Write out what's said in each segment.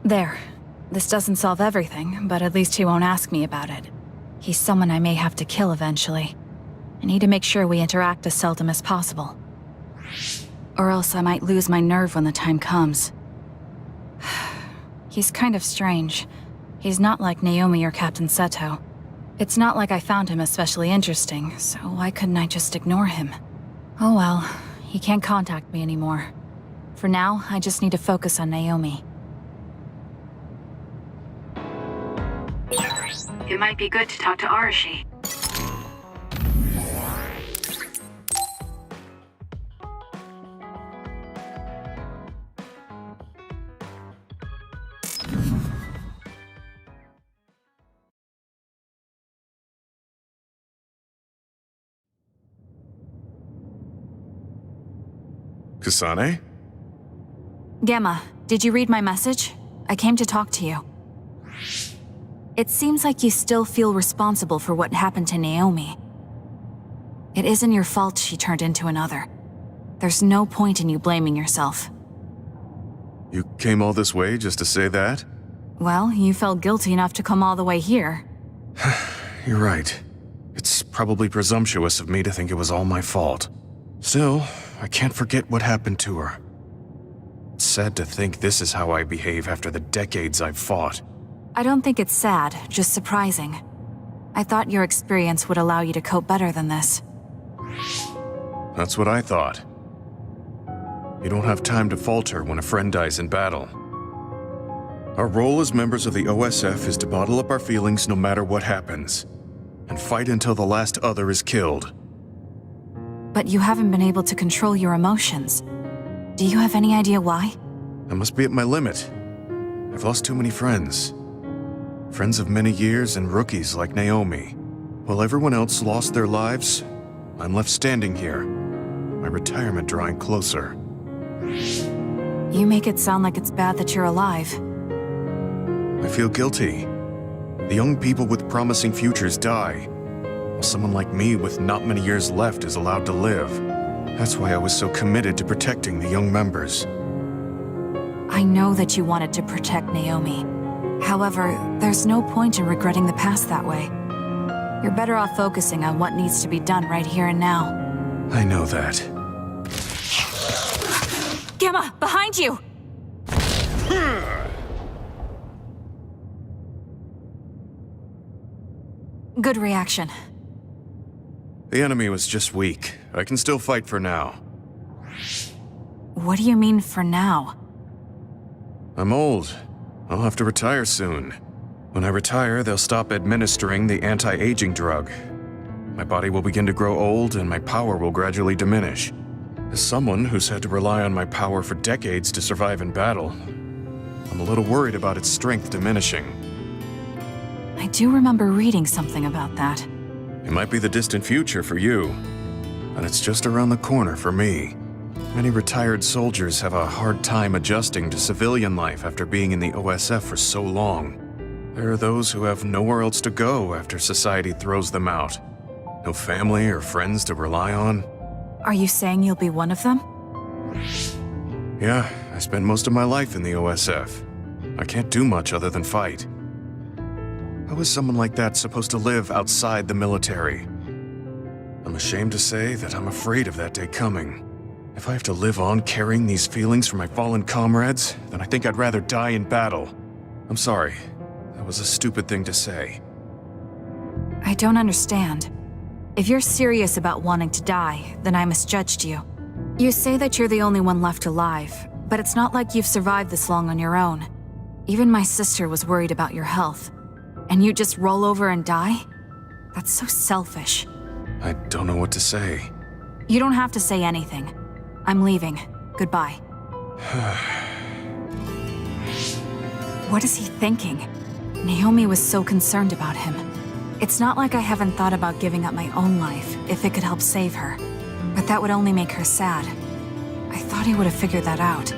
There. This doesn't solve everything, but at least he won't ask me about it. He's someone I may have to kill eventually. I need to make sure we interact as seldom as possible. Or else I might lose my nerve when the time comes. He's kind of strange. He's not like Naomi or Captain Seto. It's not like I found him especially interesting, so why couldn't I just ignore him? Oh well, he can't contact me anymore. For now, I just need to focus on Naomi. It might be good to talk to Arashi. Kasane? Gamma, did you read my message? I came to talk to you. It seems like you still feel responsible for what happened to Naomi. It isn't your fault she turned into another. There's no point in you blaming yourself. You came all this way just to say that? Well, you felt guilty enough to come all the way here. you're right. It's probably presumptuous of me to think it was all my fault. Still, I can't forget what happened to her. It's sad to think this is how I behave after the decades I've fought. I don't think it's sad, just surprising. I thought your experience would allow you to cope better than this. That's what I thought. You don't have time to falter when a friend dies in battle. Our role as members of the OSF is to bottle up our feelings no matter what happens, and fight until the last other is killed. But you haven't been able to control your emotions. Do you have any idea why? I must be at my limit. I've lost too many friends. Friends of many years and rookies like Naomi. While everyone else lost their lives, I'm left standing here, my retirement drawing closer. You make it sound like it's bad that you're alive. I feel guilty. The young people with promising futures die, while someone like me with not many years left is allowed to live. That's why I was so committed to protecting the young members. I know that you wanted to protect Naomi. However, there's no point in regretting the past that way. You're better off focusing on what needs to be done right here and now. I know that. Gamma, behind you! Good reaction. The enemy was just weak. I can still fight for now. What do you mean for now? I'm old. I'll have to retire soon. When I retire, they'll stop administering the anti-aging drug. My body will begin to grow old and my power will gradually diminish. As someone who's had to rely on my power for decades to survive in battle, I'm a little worried about its strength diminishing. I do remember reading something about that. It might be the distant future for you, but it's just around the corner for me. Many retired soldiers have a hard time adjusting to civilian life after being in the OSF for so long. There are those who have nowhere else to go after society throws them out. No family or friends to rely on. Are you saying you'll be one of them? Yeah, I spent most of my life in the OSF. I can't do much other than fight. How is someone like that supposed to live outside the military? I'm ashamed to say that I'm afraid of that day coming. If I have to live on carrying these feelings for my fallen comrades, then I think I'd rather die in battle. I'm sorry. That was a stupid thing to say. I don't understand. If you're serious about wanting to die, then I misjudged you. You say that you're the only one left alive, but it's not like you've survived this long on your own. Even my sister was worried about your health. And you just roll over and die? That's so selfish. I don't know what to say. You don't have to say anything. I'm leaving. Goodbye. What is he thinking? Naomi was so concerned about him. It's not like I haven't thought about giving up my own life if it could help save her. But that would only make her sad. I thought he would have figured that out.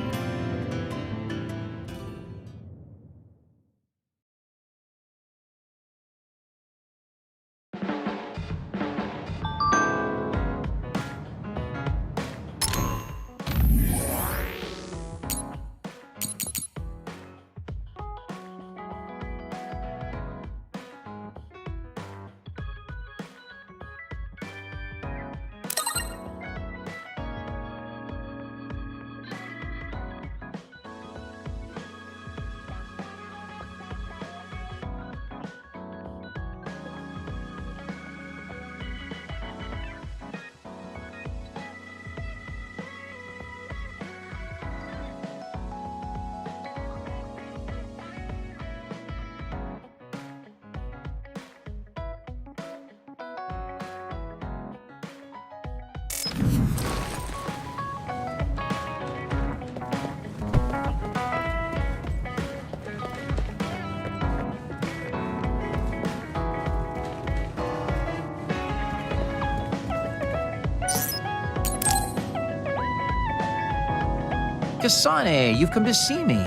Kasane, you've come to see me.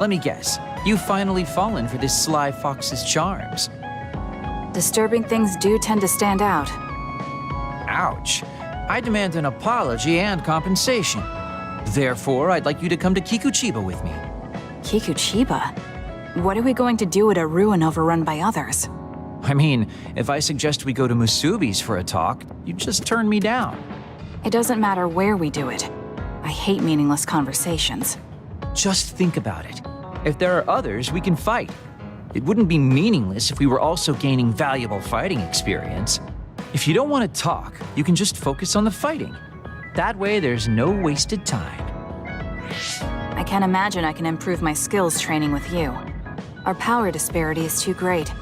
Let me guess, you've finally fallen for this sly fox's charms. Disturbing things do tend to stand out. Ouch. I demand an apology and compensation. Therefore, I'd like you to come to Kikuchiba with me. Kikuchiba? What are we going to do at a ruin overrun by others? I mean, if I suggest we go to Musubi's for a talk, you just turn me down. It doesn't matter where we do it. I hate meaningless conversations. Just think about it. If there are others, we can fight. It wouldn't be meaningless if we were also gaining valuable fighting experience. If you don't want to talk, you can just focus on the fighting. That way, there's no wasted time. I can't imagine I can improve my skills training with you. Our power disparity is too great.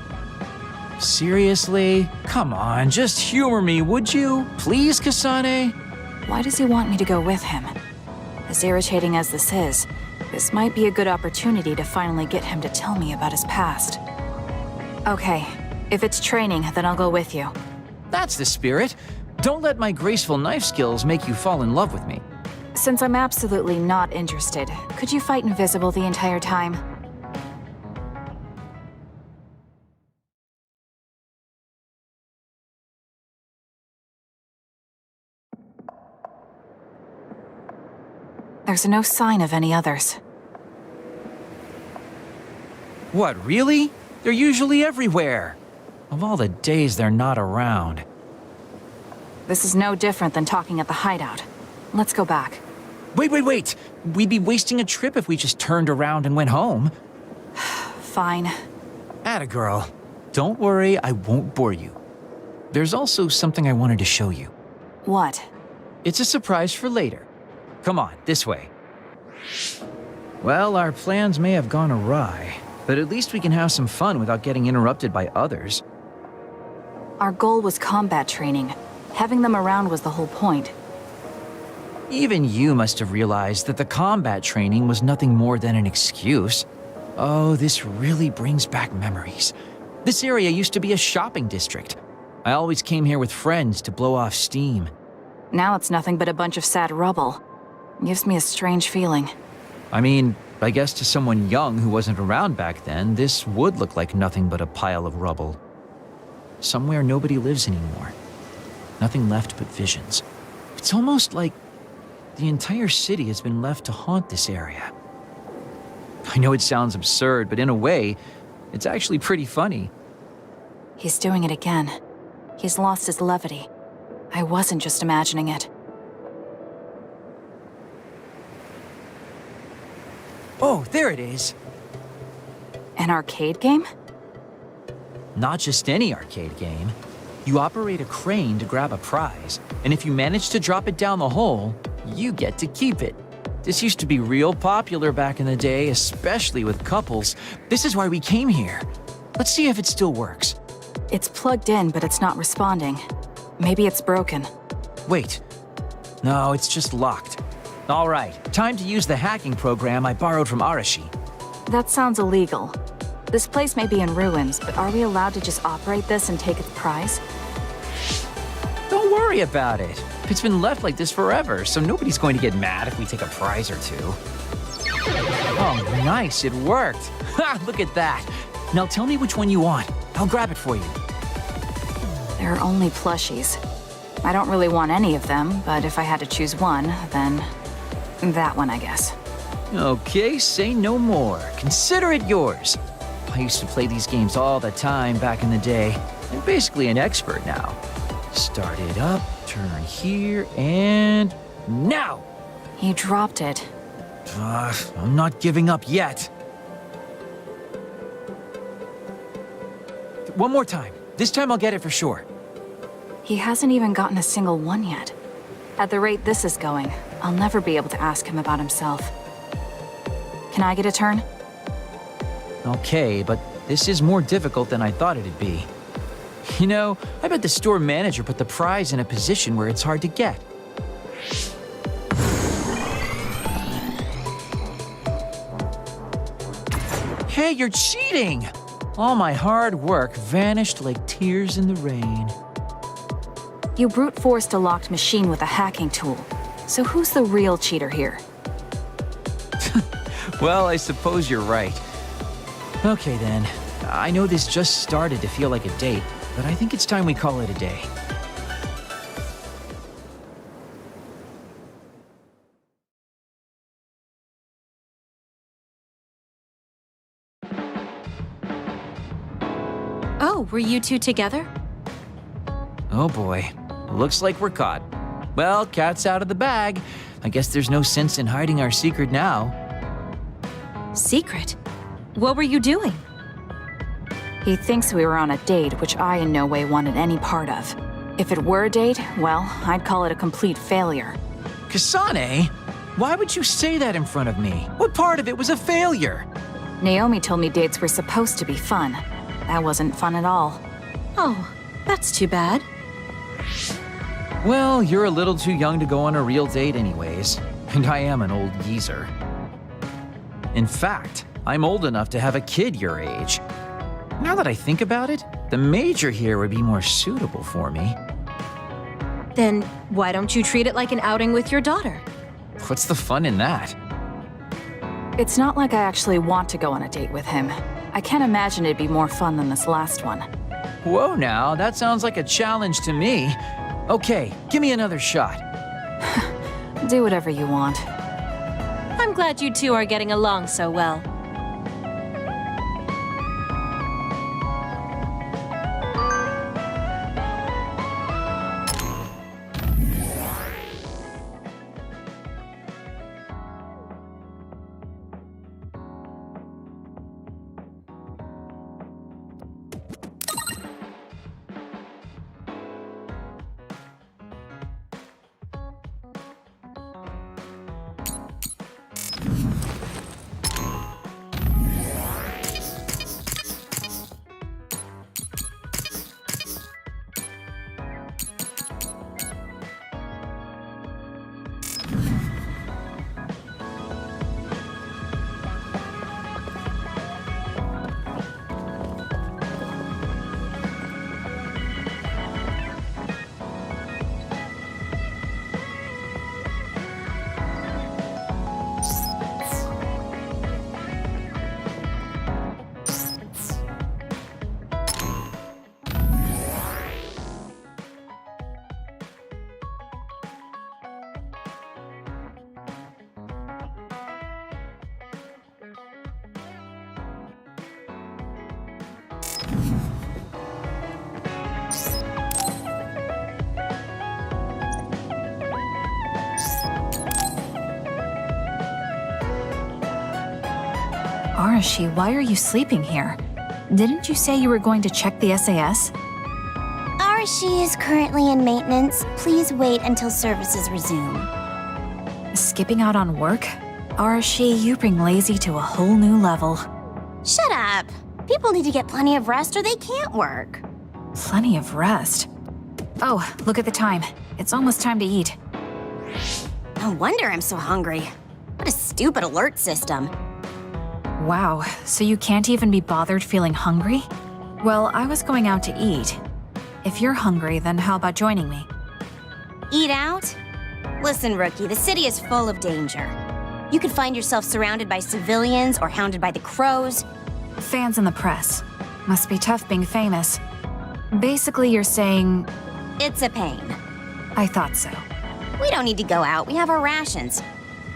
Seriously? Come on, just humor me, would you? Please, Kasane? Why does he want me to go with him? As irritating as this is, this might be a good opportunity to finally get him to tell me about his past. Okay, if it's training, then I'll go with you. That's the spirit. Don't let my graceful knife skills make you fall in love with me. Since I'm absolutely not interested, could you fight invisible the entire time? There's no sign of any others. What, really? They're usually everywhere. Of all the days they're not around. This is no different than talking at the hideout. Let's go back. Wait! We'd be wasting a trip if we just turned around and went home. Fine. Atta girl. Don't worry, I won't bore you. There's also something I wanted to show you. What? It's a surprise for later. Come on, this way. Well, our plans may have gone awry, but at least we can have some fun without getting interrupted by others. Our goal was combat training. Having them around was the whole point. Even you must have realized that the combat training was nothing more than an excuse. Oh, this really brings back memories. This area used to be a shopping district. I always came here with friends to blow off steam. Now it's nothing but a bunch of sad rubble. Gives me a strange feeling. I mean, I guess to someone young who wasn't around back then, this would look like nothing but a pile of rubble. Somewhere nobody lives anymore. Nothing left but visions. It's almost like the entire city has been left to haunt this area. I know it sounds absurd, but in a way, it's actually pretty funny. He's doing it again. He's lost his levity. I wasn't just imagining it. Oh, there it is. An arcade game? Not just any arcade game. You operate a crane to grab a prize, and if you manage to drop it down the hole, you get to keep it. This used to be real popular back in the day, especially with couples. This is why we came here. Let's see if it still works. It's plugged in, but it's not responding. Maybe it's broken. Wait. No, it's just locked. All right, time to use the hacking program I borrowed from Arashi. That sounds illegal. This place may be in ruins, but are we allowed to just operate this and take its prize? Don't worry about it. It's been left like this forever, so nobody's going to get mad if we take a prize or two. Oh, nice, it worked. Ha, look at that. Now tell me which one you want. I'll grab it for you. There are only plushies. I don't really want any of them, but if I had to choose one, then that one, I guess. Okay, say no more. Consider it yours. I used to play these games all the time back in the day. I'm basically an expert now. Start it up, turn here, and now! You dropped it. I'm not giving up yet. One more time. This time I'll get it for sure. He hasn't even gotten a single one yet. At the rate this is going, I'll never be able to ask him about himself. Can I get a turn? Okay, but this is more difficult than I thought it'd be. You know, I bet the store manager put the prize in a position where it's hard to get. Hey, you're cheating! All my hard work vanished like tears in the rain. You brute forced a locked machine with a hacking tool. So who's the real cheater here? Well, I suppose you're right. Okay then, I know this just started to feel like a date, but I think it's time we call it a day. Oh, Were you two together? Oh boy, looks like we're caught. Well, cat's out of the bag. I guess there's no sense in hiding our secret now. Secret? What were you doing? He thinks we were on a date, which I in no way wanted any part of. If it were a date, well, I'd call it a complete failure. Kasane? Why would you say that in front of me? What part of it was a failure? Naomi told me dates were supposed to be fun. That wasn't fun at all. Oh, that's too bad. Well, you're a little too young to go on a real date anyways, and I am an old geezer. In fact, I'm old enough to have a kid your age. Now that I think about it, the major here would be more suitable for me. Then why don't you treat it like an outing with your daughter? What's the fun in that? It's not like I actually want to go on a date with him. I can't imagine it'd be more fun than this last one. Whoa now, that sounds like a challenge to me. Okay, give me another shot. Do whatever you want. I'm glad you two are getting along so well. Arashi, why are you sleeping here? Didn't you say you were going to check the SAS? Arashi is currently in maintenance. Please wait until services resume. Skipping out on work? Arashi, you bring lazy to a whole new level. Shut up. People need to get plenty of rest or they can't work. Plenty of rest. Oh, look at the time. It's almost time to eat. No wonder I'm so hungry. What a stupid alert system. Wow, so you can't even be bothered feeling hungry? Well, I was going out to eat. If you're hungry, then how about joining me? Eat out? Listen, Rookie, the city is full of danger. You could find yourself surrounded by civilians or hounded by the crows. Fans in the press. Must be tough being famous. Basically, you're saying... It's a pain. I thought so. We don't need to go out. We have our rations.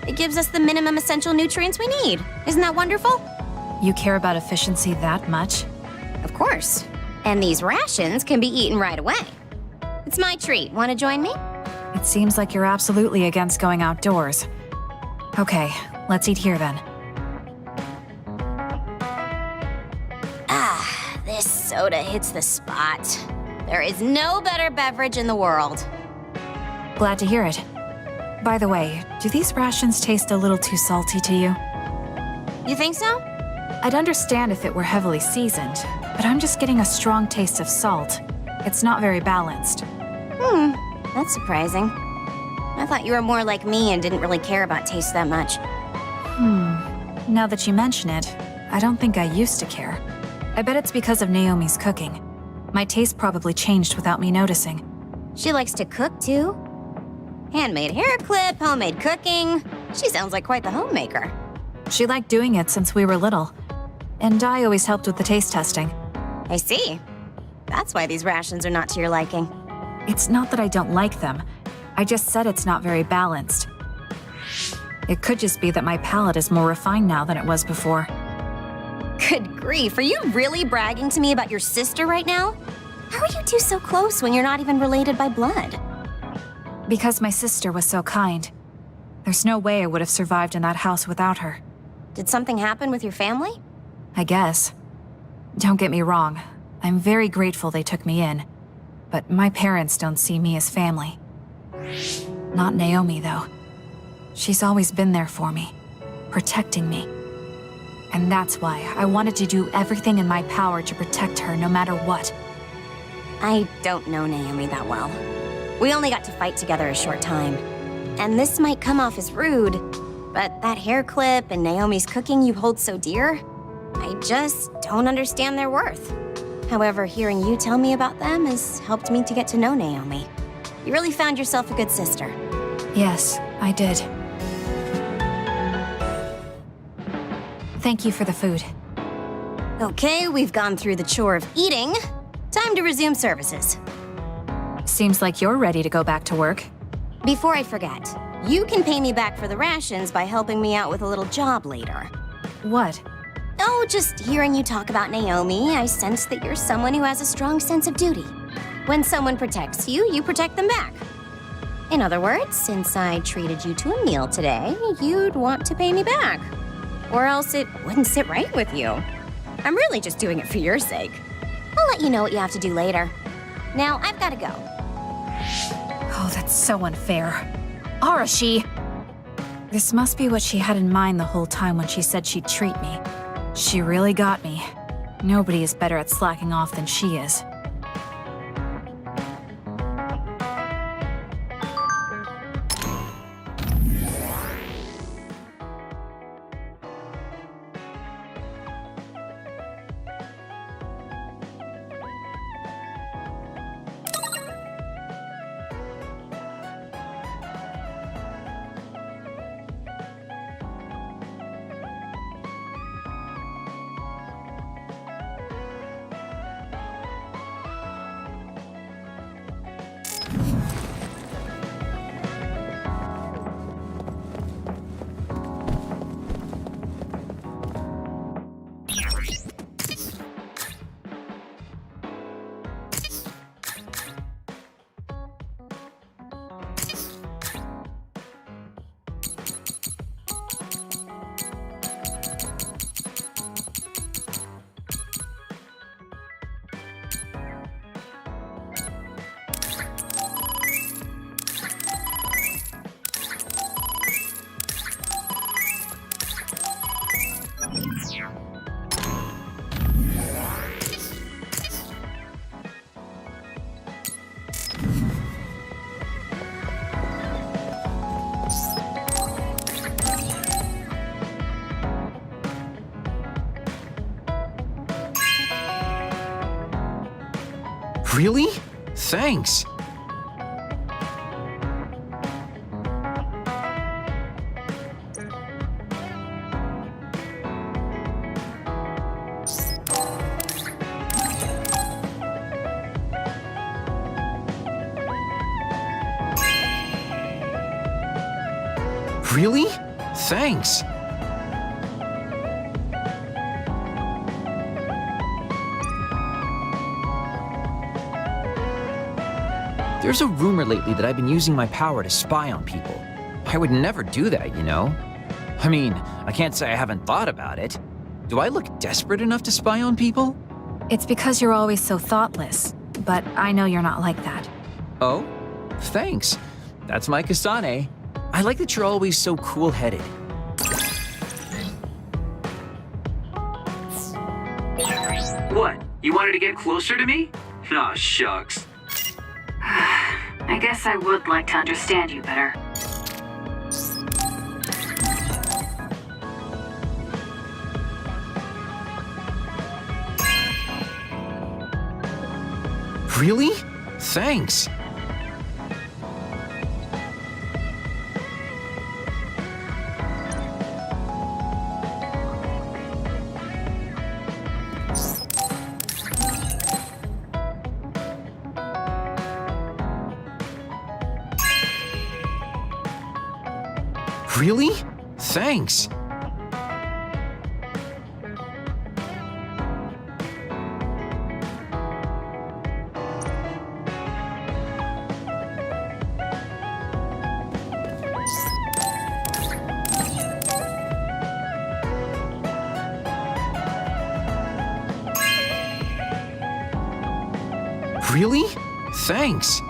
It gives us the minimum essential nutrients we need. Isn't that wonderful? You care about efficiency that much? Of course. And these rations can be eaten right away. It's my treat. Want to join me? It seems like you're absolutely against going outdoors. Okay, let's eat here then. Ah, this soda hits the spot. There is no better beverage in the world. Glad to hear it. By the way, do these rations taste a little too salty to you? You think so? I'd understand if it were heavily seasoned, but I'm just getting a strong taste of salt. It's not very balanced. That's surprising. I thought you were more like me and didn't really care about taste that much. Now that you mention it, I don't think I used to care. I bet it's because of Naomi's cooking. My taste probably changed without me noticing. She likes to cook, too. Handmade hair clip, homemade cooking. She sounds like quite the homemaker. She liked doing it since we were little. And I always helped with the taste testing. I see. That's why these rations are not to your liking. It's not that I don't like them. I just said it's not very balanced. It could just be that my palate is more refined now than it was before. Good grief, are you really bragging to me about your sister right now? How are you two so close when you're not even related by blood? Because my sister was so kind. There's no way I would have survived in that house without her. Did something happen with your family? I guess. Don't get me wrong. I'm very grateful they took me in. But my parents don't see me as family. Not Naomi, though. She's always been there for me, protecting me. And that's why I wanted to do everything in my power to protect her no matter what. I don't know Naomi that well. We only got to fight together a short time. And this might come off as rude, but that hair clip and Naomi's cooking you hold so dear, I just don't understand their worth. However, hearing you tell me about them has helped me to get to know Naomi. You really found yourself a good sister. Yes, I did. Thank you for the food. Okay, we've gone through the chore of eating. Time to resume services. Seems like you're ready to go back to work. Before I forget, you can pay me back for the rations by helping me out with a little job later. What? Oh, just hearing you talk about Naomi, I sense that you're someone who has a strong sense of duty. When someone protects you, you protect them back. In other words, since I treated you to a meal today, you'd want to pay me back. Or else it wouldn't sit right with you. I'm really just doing it for your sake. I'll let you know what you have to do later. Now, I've got to go. Oh, that's so unfair. Arashi! This must be what she had in mind the whole time when she said she'd treat me. She really got me. Nobody is better at slacking off than she is. Really? Thanks. Really? Thanks. There's a rumor lately that I've been using my power to spy on people. I would never do that, you know? I mean, I can't say I haven't thought about it. Do I look desperate enough to spy on people? It's because you're always so thoughtless, but I know you're not like that. Oh? Thanks. That's my Kasane. I like that you're always so cool-headed. What? You wanted to get closer to me? Aw, shucks. I guess I would like to understand you better. Really? Thanks. Really? Thanks. Really? Thanks.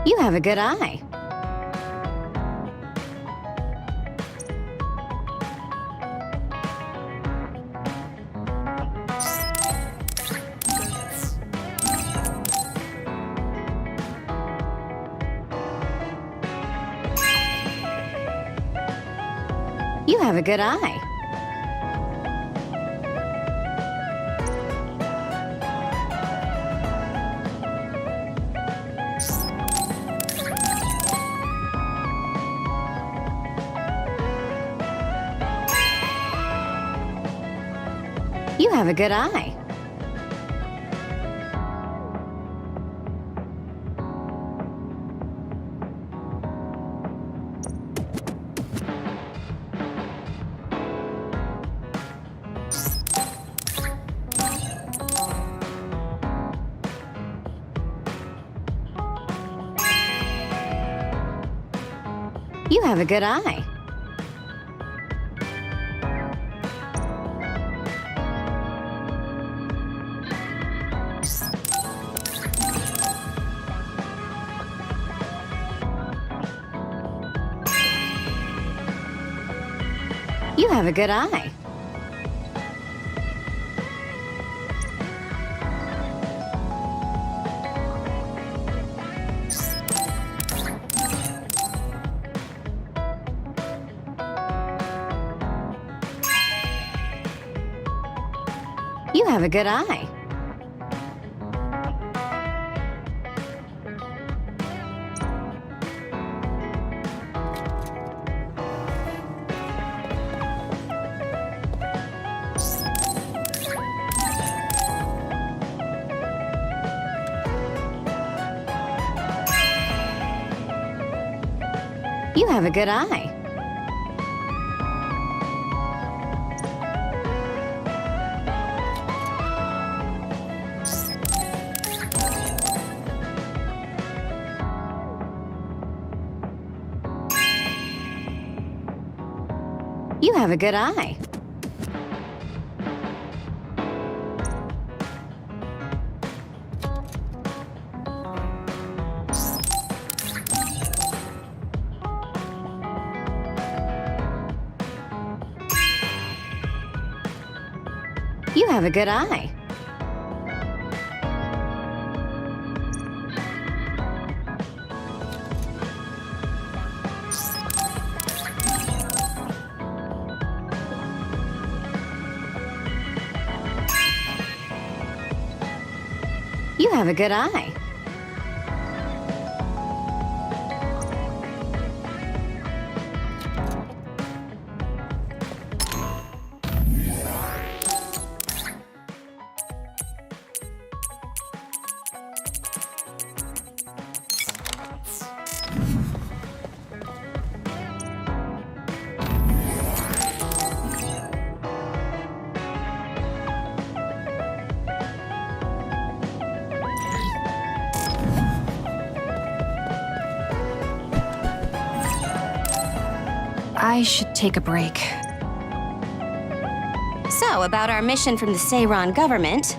You have a good eye. You have a good eye. You have a good eye. You have a good eye. You have a good eye. You have a good eye. You have a good eye. You have a good eye. You have a good eye. You have a good eye. I should take a break. So, about our mission from the Seiran government,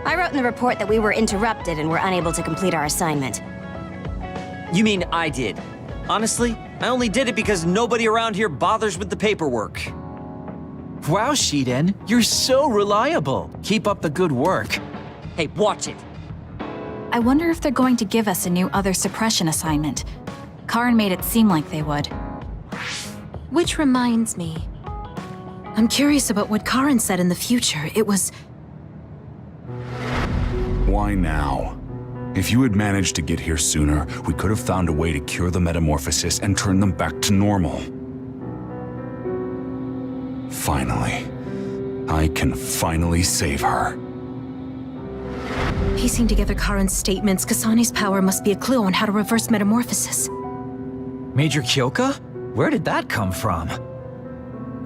I wrote in the report that we were interrupted and were unable to complete our assignment. You mean I did? Honestly, I only did it because nobody around here bothers with the paperwork. Wow, Shiden, you're so reliable. Keep up the good work. Hey, watch it. I wonder if they're going to give us a new Other Suppression assignment. Karen made it seem like they would. Which reminds me, I'm curious about what Karen said in the future. It was... Why now? If you had managed to get here sooner, we could have found a way to cure the metamorphosis and turn them back to normal. Finally. I can finally save her. Piecing together Karen's statements, Kasane's power must be a clue on how to reverse metamorphosis. Major Kyoka? Where did that come from?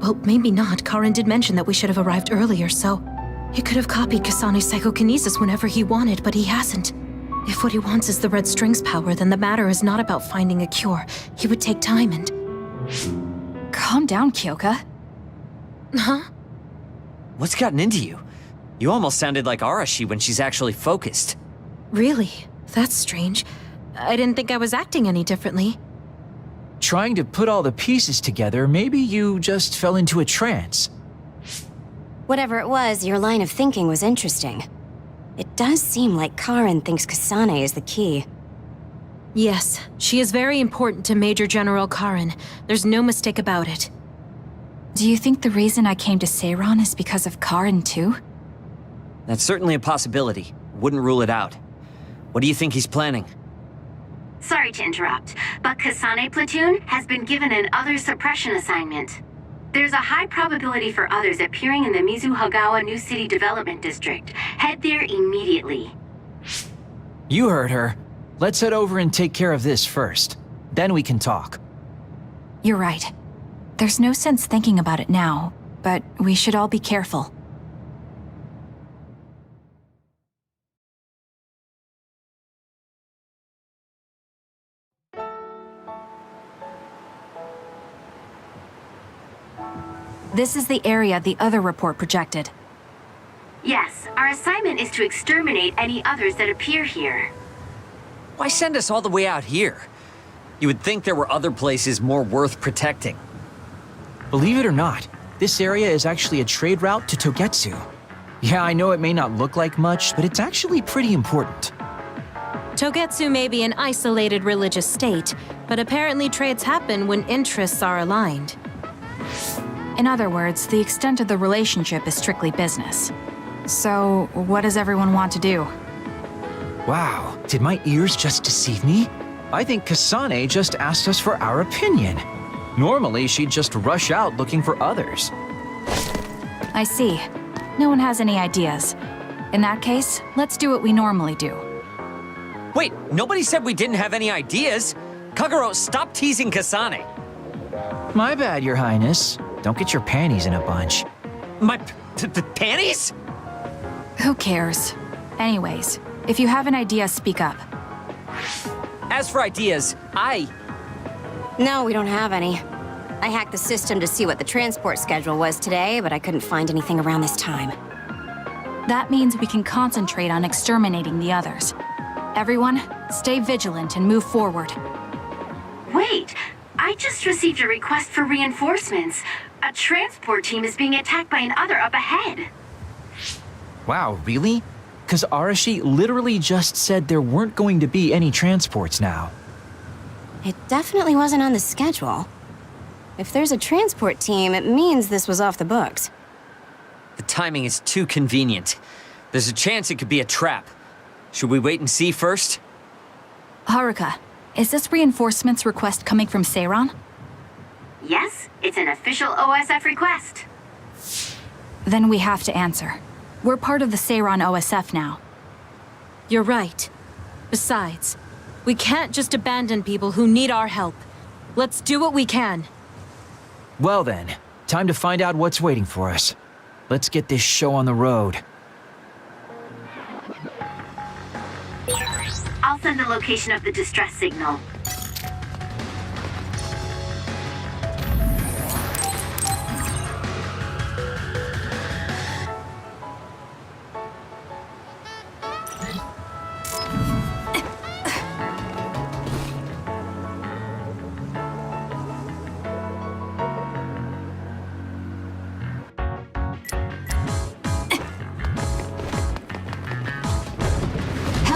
Well, maybe not. Karen did mention that we should have arrived earlier, so... He could have copied Kasane's psychokinesis whenever he wanted, but he hasn't. If what he wants is the Red String's power, then the matter is not about finding a cure. He would take time and... Calm down, Kyoka. Huh? What's gotten into you? You almost sounded like Arashi when she's actually focused. Really? That's strange. I didn't think I was acting any differently. Trying to put all the pieces together, maybe you just fell into a trance. Whatever it was, your line of thinking was interesting. It does seem like Karen thinks Kasane is the key. Yes, she is very important to Major General Karen. There's no mistake about it. Do you think the reason I came to Seiran is because of Karen too? That's certainly a possibility. Wouldn't rule it out. What do you think he's planning? Sorry to interrupt, but Kasane Platoon has been given an Other Suppression assignment. There's a high probability for others appearing in the Mizuhagawa New City Development District. Head there immediately. You heard her. Let's head over and take care of this first. Then we can talk. You're right. There's no sense thinking about it now, but we should all be careful. This is the area the other report projected. Yes, our assignment is to exterminate any others that appear here. Why send us all the way out here? You would think there were other places more worth protecting. Believe it or not, this area is actually a trade route to Togetsu. Yeah, I know it may not look like much, but it's actually pretty important. Togetsu may be an isolated religious state, but apparently trades happen when interests are aligned. In other words, the extent of the relationship is strictly business. So, what does everyone want to do? Wow, did my ears just deceive me? I think Kasane just asked us for our opinion. Normally, she'd just rush out looking for others. I see. No one has any ideas. In that case, let's do what we normally do. Wait, nobody said we didn't have any ideas. Kagero, stop teasing Kasane. My bad, Your Highness. Don't get your panties in a bunch. My panties? Who cares? Anyways, if you have an idea, speak up. As for ideas, No, we don't have any. I hacked the system to see what the transport schedule was today, but I couldn't find anything around this time. That means we can concentrate on exterminating the others. Everyone, stay vigilant and move forward. Wait, I just received a request for reinforcements. A transport team is being attacked by an other up ahead. Wow, really? Because Arashi literally just said there weren't going to be any transports now. It definitely wasn't on the schedule. If there's a transport team, it means this was off the books. the timing is too convenient. There's a chance it could be a trap. Should we wait and see first? Haruka, is this reinforcements request coming from Seiran? Yes, it's an official OSF request. Then we have to answer. We're part of the Seiran OSF now. You're right. Besides, we can't just abandon people who need our help. Let's do what we can. Well then, time to find out what's waiting for us. Let's get this show on the road. I'll send the location of the distress signal.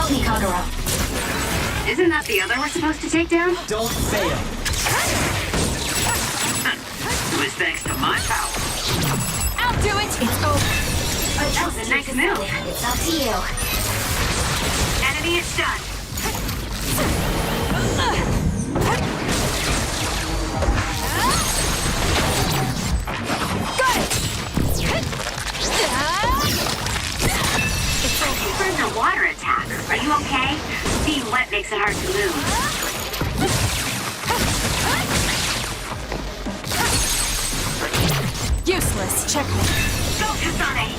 Help me, Kagura. Isn't that the other we're supposed to take down? Don't fail. It was thanks to my power. I'll do it! It's over. That was a nice move. It's up to you. Enemy is stunned. Got it! Confirmed a water attack. Are you okay? Being wet makes it hard to move. Useless. Checkmate. Go, Kasane!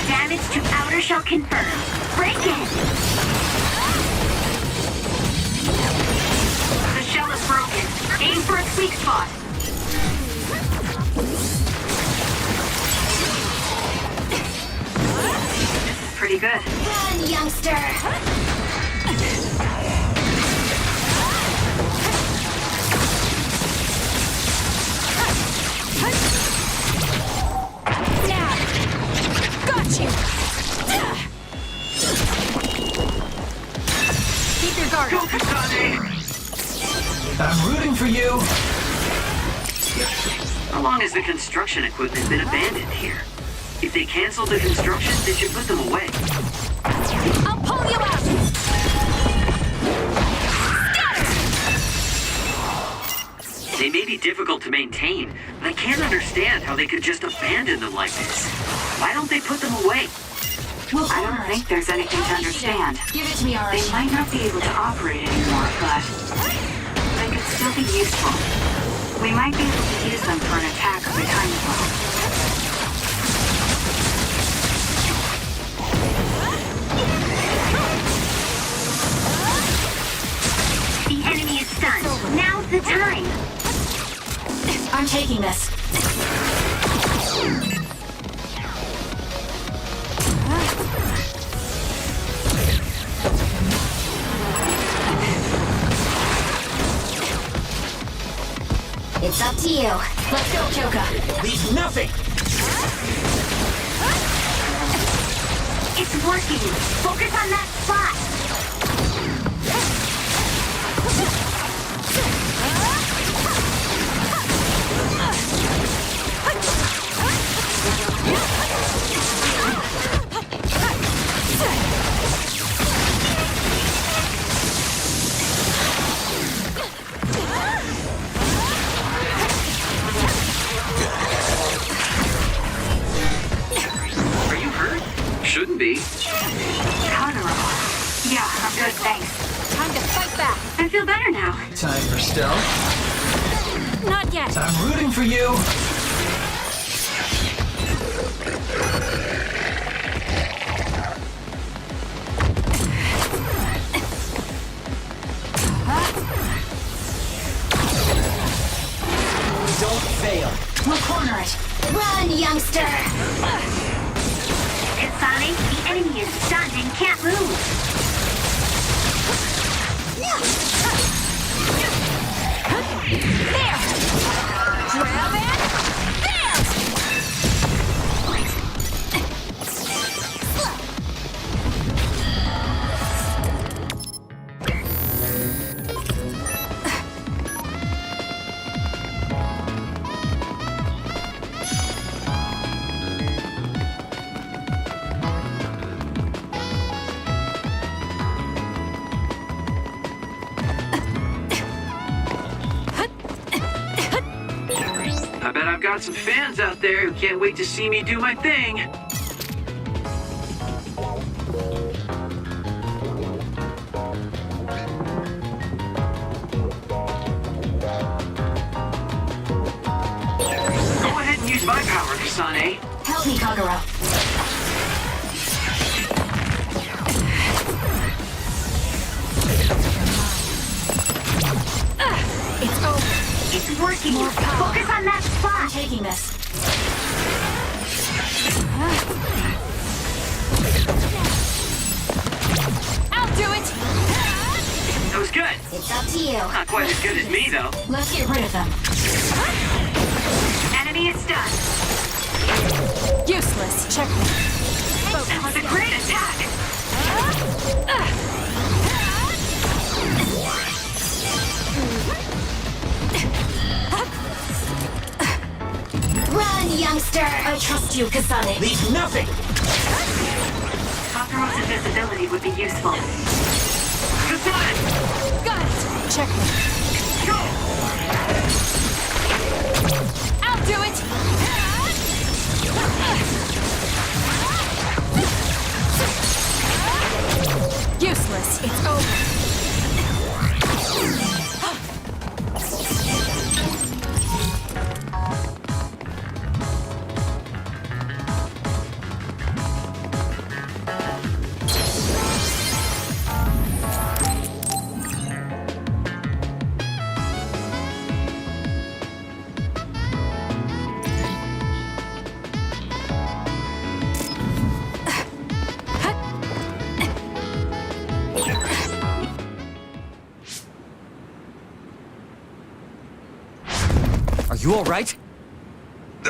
Damage to outer shell confirmed. Break in! The shell is broken. Aim for its weak spot. This is pretty good. Run, youngster. Got you! Keep your guard Go, up. Kasane! I'm rooting for you. How long has the construction equipment been abandoned here? If they canceled the construction, they should put them away. I'll pull you out! They may be difficult to maintain, but I can't understand how they could just abandon them like this. Why don't they put them away? I don't think there's anything to understand. Give it to me, They Arash. might not be able to operate anymore, but they could still be useful. We might be able to use them for an attack of a time bomb. The enemy is stunned. Now's the time. I'm taking this. It's up to you. Let's go, Kyoka. Leave nothing. It's working. Focus on that spot. Are you hurt? Shouldn't be. Kagura. Yeah, I'm good, thanks. Time to fight back. I feel better now. Time for stealth. Not yet. I'm rooting for you. Don't fail. We'll corner it. Run, youngster. Kasane, the enemy is stunned and can't move. There! Grab it! There! I bet I've got some fans out there who can't wait to see me do my thing. Go ahead and use my power, Kasane. Help me, Kagura. It's over. It's working. More power. Focus on that I'm spot. taking this. I'll do it! That was good. It's up to you. Not quite as good as me, though. Let's get rid of them. Enemy is stunned. Useless. check me. That was a great attack! Run, youngster! I trust you, Kasane. Leave nothing! Kakeru's invisibility would be useful. Kasane! Got it. Check me. Go! I'll do it. Useless. It's over. Are you alright?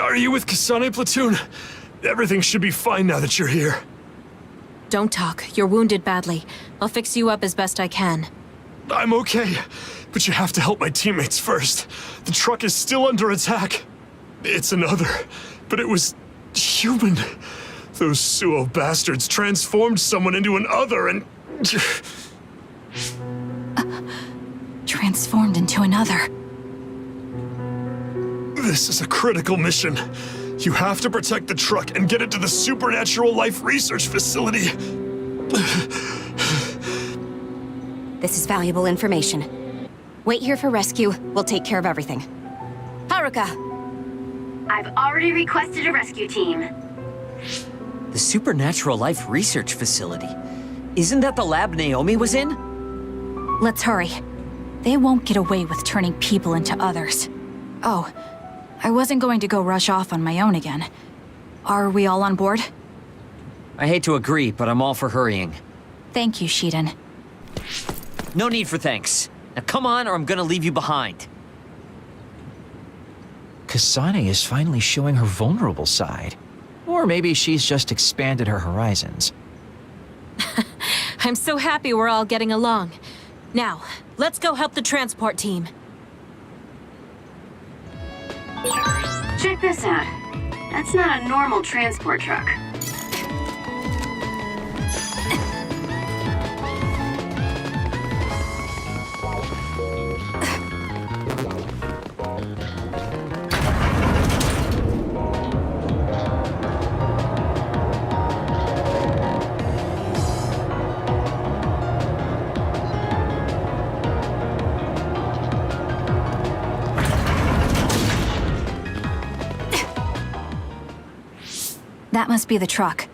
Are you with Kasane platoon? Everything should be fine now that you're here. Don't talk. You're wounded badly. I'll fix you up as best I can. I'm okay, but you have to help my teammates first. The truck is still under attack. It's another, but it was human. Those Suo bastards transformed someone into an other and... Transformed into another. This is a critical mission. You have to protect the truck and get it to the Supernatural Life Research Facility. This is valuable information. Wait here for rescue. We'll take care of everything. Haruka! I've already requested a rescue team. The Supernatural Life Research Facility. Isn't that the lab Naomi was in? Let's hurry. They won't get away with turning people into others. Oh, I wasn't going to go rush off on my own again. Are we all on board? I hate to agree, but I'm all for hurrying. Thank you, Shiden. No need for thanks. Now come on, or I'm gonna leave you behind. Kasane is finally showing her vulnerable side. Or maybe she's just expanded her horizons. I'm so happy we're all getting along. Now, let's go help the transport team. Check this out. That's not a normal transport truck. That must be the truck.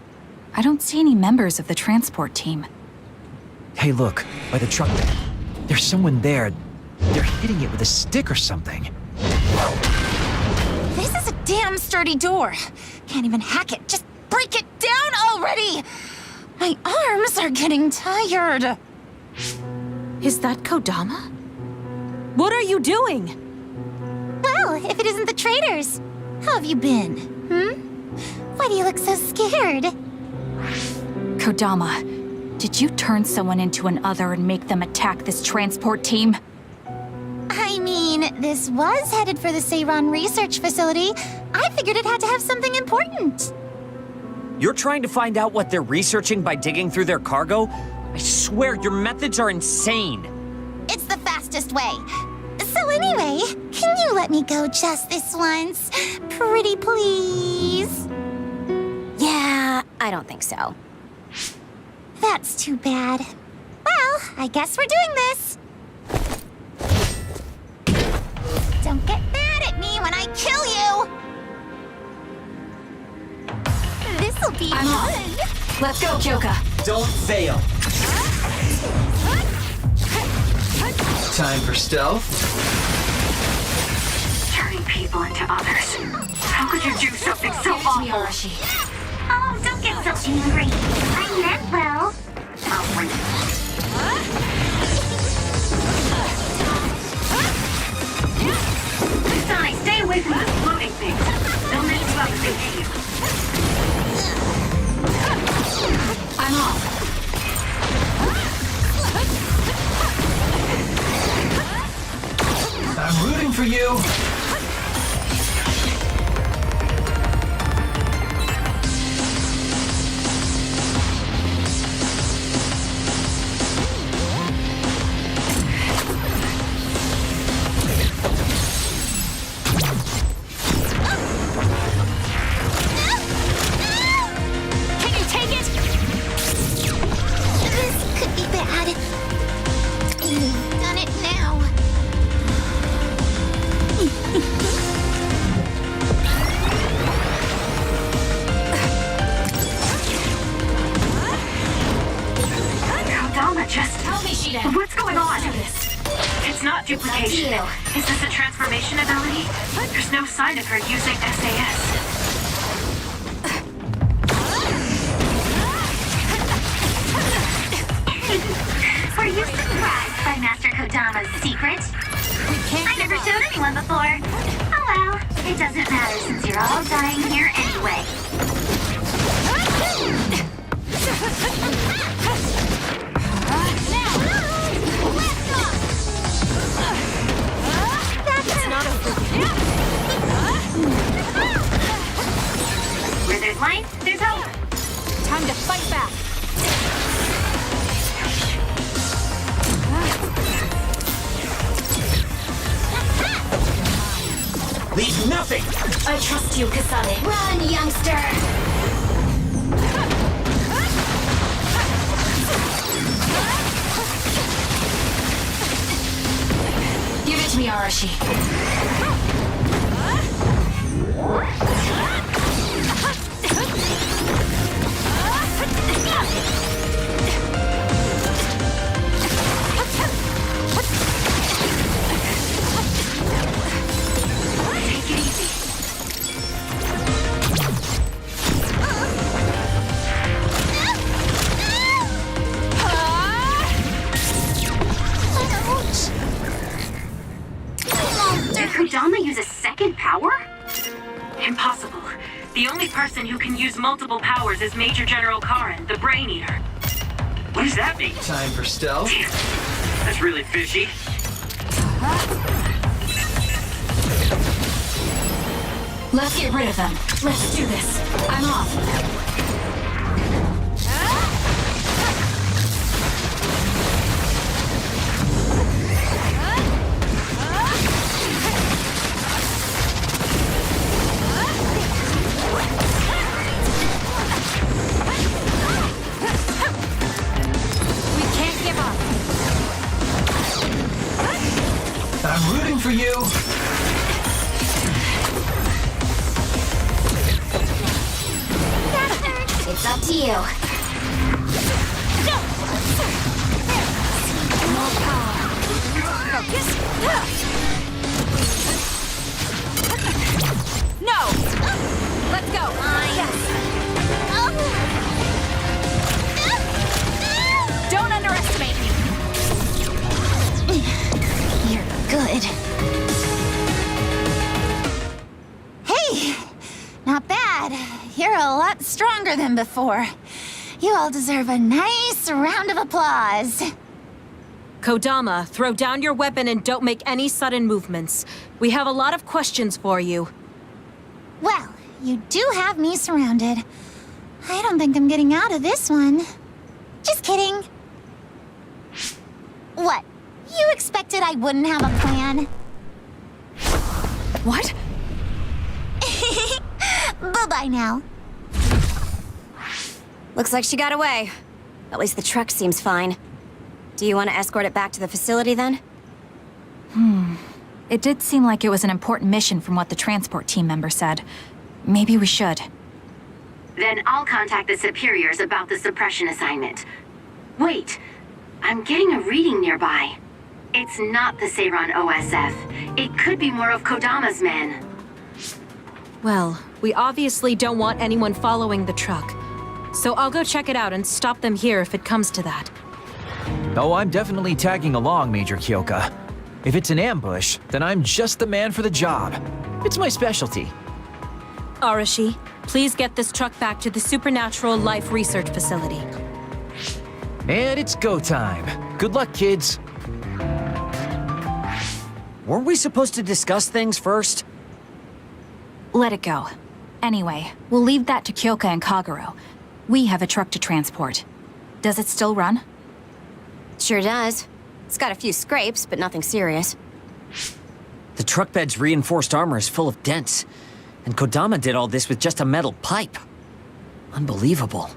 I don't see any members of the transport team. Hey, look, by the truck there. There's someone there. They're hitting it with a stick or something. This is a damn sturdy door. Can't even hack it. Just break it down already! My arms are getting tired. Is that Kodama? What are you doing? Well, if it isn't the traitors. How have you been? Why do you look so scared? Kodama, did you turn someone into an other and make them attack this transport team? I mean, this was headed for the Seiran Research Facility. I figured it had to have something important. You're trying to find out what they're researching by digging through their cargo? I swear, your methods are insane. It's the fastest way. So anyway, can you let me go just this once? Pretty please? Yeah, I don't think so. That's too bad. Well, I guess we're doing this. Don't get mad at me when I kill you! This'll be fun! Let's go, Kyoka. Don't fail. Time for stealth. Turning people into others. How could you do something so awful? Oh, don't get so angry. I meant well. Kasane, stay away from those floating things. They'll make you up and behave. What's going on? It's not duplication. Is this a transformation ability? There's no sign of her using SAS. Were you surprised by Master Kodama's secret? I never showed anyone before. Oh well, it doesn't matter since you're all dying here anyway. That's not over. Where there's life, there's hope. Time to fight back. Leave nothing! I trust you, Kasane. Run, youngster! Give it to me, Arashi. Take it easy. Did Kodama use a second power? Impossible. The only person who can use multiple powers is Major General Karen, the Brain Eater. What does that mean? Time for stealth. Damn, that's really fishy. Let's get rid of them. Let's do this. I'm off. We can't give up. I'm rooting for you. It's up to you. More power. Focus. No! Let's go. Don't underestimate me. You're good. Hey, not bad. You're a lot stronger than before. You all deserve a nice round of applause. Kodama, throw down your weapon and don't make any sudden movements. We have a lot of questions for you. Well, you do have me surrounded. I don't think I'm getting out of this one. Just kidding. What? You expected I wouldn't have a plan? What? Bye-bye now. Looks like she got away. At least the truck seems fine. Do you want to escort it back to the facility then? It did seem like it was an important mission from what the transport team member said. Maybe we should. Then I'll contact the superiors about the suppression assignment. Wait, I'm getting a reading nearby. It's not the Seiran OSF. It could be more of Kodama's men. Well, we obviously don't want anyone following the truck. So I'll go check it out and stop them here if it comes to that. Oh, I'm definitely tagging along, Major Kyoka. If it's an ambush, then I'm just the man for the job. It's my specialty. Arashi, please get this truck back to the Supernatural Life Research Facility. And it's go time. Good luck, kids. Weren't we supposed to discuss things first? Let it go. Anyway, we'll leave that to Kyoka and Kagero. We have a truck to transport. Does it still run? Sure does. It's got a few scrapes, but nothing serious. The truck bed's reinforced armor is full of dents, and Kodama did all this with just a metal pipe. Unbelievable.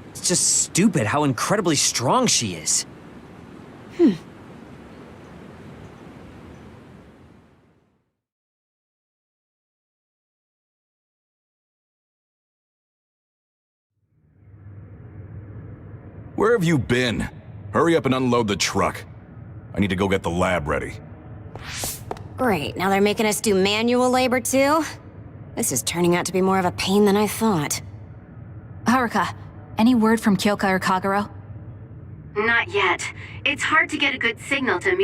It's just stupid how incredibly strong she is. Where have you been? Hurry up and unload the truck. I need to go get the lab ready. Great, now they're making us do manual labor too? This is turning out to be more of a pain than I thought. Haruka, any word from Kyoka or Kagero? Not yet. It's hard to get a good signal to me.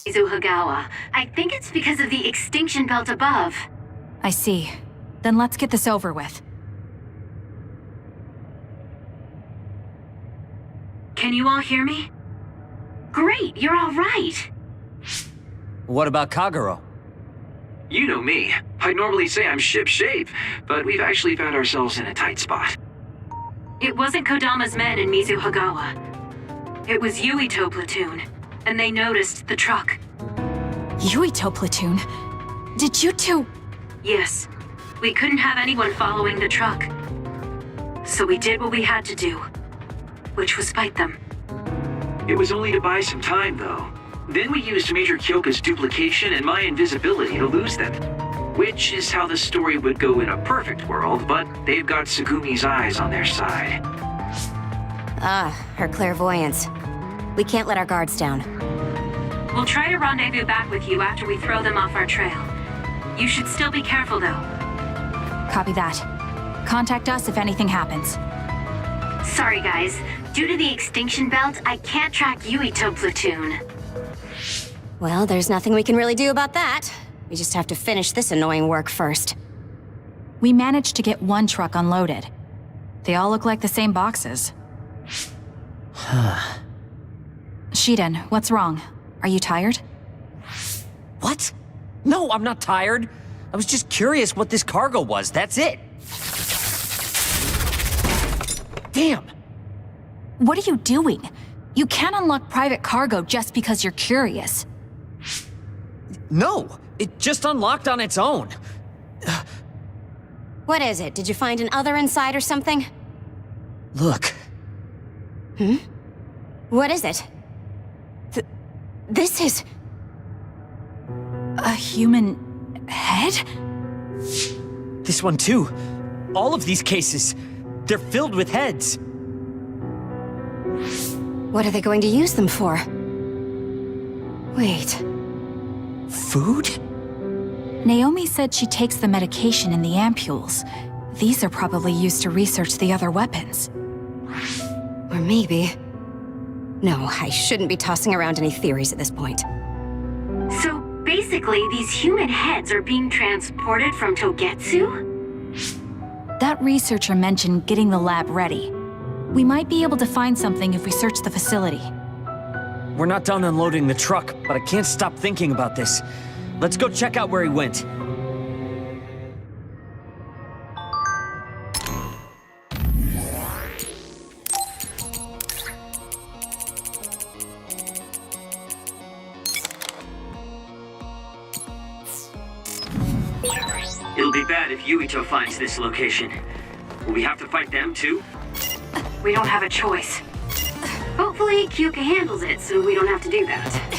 Mizuhagawa. I think it's because of the extinction belt above. I see. Then let's get this over with. Can you all hear me? Great, you're all right. What about Kagero? You know me. I'd normally say I'm ship-shape, but we've actually found ourselves in a tight spot. It wasn't Kodama's men in Mizuhagawa. It was Yuito platoon, and they noticed the truck. Yuito platoon? Did you two... Yes. We couldn't have anyone following the truck. So we did what we had to do, which was fight them. It was only to buy some time, though. Then we used Major Kyoka's duplication and my invisibility to lose them. Which is how the story would go in a perfect world, but they've got Tsugumi's eyes on their side. Ah, her clairvoyance. We can't let our guards down. We'll try to rendezvous back with you after we throw them off our trail. You should still be careful, though. Copy that. Contact us if anything happens. Sorry, guys. Due to the extinction belt, I can't track Yuito platoon. Well, there's nothing we can really do about that. We just have to finish this annoying work first. We managed to get one truck unloaded. They all look like the same boxes. Shiden, what's wrong? Are you tired? What? No, I'm not tired. I was just curious what this cargo was, that's it. Damn! What are you doing? You can't unlock private cargo just because you're curious. No, it just unlocked on its own. What is it? Did you find an other inside or something? Look. What is it? This is... a human head? This one too. All of these cases, they're filled with heads. What are they going to use them for? Wait. Food? Naomi said she takes the medication in the ampules. These are probably used to research the other weapons. Or maybe... No, I shouldn't be tossing around any theories at this point. So basically, these human heads are being transported from Togetsu? That researcher mentioned getting the lab ready. We might be able to find something if we search the facility. We're not done unloading the truck, but I can't stop thinking about this. Let's go check out where he went. It'll be bad if Yuito finds this location. Will we have to fight them too? We don't have a choice. Hopefully, Kyuka handles it so we don't have to do that.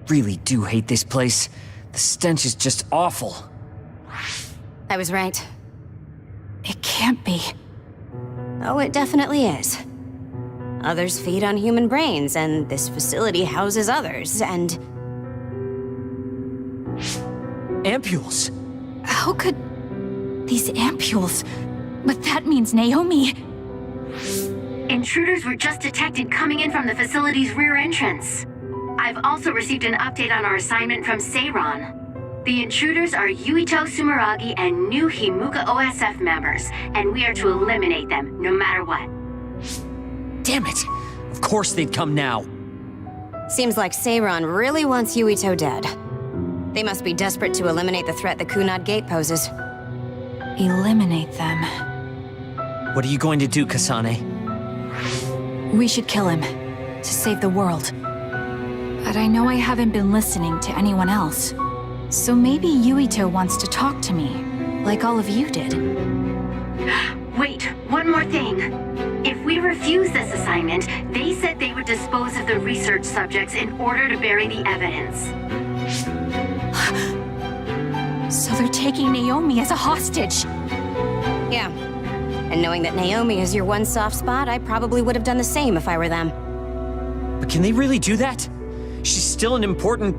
Really do hate this place. The stench is just awful. I was right. It can't be. Oh, it definitely is. Others feed on human brains, and this facility houses others, and... Ampules! How could... these ampules... But that means Naomi... Intruders were just detected coming in from the facility's rear entrance. I've also received an update on our assignment from Seiron. The intruders are Yuito Sumeragi and new Himuka OSF members, and we are to eliminate them, no matter what. Damn it! Of course they'd come now. Seems like Seiron really wants Yuito dead. They must be desperate to eliminate the threat the Kunad Gate poses. Eliminate them. What are you going to do, Kasane? We should kill him, to save the world. But I know I haven't been listening to anyone else. So maybe Yuito wants to talk to me, like all of you did. Wait, one more thing. If we refuse this assignment, they said they would dispose of the research subjects in order to bury the evidence. So they're taking Naomi as a hostage. Yeah. And knowing that Naomi is your one soft spot, I probably would have done the same if I were them. But can they really do that? She's still an important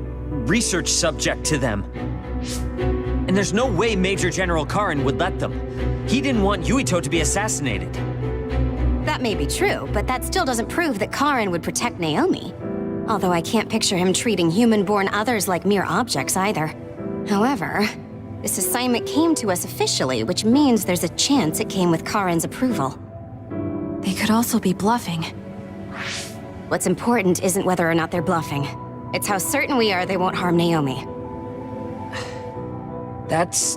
research subject to them. And there's no way Major General Karin would let them. He didn't want Yuito to be assassinated. That may be true, but that still doesn't prove that Karin would protect Naomi. Although I can't picture him treating human-born others like mere objects either. However, This assignment came to us officially, which means there's a chance it came with Karen's approval. They could also be bluffing. What's important isn't whether or not they're bluffing. It's how certain we are they won't harm Naomi. That's...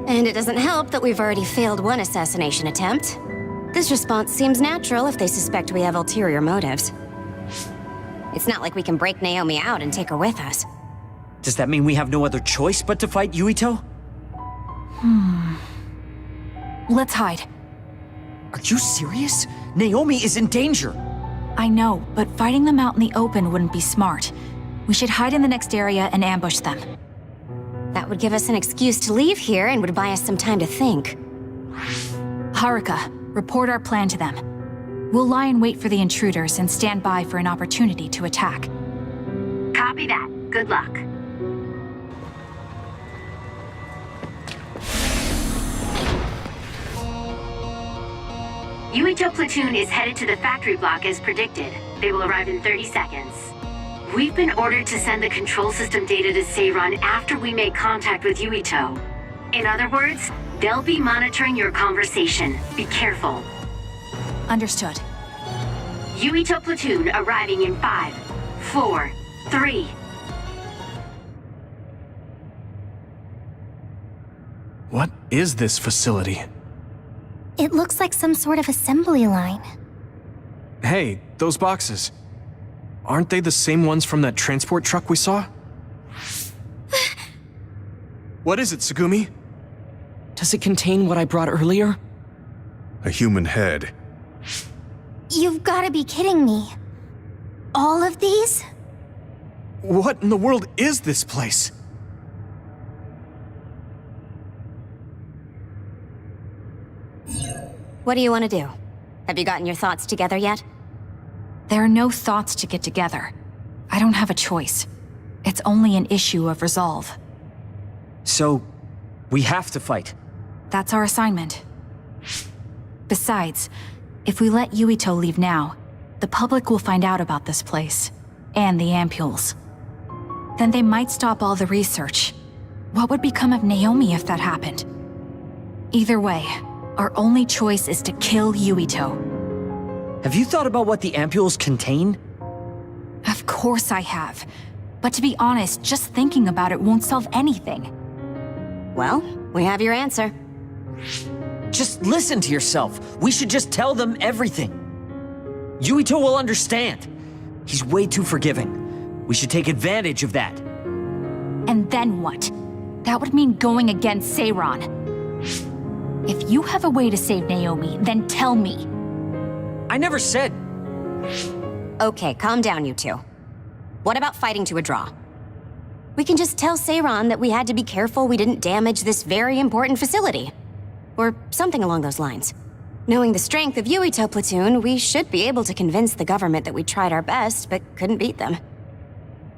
And it doesn't help that we've already failed one assassination attempt. This response seems natural if they suspect we have ulterior motives. It's not like we can break Naomi out and take her with us. Does that mean we have no other choice but to fight Yuito? Let's hide. Are you serious? Naomi is in danger. I know, but fighting them out in the open wouldn't be smart. We should hide in the next area and ambush them. That would give us an excuse to leave here and would buy us some time to think. Haruka, report our plan to them. We'll lie in wait for the intruders and stand by for an opportunity to attack. Copy that. Good luck. Yuito platoon is headed to the factory block as predicted. They will arrive in 30 seconds. We've been ordered to send the control system data to Seiran after we make contact with Yuito. In other words, they'll be monitoring your conversation. Be careful. Understood. Yuito platoon arriving in 5, 4, 3. What is this facility? It looks like some sort of assembly line. Hey, those boxes. Aren't they the same ones from that transport truck we saw? What is it, Tsugumi? Does it contain what I brought earlier? A human head. You've gotta be kidding me. All of these? What in the world is this place? What do you want to do? Have you gotten your thoughts together yet? There are no thoughts to get together. I don't have a choice. It's only an issue of resolve. So, we have to fight. That's our assignment. Besides, if we let Yuito leave now, the public will find out about this place, and the ampules. Then they might stop all the research. What would become of Naomi if that happened? Either way, our only choice is to kill Yuito. Have you thought about what the ampules contain? Of course I have. But to be honest, just thinking about it won't solve anything. Well, we have your answer. Just listen to yourself. We should just tell them everything. Yuito will understand. He's way too forgiving. We should take advantage of that. And then what? That would mean going against Seiran. If you have a way to save Naomi, then tell me. I never said... Okay, calm down, you two. What about fighting to a draw? We can just tell Seiran that we had to be careful we didn't damage this very important facility. Or something along those lines. Knowing the strength of Yuito platoon, we should be able to convince the government that we tried our best, but couldn't beat them.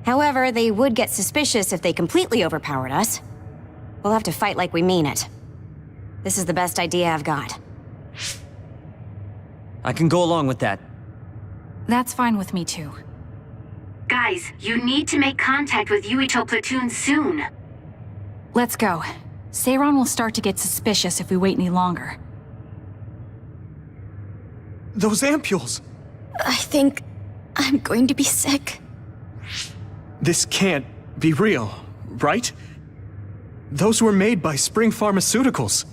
However, they would get suspicious if they completely overpowered us. We'll have to fight like we mean it. This is the best idea I've got. I can go along with that. That's fine with me too. Guys, you need to make contact with Yuito platoon soon. Let's go. Seiran will start to get suspicious if we wait any longer. Those ampules! I think I'm going to be sick. This can't be real, right? Those were made by Spring Pharmaceuticals.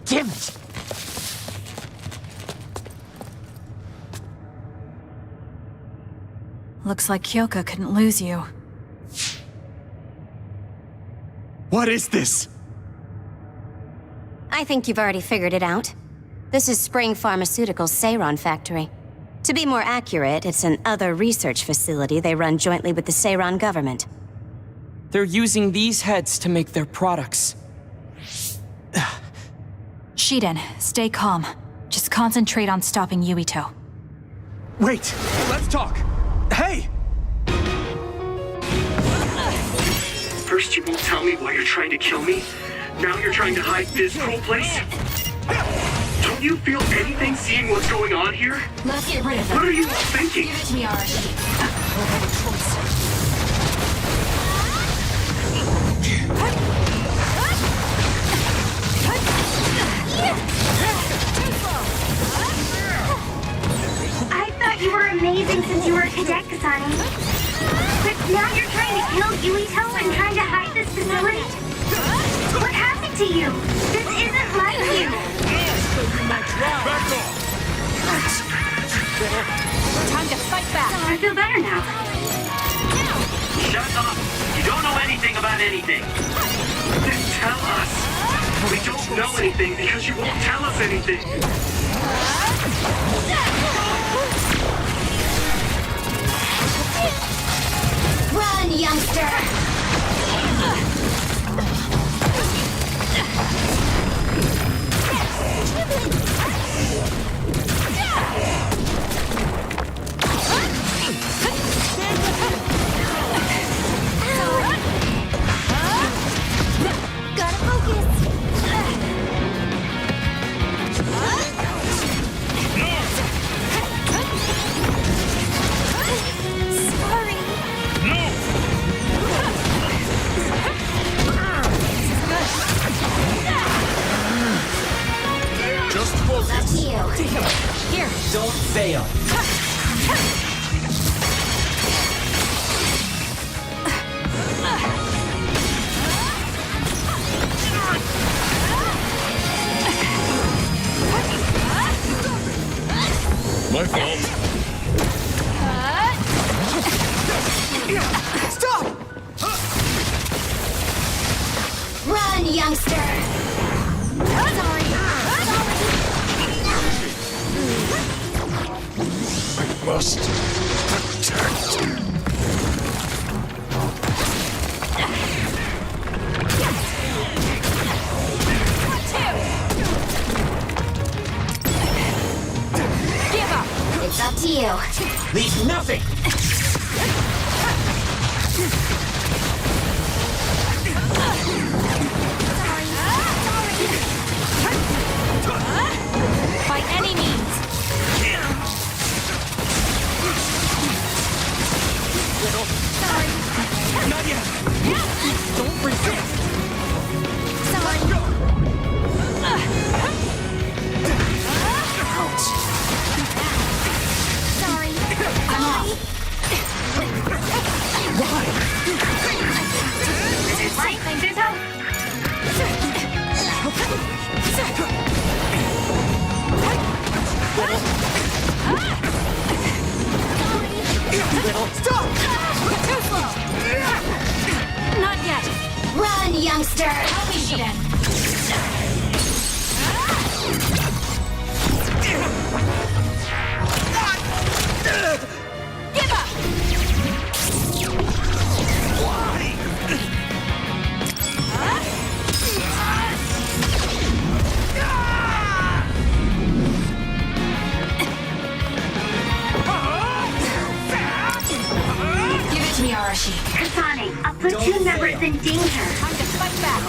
Damn it! Looks like Kyoka couldn't lose you. What is this? I think you've already figured it out. This is Spring Pharmaceuticals' Seiran factory. To be more accurate, it's an other research facility they run jointly with the Seiran government. They're using these heads to make their products. Shiden, stay calm. Just concentrate on stopping Yuito. Wait, let's talk. Hey! For First you won't tell me why you're trying to kill me. Now you're trying to hide this cruel place? Don't you feel anything seeing what's going on here? Let's get rid of them. What are you thinking? Give it to me, Arashi. We'll have a choice. I thought you were amazing since you were a cadet, Kasane. But now you're trying to kill Yuito and trying to hide this facility? What happened to you? This isn't like you. Back off! Time to fight back. I feel better now. Shut up! You don't know anything about anything. Then tell us. We don't know anything because you won't tell us anything. Run, youngster! Gotta focus. Sorry. Just focus. Up to you. Here. Don't fail. My fault. Stop! Run, youngster! Sorry. I must protect. Give up. It's up to you. Leave nothing. By any means. Sorry. Not yet. Don't resist. Sorry. Ouch. Sorry. I'm off. Right, there's hope. Stop! Too slow. Not yet. Run, youngster! Help me, Shiden. Give up! Give it to me, Arashi. Kasane, a platoon member is in danger. Time to fight back.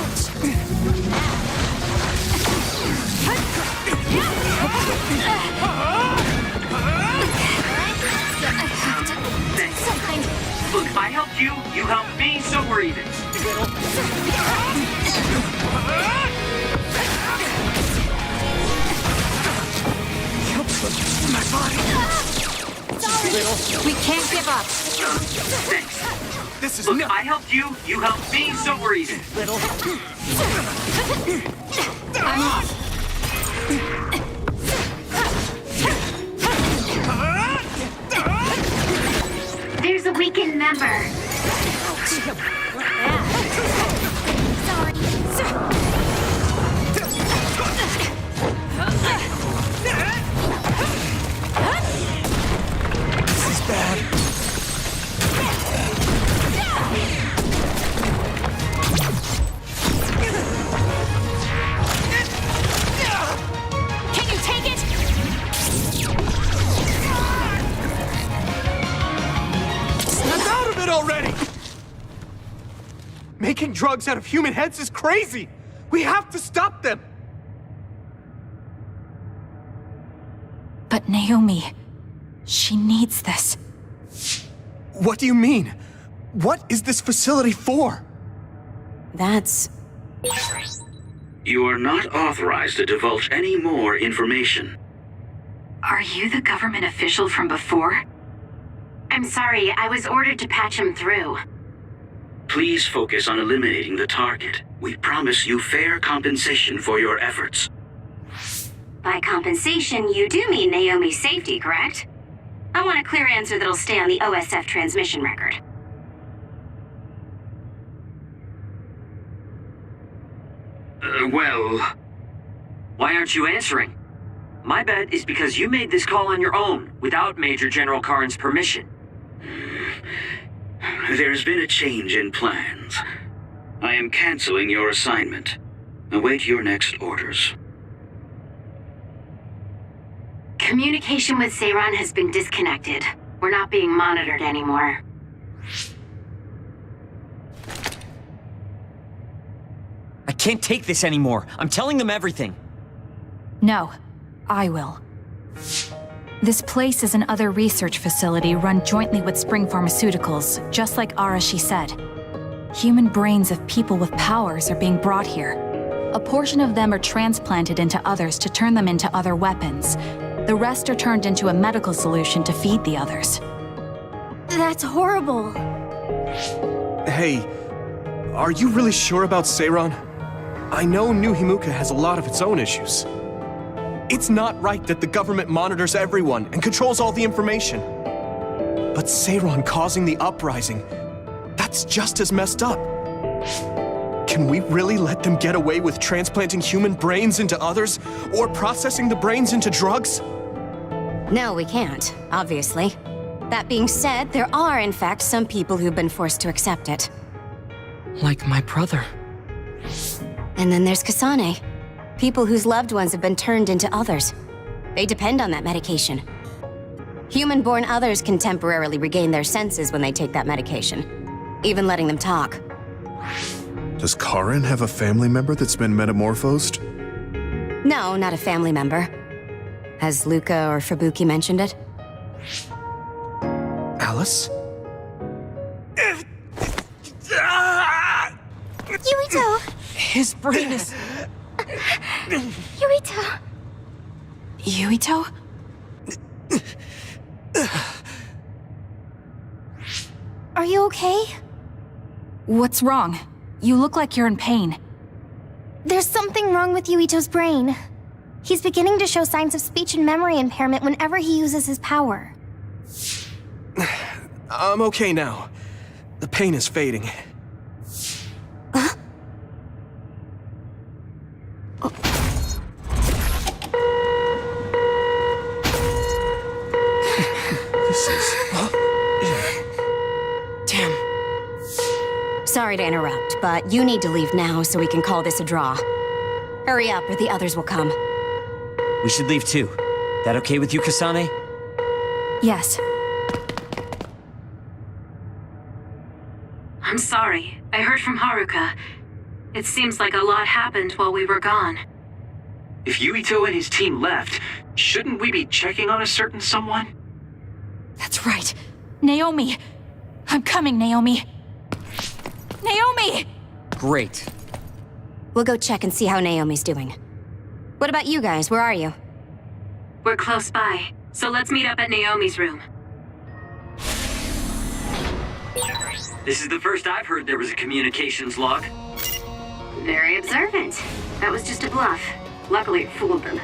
Thanks. Look, I helped you, you helped me, so we're even. My body. We can't give up. Thanks. This is Look, I helped you, you helped me, so we're even. I'm off. There's a weakened member. This is bad. Can you take it? Snap out of it already! Making drugs out of human heads is crazy! We have to stop them! But Naomi, she needs this. What do you mean? What is this facility for? That's... You are not authorized to divulge any more information. Are you the government official from before? I'm sorry, I was ordered to patch him through. Please focus on eliminating the target. We promise you fair compensation for your efforts. By compensation, you do mean Naomi's safety, correct? I want a clear answer that'll stay on the OSF transmission record. Well... Why aren't you answering? My bet is because you made this call on your own, without Major General Karin's permission. There's been a change in plans. I am canceling your assignment. Await your next orders. Communication with Seiran has been disconnected. We're not being monitored anymore. I can't take this anymore. I'm telling them everything. No, I will. This place is an other research facility run jointly with Spring Pharmaceuticals, just like Arashi said. Human brains of people with powers are being brought here. A portion of them are transplanted into others to turn them into other weapons. The rest are turned into a medical solution to feed the others. That's horrible. Hey, are you really sure about Seiran? I know New Himuka has a lot of its own issues. It's not right that the government monitors everyone and controls all the information. But Seiran causing the uprising, that's just as messed up. Can we really let them get away with transplanting human brains into others, or processing the brains into drugs? No, we can't, obviously. That being said, there are, in fact, some people who've been forced to accept it. Like my brother. And then there's Kasane. People whose loved ones have been turned into others. They depend on that medication. Human-born others can temporarily regain their senses when they take that medication, even letting them talk. Does Karin have a family member that's been metamorphosed? No, not a family member. Has Luca or Fubuki mentioned it? Alice? Yuito! His brain is... Yuito! Yuito? Are you okay? What's wrong? You look like you're in pain. There's something wrong with Yuito's brain. He's beginning to show signs of speech and memory impairment whenever he uses his power. I'm okay now. The pain is fading. Damn. Sorry to interrupt, but you need to leave now so we can call this a draw. Hurry up, or the others will come. We should leave too. That okay with you, Kasane? Yes. I'm sorry. I heard from Haruka. It seems like a lot happened while we were gone. If Yuito and his team left, shouldn't we be checking on a certain someone? That's right. Naomi! I'm coming, Naomi! Naomi! Great. We'll go check and see how Naomi's doing. What about you guys? Where are you? We're close by, so let's meet up at Naomi's room. This is the first I've heard there was a communications log. Very observant. That was just a bluff. Luckily, it fooled them.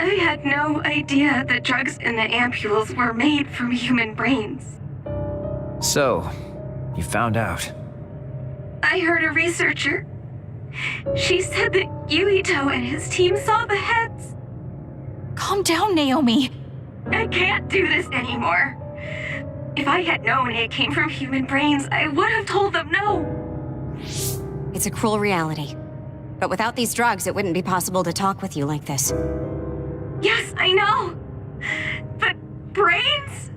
I had no idea the drugs in the ampules were made from human brains. So, you found out. I heard a researcher. She said that Yuito and his team saw the heads. Calm down, Naomi. I can't do this anymore. If I had known it came from human brains, I would have told them no. It's a cruel reality. But without these drugs, it wouldn't be possible to talk with you like this. Yes, I know. But brains?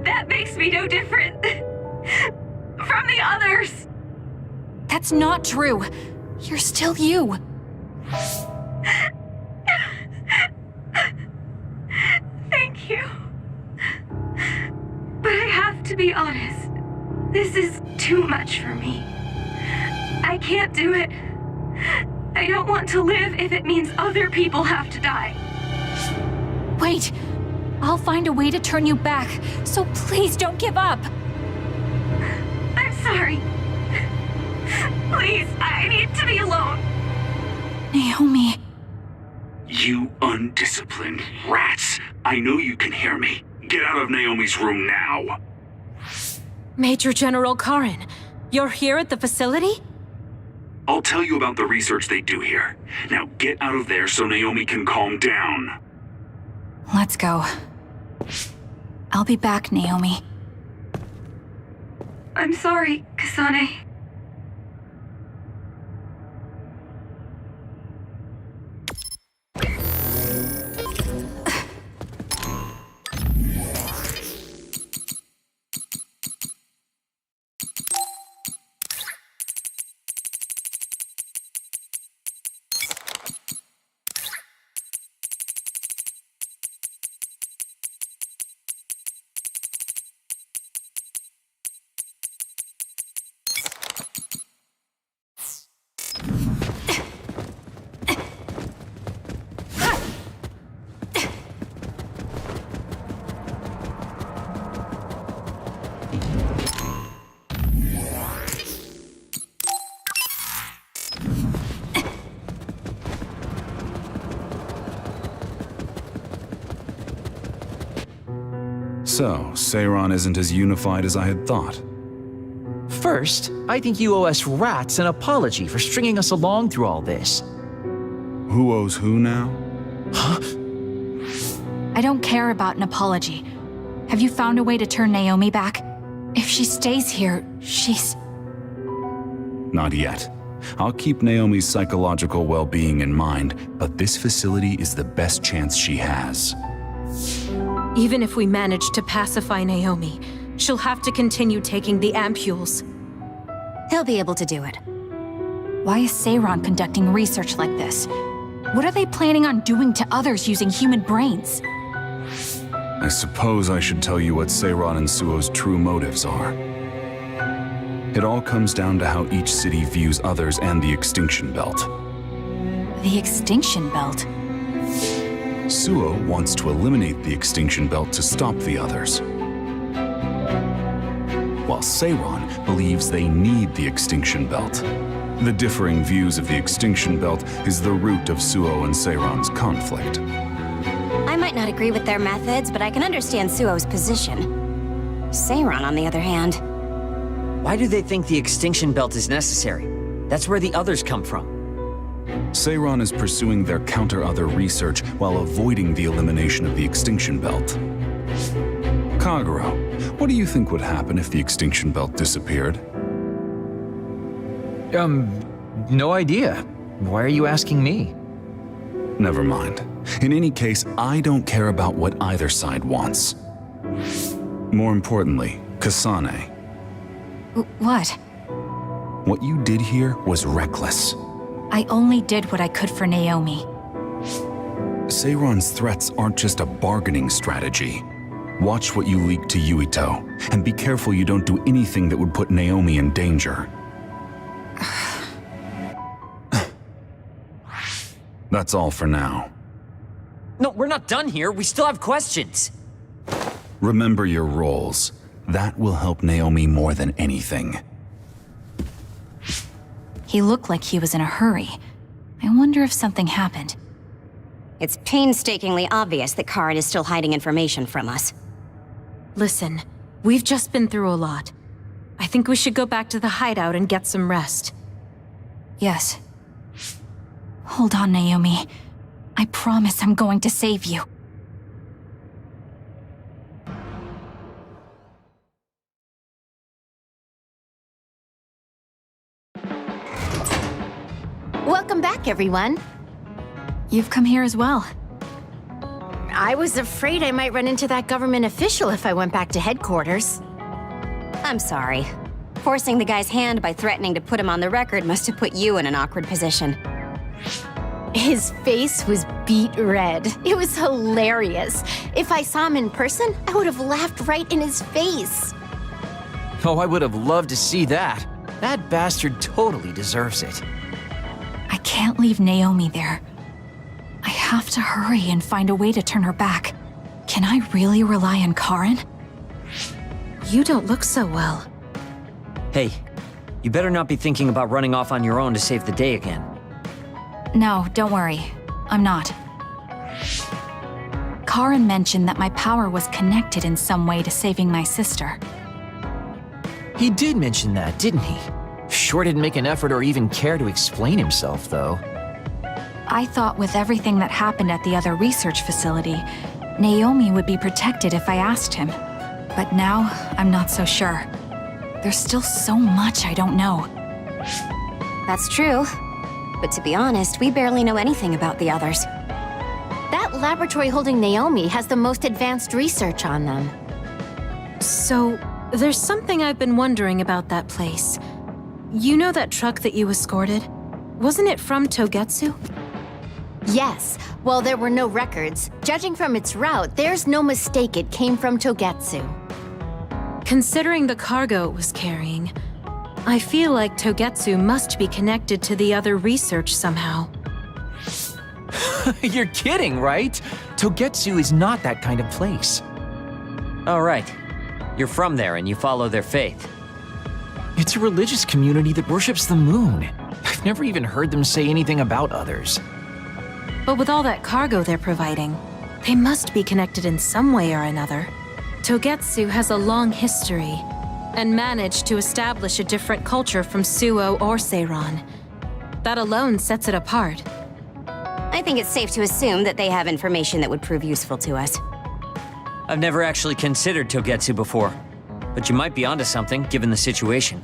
That makes me no different from the others. That's not true. You're still you. Thank you. But I have to be honest. This is too much for me. I can't do it. I don't want to live if it means other people have to die. Wait. I'll find a way to turn you back, so please don't give up. I'm sorry. Please, I need to be alone. Naomi. You undisciplined rats. I know you can hear me. Get out of Naomi's room now. Major General Karin, you're here at the facility? I'll tell you about the research they do here. Now get out of there so Naomi can calm down. Let's go. I'll be back, Naomi. I'm sorry, Kasane. So, Seiron isn't as unified as I had thought. First, I think you owe us rats an apology for stringing us along through all this. Who owes who now? Huh? I don't care about an apology. Have you found a way to turn Naomi back? If she stays here, she's... Not yet. I'll keep Naomi's psychological well-being in mind, but this facility is the best chance she has. Even if we manage to pacify Naomi, she'll have to continue taking the ampules. He'll be able to do it. Why is Seiron conducting research like this? What are they planning on doing to others using human brains? I suppose I should tell you what Seiron and Suo's true motives are. It all comes down to how each city views others and the Extinction Belt. The Extinction Belt? Suo wants to eliminate the Extinction Belt to stop the others, while Seiron believes they need the Extinction Belt. The differing views of the Extinction Belt is the root of Suo and Seiron's conflict. I might not agree with their methods, but I can understand Suo's position. Seiron, on the other hand... Why do they think the Extinction Belt is necessary? That's where the others come from. Seiron is pursuing their counter-other research while avoiding the elimination of the Extinction Belt. Kagero, what do you think would happen if the Extinction Belt disappeared? No idea. Why are you asking me? Never mind. In any case, I don't care about what either side wants. More importantly, Kasane. What? What you did here was reckless. I only did what I could for Naomi. Seiron's threats aren't just a bargaining strategy. Watch what you leak to Yuito, and be careful you don't do anything that would put Naomi in danger. That's all for now. No, we're not done here. We still have questions. Remember your roles. That will help Naomi more than anything. He looked like he was in a hurry. I wonder if something happened. It's painstakingly obvious that Karen is still hiding information from us. Listen, we've just been through a lot. I think we should go back to the hideout and get some rest. Yes. Hold on, Naomi. I promise I'm going to save you. Welcome back, everyone. You've come here as well. I was afraid I might run into that government official if I went back to headquarters. I'm sorry. Forcing the guy's hand by threatening to put him on the record must have put you in an awkward position. His face was beet red. It was hilarious. If I saw him in person, I would have laughed right in his face. Oh, I would have loved to see that. That bastard totally deserves it. I can't leave Naomi there. I have to hurry and find a way to turn her back. Can I really rely on Karen? You don't look so well. Hey, you better not be thinking about running off on your own to save the day again. No, don't worry. I'm not. Karen mentioned that my power was connected in some way to saving my sister. He did mention that, didn't he? Sure didn't make an effort or even care to explain himself, though. I thought with everything that happened at the other research facility, Naomi would be protected if I asked him. But now, I'm not so sure. There's still so much I don't know. That's true. But to be honest, we barely know anything about the others. That laboratory holding Naomi has the most advanced research on them. So, there's something I've been wondering about that place. You know that truck that you escorted? Wasn't it from Togetsu? Yes. Well, there were no records. Judging from its route, there's no mistake it came from Togetsu. Considering the cargo it was carrying, I feel like Togetsu must be connected to the other research somehow. You're kidding, right? Togetsu is not that kind of place. Oh, right. You're from there and you follow their faith. It's a religious community that worships the moon. I've never even heard them say anything about others. But with all that cargo they're providing, they must be connected in some way or another. Togetsu has a long history, and managed to establish a different culture from Suo or Seiran. That alone sets it apart. I think it's safe to assume that they have information that would prove useful to us. I've never actually considered Togetsu before, but you might be onto something given the situation.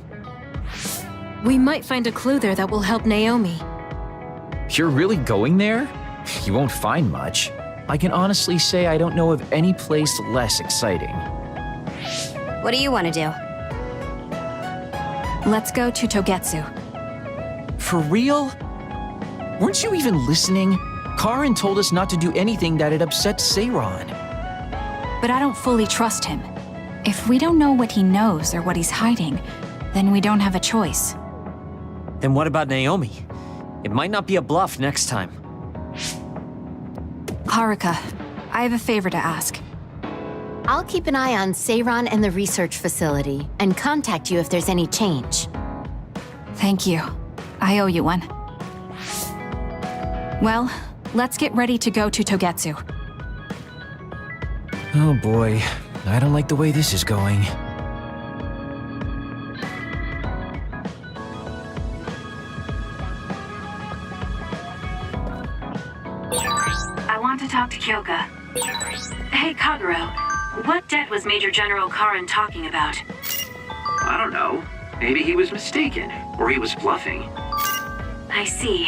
We might find a clue there that will help Naomi. You're really going there? You won't find much. I can honestly say I don't know of any place less exciting. What do you want to do? Let's go to Togetsu. For real? Weren't you even listening? Karen told us not to do anything that'd upset Seiran. But I don't fully trust him. If we don't know what he knows or what he's hiding, then we don't have a choice. Then what about Naomi? It might not be a bluff next time. Haruka, I have a favor to ask. I'll keep an eye on Seiran and the research facility, and contact you if there's any change. Thank you. I owe you one. Well, let's get ready to go to Togetsu. Oh boy, I don't like the way this is going. I want to talk to Kyoka. Hey, Kaguro. What debt was Major General Karen talking about? I don't know. Maybe he was mistaken, or he was bluffing. I see.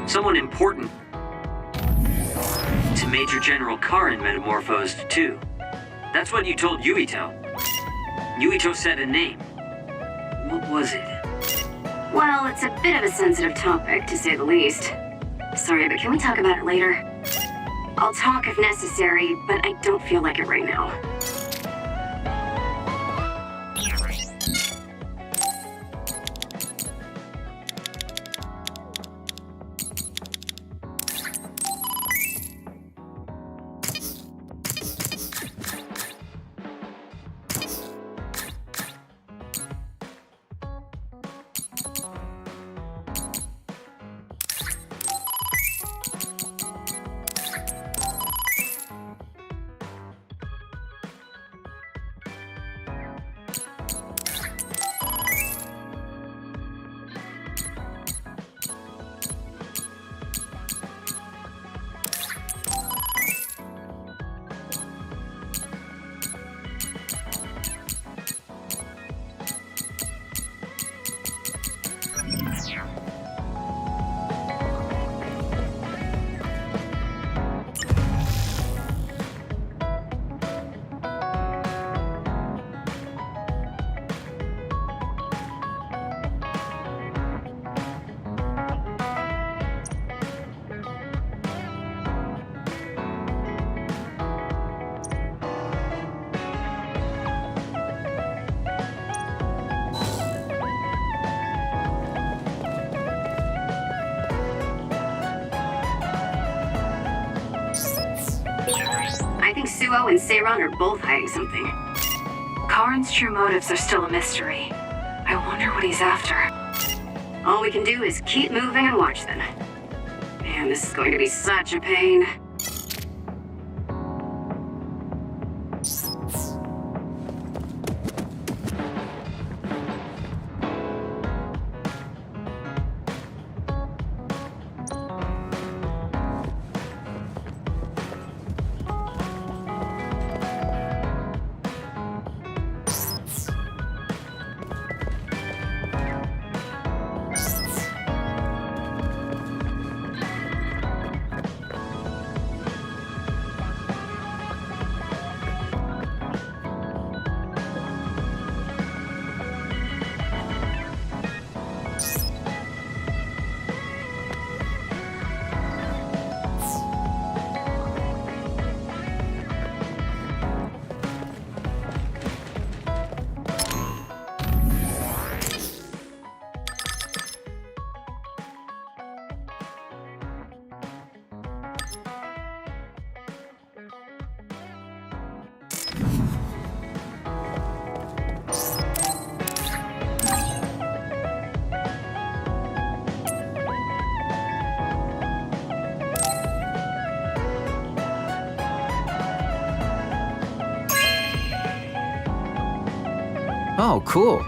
Someone important. To Major General Karen metamorphosed, too. That's what you told Yuito. Yuito said a name. What was it? Well, it's a bit of a sensitive topic, to say the least. Sorry, but can we talk about it later? I'll talk if necessary, but I don't feel like it right now. Suo and Seiron are both hiding something. Karin's true motives are still a mystery. I wonder what he's after. All we can do is keep moving and watch them. Man, this is going to be such a pain. Oh, cool.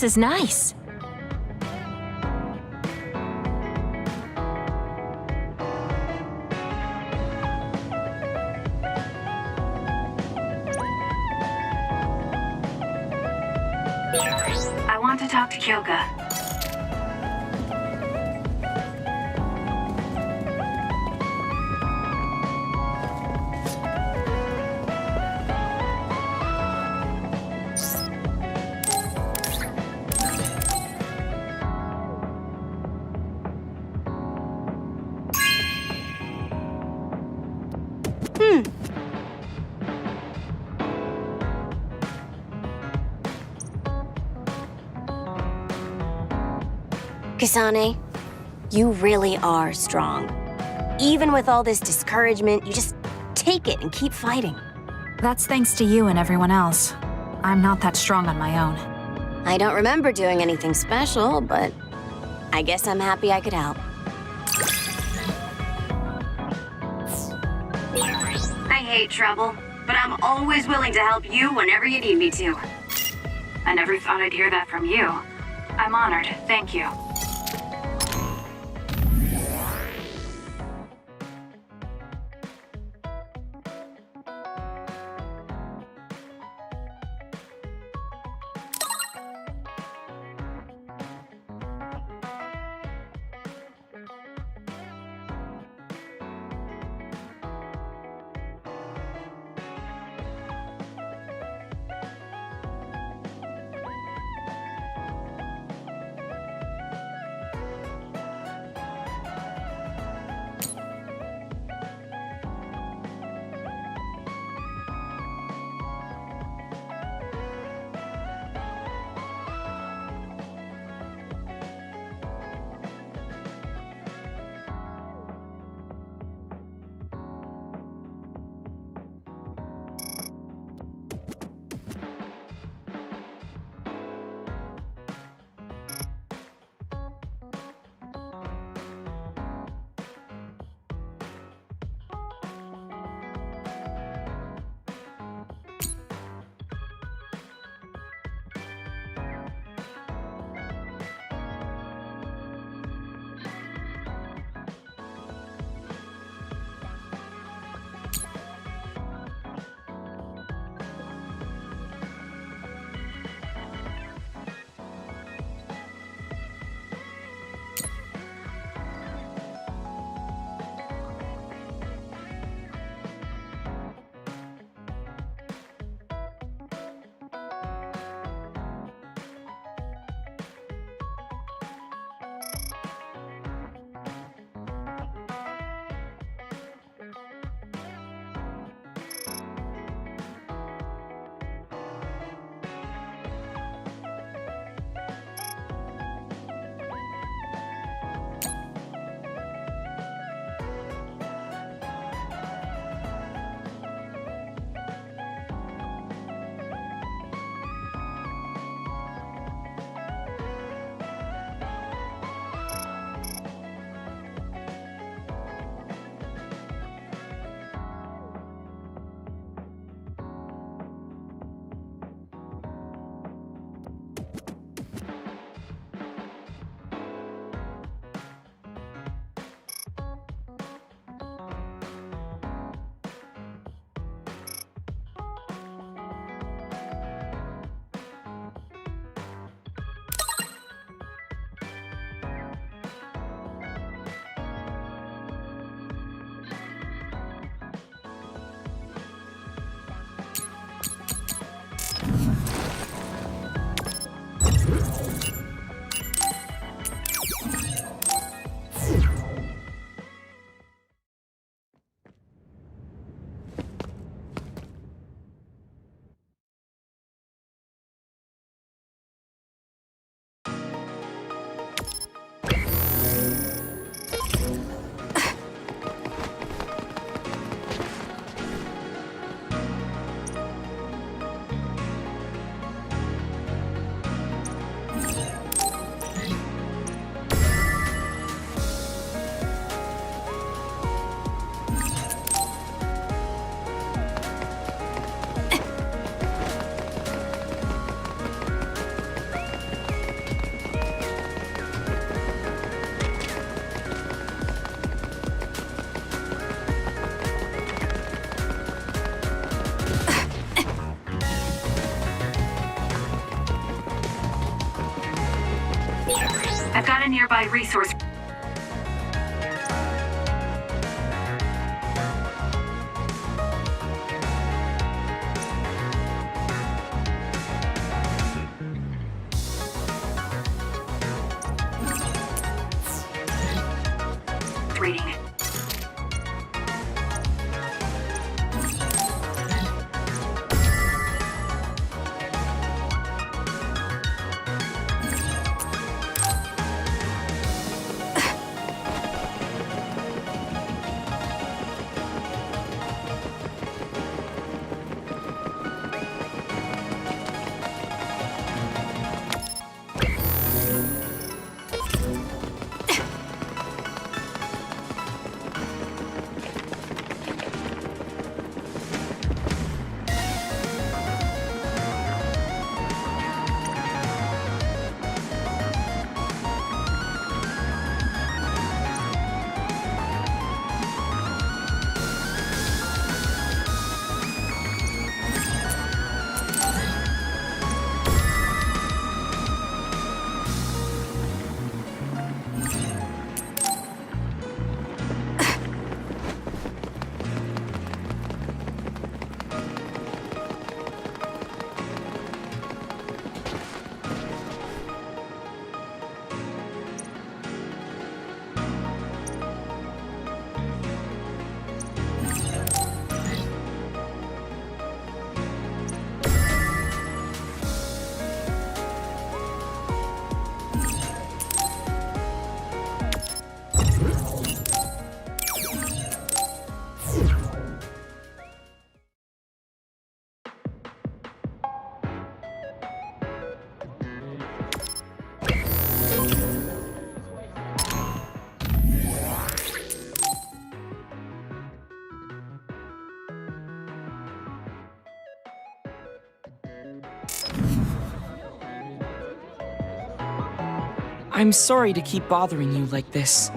This is nice. I want to talk to Kyoka. Kasane, you really are strong. Even with all this discouragement, you just take it and keep fighting. That's thanks to you and everyone else. I'm not that strong on my own. I don't remember doing anything special, but I guess I'm happy I could help. I hate trouble, but I'm always willing to help you whenever you need me to. I never thought I'd hear that from you. I'm honored, thank you. I've got a nearby resource. Reading. I'm sorry to keep bothering you like this.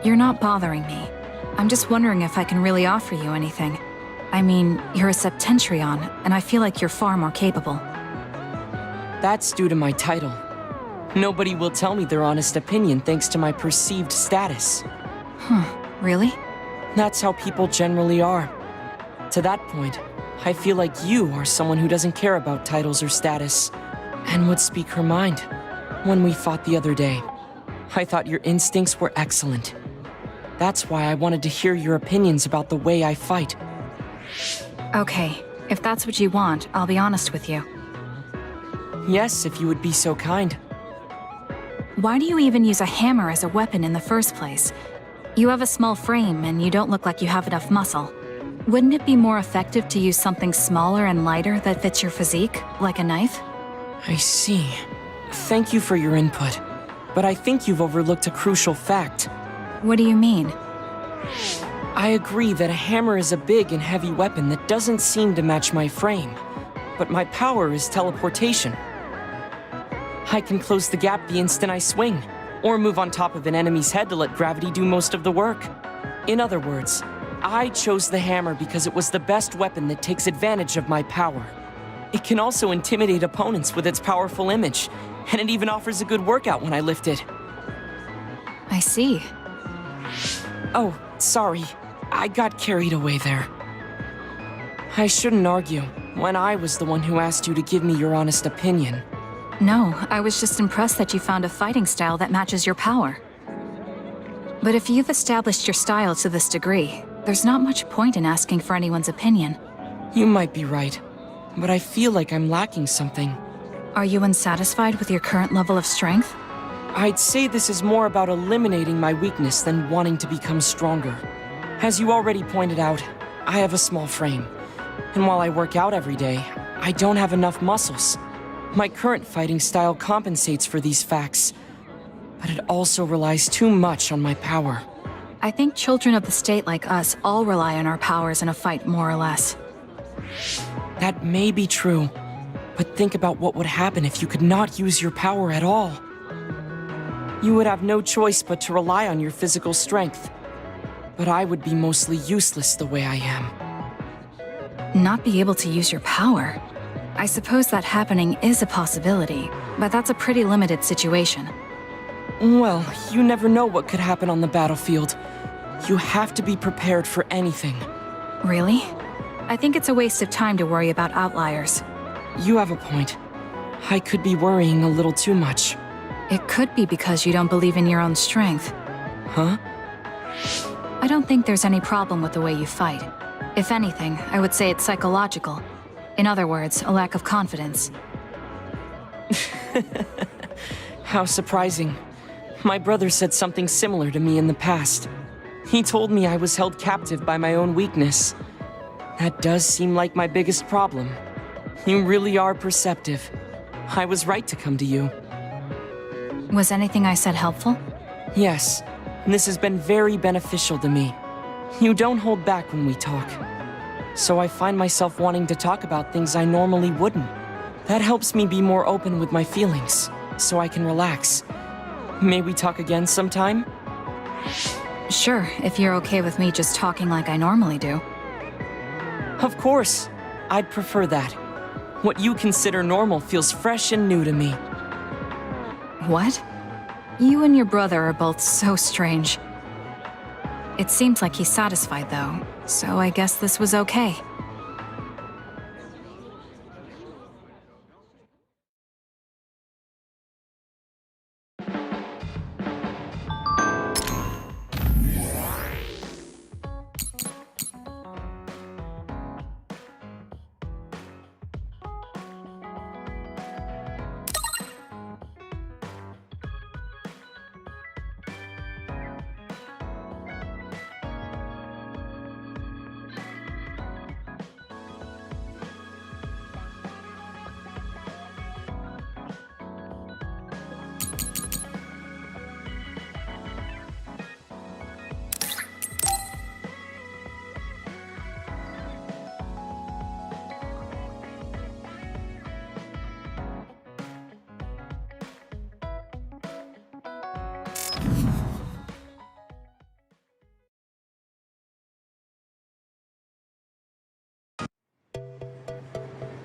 You're not bothering me. I'm just wondering if I can really offer you anything. I mean, you're a Septentrion, and I feel like you're far more capable. That's due to my title. Nobody will tell me their honest opinion thanks to my perceived status. Really? That's how people generally are. To that point, I feel like you are someone who doesn't care about titles or status, and would speak her mind. When we fought the other day, I thought your instincts were excellent. That's why I wanted to hear your opinions about the way I fight. Okay, if that's what you want, I'll be honest with you. Yes, if you would be so kind. Why do you even use a hammer as a weapon in the first place? You have a small frame, and you don't look like you have enough muscle. Wouldn't it be more effective to use something smaller and lighter that fits your physique, like a knife? I see. Thank you for your input, but I think you've overlooked a crucial fact. What do you mean? I agree that a hammer is a big and heavy weapon that doesn't seem to match my frame, but my power is teleportation. I can close the gap the instant I swing, or move on top of an enemy's head to let gravity do most of the work. In other words, I chose the hammer because it was the best weapon that takes advantage of my power. It can also intimidate opponents with its powerful image, and it even offers a good workout when I lift it. I see. Oh, sorry. I got carried away there. I shouldn't argue, when I was the one who asked you to give me your honest opinion. No, I was just impressed that you found a fighting style that matches your power. But if you've established your style to this degree, there's not much point in asking for anyone's opinion. You might be right, but I feel like I'm lacking something. Are you unsatisfied with your current level of strength? I'd say this is more about eliminating my weakness than wanting to become stronger. As you already pointed out, I have a small frame. And while I work out every day, I don't have enough muscles. My current fighting style compensates for these facts, but it also relies too much on my power. I think children of the state like us all rely on our powers in a fight, more or less. That may be true, but think about what would happen if you could not use your power at all. You would have no choice but to rely on your physical strength. But I would be mostly useless the way I am. Not be able to use your power? I suppose that happening is a possibility, but that's a pretty limited situation. Well, you never know what could happen on the battlefield. You have to be prepared for anything. Really? I think it's a waste of time to worry about outliers. You have a point. I could be worrying a little too much. It could be because you don't believe in your own strength. Huh? I don't think there's any problem with the way you fight. If anything, I would say it's psychological. In other words, a lack of confidence. How surprising. My brother said something similar to me in the past. He told me I was held captive by my own weakness. That does seem like my biggest problem. You really are perceptive. I was right to come to you. Was anything I said helpful? Yes. This has been very beneficial to me. You don't hold back when we talk. So I find myself wanting to talk about things I normally wouldn't. That helps me be more open with my feelings, so I can relax. May we talk again sometime? Sure, if you're okay with me just talking like I normally do. Of course. I'd prefer that. What you consider normal feels fresh and new to me. What? You and your brother are both so strange. It seems like he's satisfied, though, so I guess this was okay.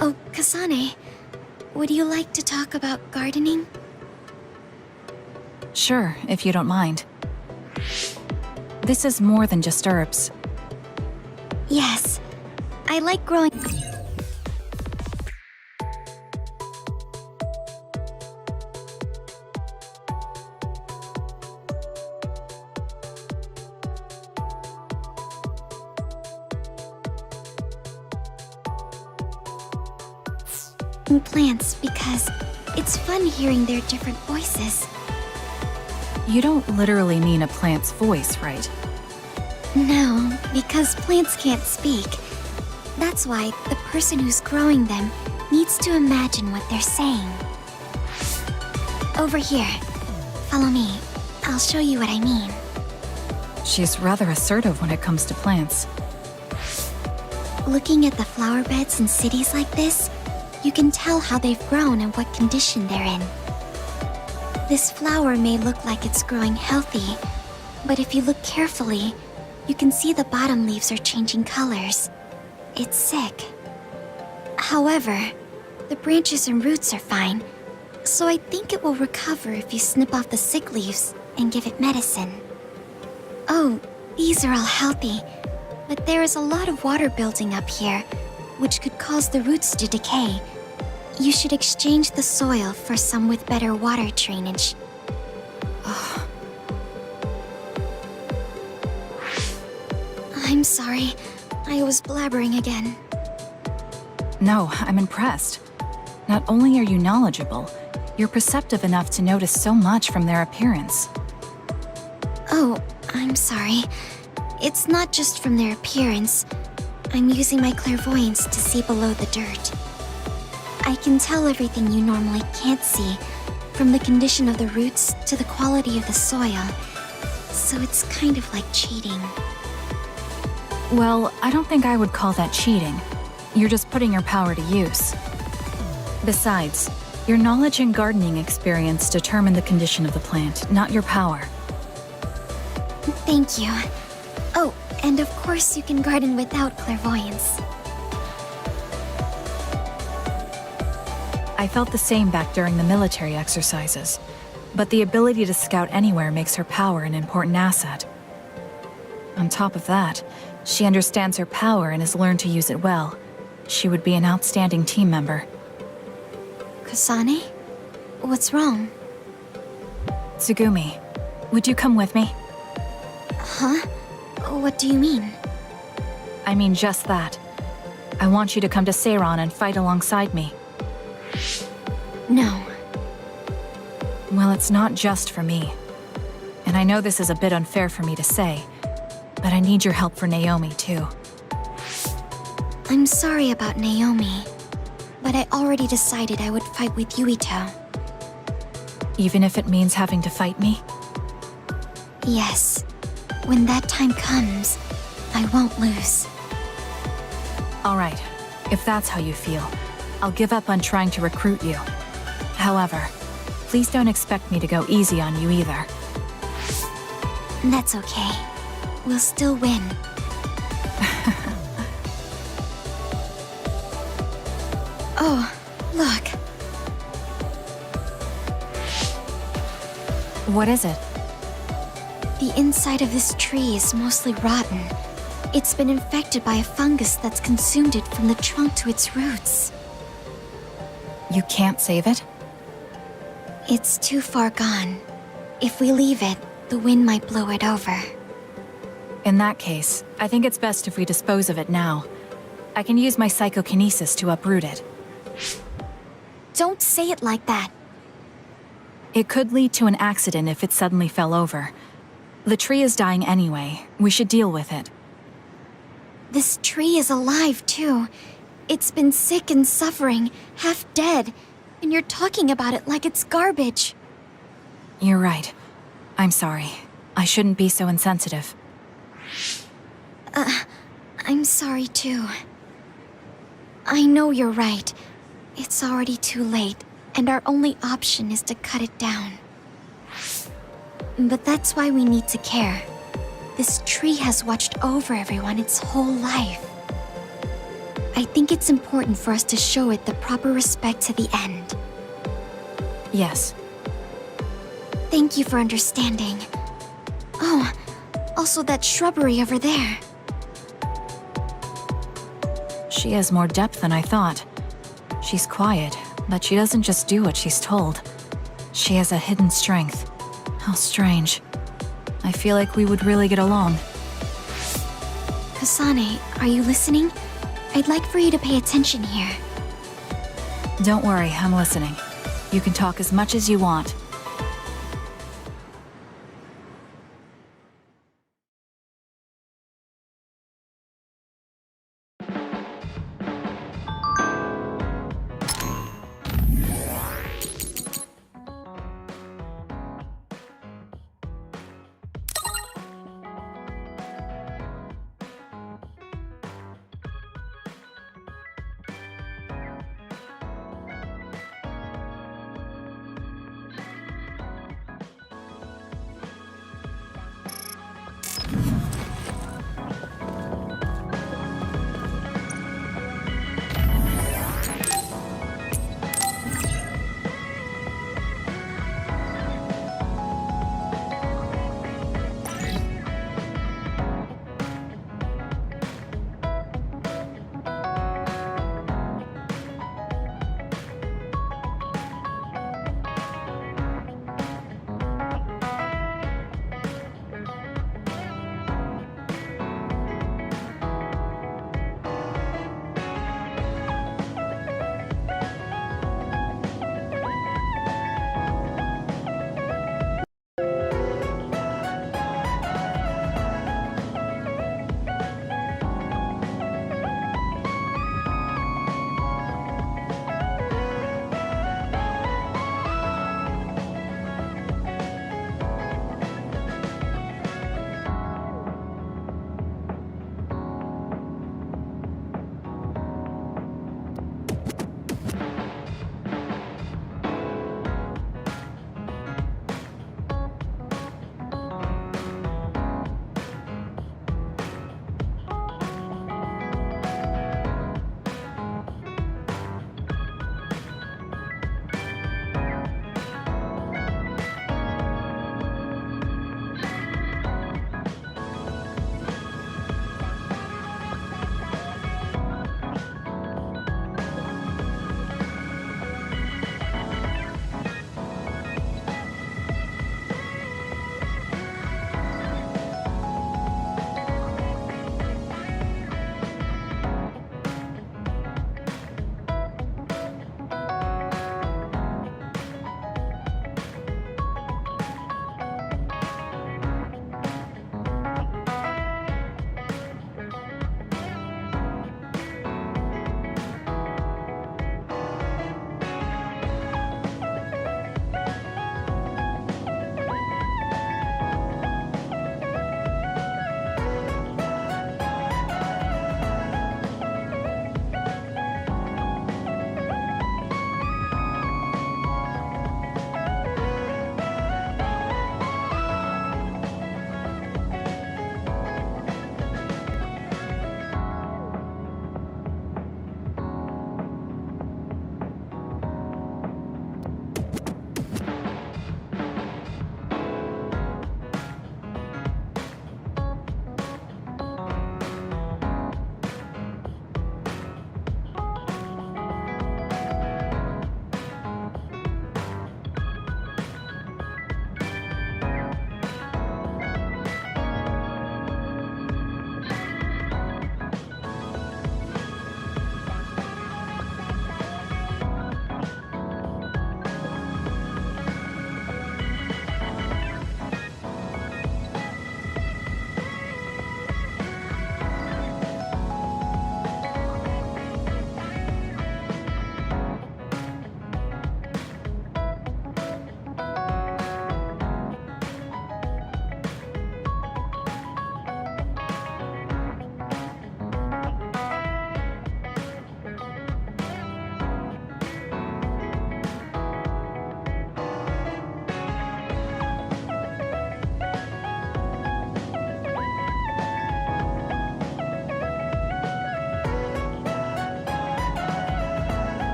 Oh, Kasane, would you like to talk about gardening? Sure, if you don't mind. This is more than just herbs. Yes. I like growing... plants because it's fun hearing their different voices. You don't literally mean a plant's voice, right? No, because plants can't speak. That's why the person who's growing them needs to imagine what they're saying. Over here. Follow me. I'll show you what I mean. She's rather assertive when it comes to plants. Looking at the flower beds in cities like this, you can tell how they've grown and what condition they're in. This flower may look like it's growing healthy, but if you look carefully, you can see the bottom leaves are changing colors. It's sick. However, the branches and roots are fine, so I think it will recover if you snip off the sick leaves and give it medicine. Oh, these are all healthy, but there is a lot of water building up here, which could cause the roots to decay. You should exchange the soil for some with better water drainage. Oh. I'm sorry. I was blabbering again. No, I'm impressed. Not only are you knowledgeable, you're perceptive enough to notice so much from their appearance. Oh, I'm sorry. It's not just from their appearance. I'm using my clairvoyance to see below the dirt. I can tell everything you normally can't see, from the condition of the roots to the quality of the soil. So it's kind of like cheating. Well, I don't think I would call that cheating. You're just putting your power to use. Besides, your knowledge and gardening experience determine the condition of the plant, not your power. Thank you. Oh, and of course you can garden without clairvoyance. I felt the same back during the military exercises. but the ability to scout anywhere makes her power an important asset. On top of that, she understands her power and has learned to use it well. She would be an outstanding team member. Kasane? What's wrong? Tsugumi, would you come with me? Huh? What do you mean? I mean just that. I want you to come to Seiran and fight alongside me. No. Well, it's not just for me. And I know this is a bit unfair for me to say, but I need your help for Naomi, too. I'm sorry about Naomi, but I already decided I would fight with Yuito. Even if it means having to fight me? Yes. When that time comes, I won't lose. All right, if that's how you feel, I'll give up on trying to recruit you. However, please don't expect me to go easy on you either. That's okay. We'll still win. Oh, look. What is it? The inside of this tree is mostly rotten. It's been infected by a fungus that's consumed it from the trunk to its roots. You can't save it? It's too far gone. If we leave it, the wind might blow it over. In that case, I think it's best if we dispose of it now. I can use my psychokinesis to uproot it. Don't say it like that. It could lead to an accident if it suddenly fell over. The tree is dying anyway. We should deal with it. This tree is alive, too. It's been sick and suffering, half dead, and you're talking about it like it's garbage. You're right. I'm sorry. I shouldn't be so insensitive. I'm sorry, too. I know you're right. It's already too late, and our only option is to cut it down. But that's why we need to care. This tree has watched over everyone its whole life. I think it's important for us to show it the proper respect to the end. Yes. Thank you for understanding. Oh, also that shrubbery over there. She has more depth than I thought. She's quiet, but she doesn't just do what she's told. She has a hidden strength. How strange. I feel like we would really get along. Kasane, are you listening? I'd like for you to pay attention here. Don't worry, I'm listening. You can talk as much as you want.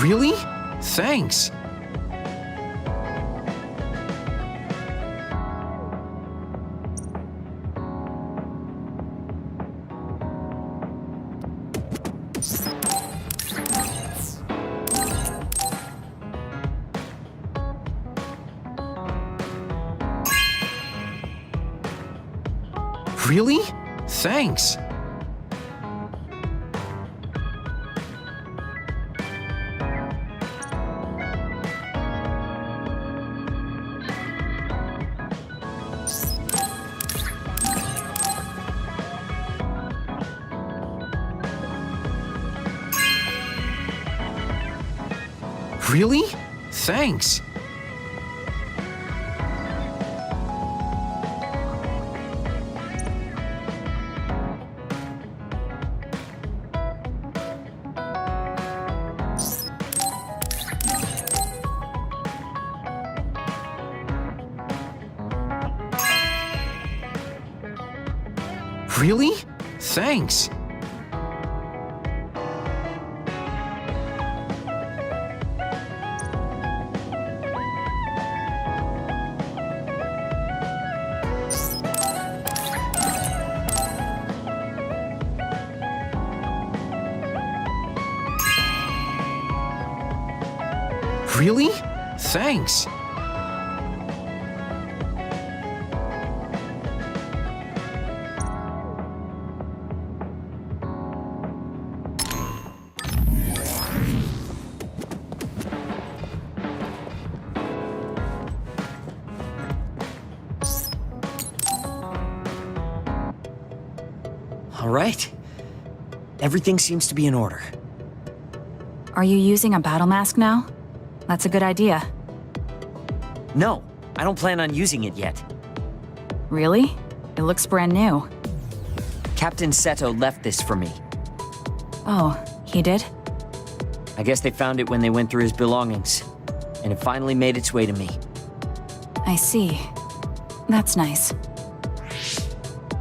Really? Thanks. Really? Thanks. Really? Thanks. Really? Thanks. Really? Thanks. All right. Everything seems to be in order. Are you using a battle mask now? That's a good idea. No, I don't plan on using it yet. Really? It looks brand new. Captain Seto left this for me. Oh, he did? I guess they found it when they went through his belongings, and it finally made its way to me. I see. That's nice.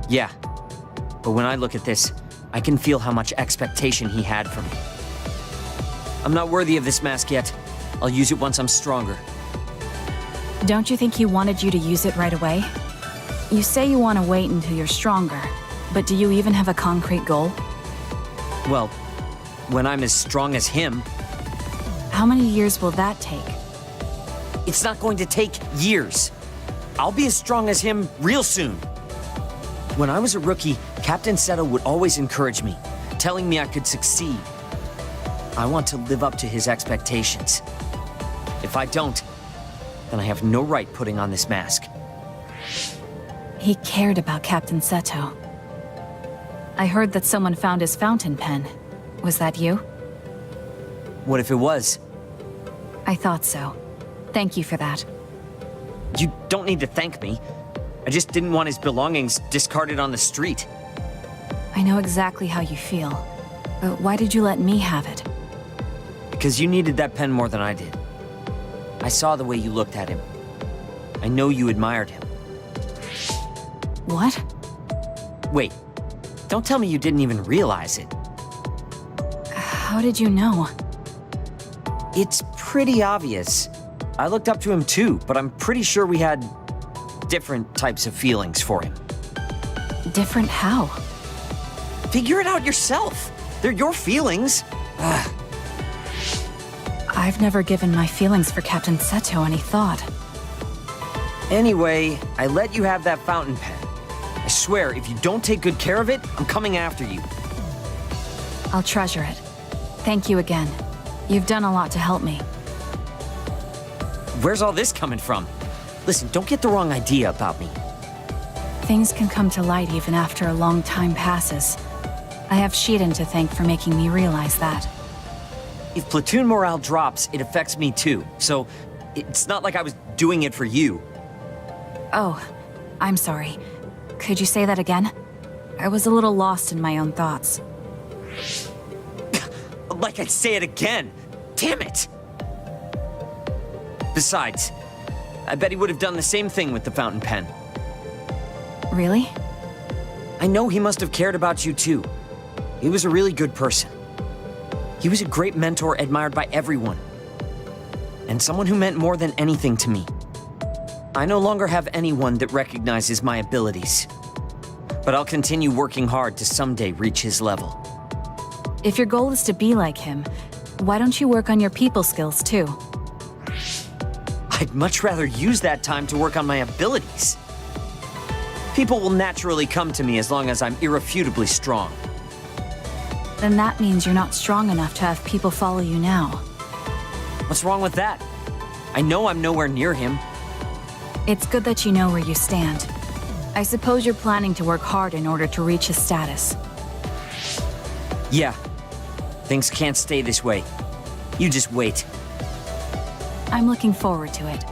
Yeah, but when I look at this, I can feel how much expectation he had for me. I'm not worthy of this mask yet. I'll use it once I'm stronger. Don't you think he wanted you to use it right away? You say you want to wait until you're stronger, but do you even have a concrete goal? Well, when I'm as strong as him... How many years will that take? It's not going to take years. I'll be as strong as him real soon. When I was a rookie, Captain Seto would always encourage me, telling me I could succeed. I want to live up to his expectations. If I don't, then I have no right putting on this mask. He cared about Captain Seto. I heard that someone found his fountain pen. Was that you? What if it was? I thought so. Thank you for that. You don't need to thank me. I just didn't want his belongings discarded on the street. I know exactly how you feel. But why did you let me have it? Because you needed that pen more than I did. I saw the way you looked at him. I know you admired him. What? Wait, don't tell me you didn't even realize it. How did you know? It's pretty obvious. I looked up to him too, but I'm pretty sure we had different types of feelings for him. Different how? Figure it out yourself. They're your feelings. I've never given my feelings for Captain Seto any thought. Anyway, I let you have that fountain pen. I swear, if you don't take good care of it, I'm coming after you. I'll treasure it. Thank you again. You've done a lot to help me. Where's all this coming from? Listen, don't get the wrong idea about me. Things can come to light even after a long time passes. I have Shiden to thank for making me realize that. If platoon morale drops, it affects me too. So, it's not like I was doing it for you. Oh, I'm sorry. Could you say that again? I was a little lost in my own thoughts. Like I'd say it again. Damn it! Besides, I bet he would have done the same thing with the fountain pen. Really? I know he must have cared about you too. He was a really good person. He was a great mentor admired by everyone. And someone who meant more than anything to me. I no longer have anyone that recognizes my abilities. But I'll continue working hard to someday reach his level. If your goal is to be like him, why don't you work on your people skills too? I'd much rather use that time to work on my abilities. People will naturally come to me as long as I'm irrefutably strong. Then that means you're not strong enough to have people follow you now. What's wrong with that? I know I'm nowhere near him. It's good that you know where you stand. I suppose you're planning to work hard in order to reach his status. Yeah. Things can't stay this way. You just wait. I'm looking forward to it.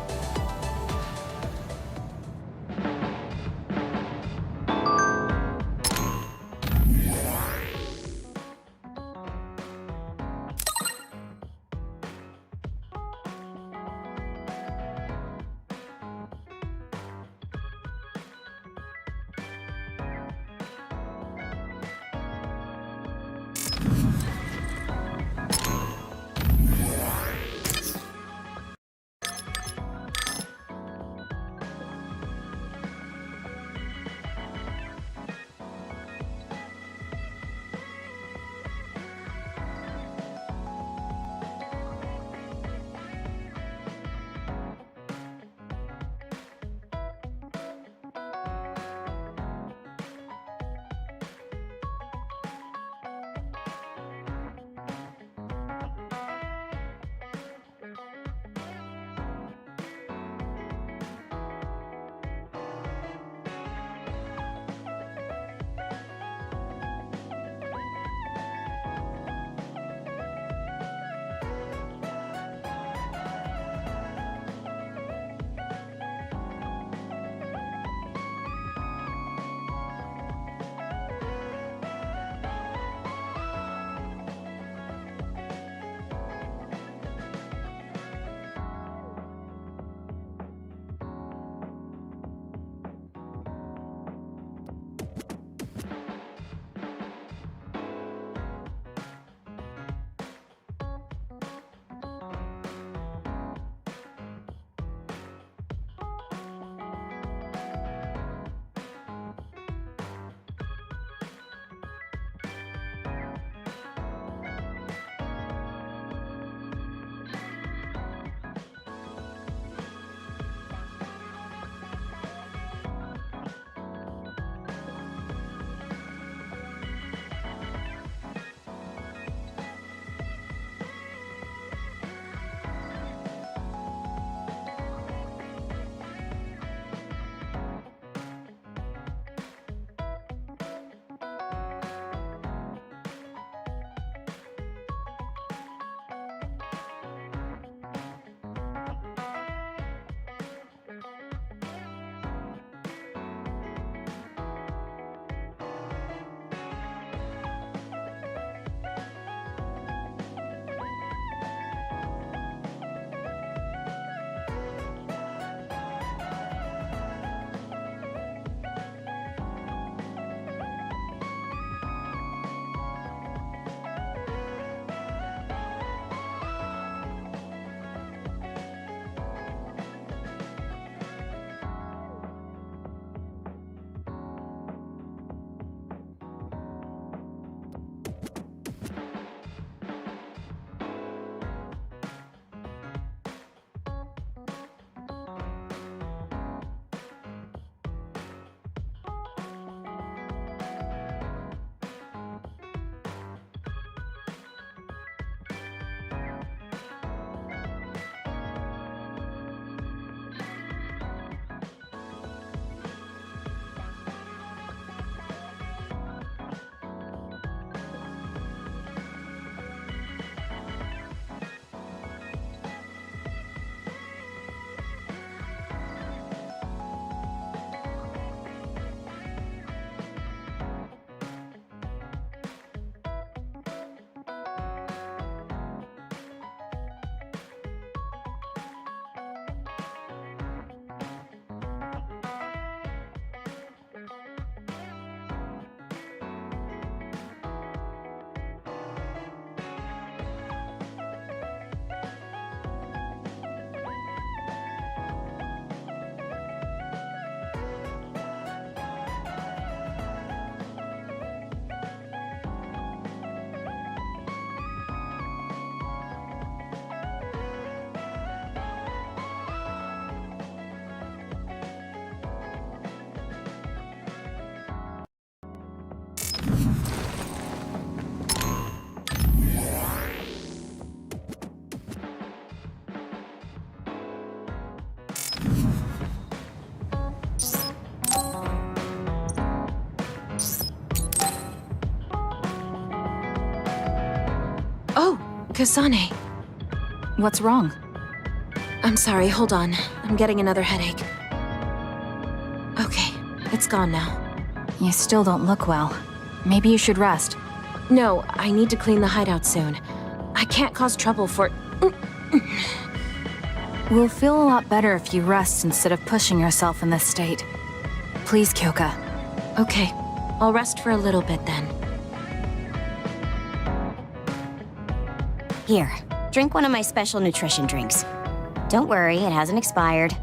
Oh, Kasane. What's wrong? I'm sorry, hold on. I'm getting another headache. Okay, it's gone now. You still don't look well. Maybe you should rest. No, I need to clean the hideout soon. I can't cause trouble for... We'll feel a lot better if you rest instead of pushing yourself in this state. Please, Kyoka. Okay, I'll rest for a little bit then. Here, drink one of my special nutrition drinks. Don't worry, it hasn't expired.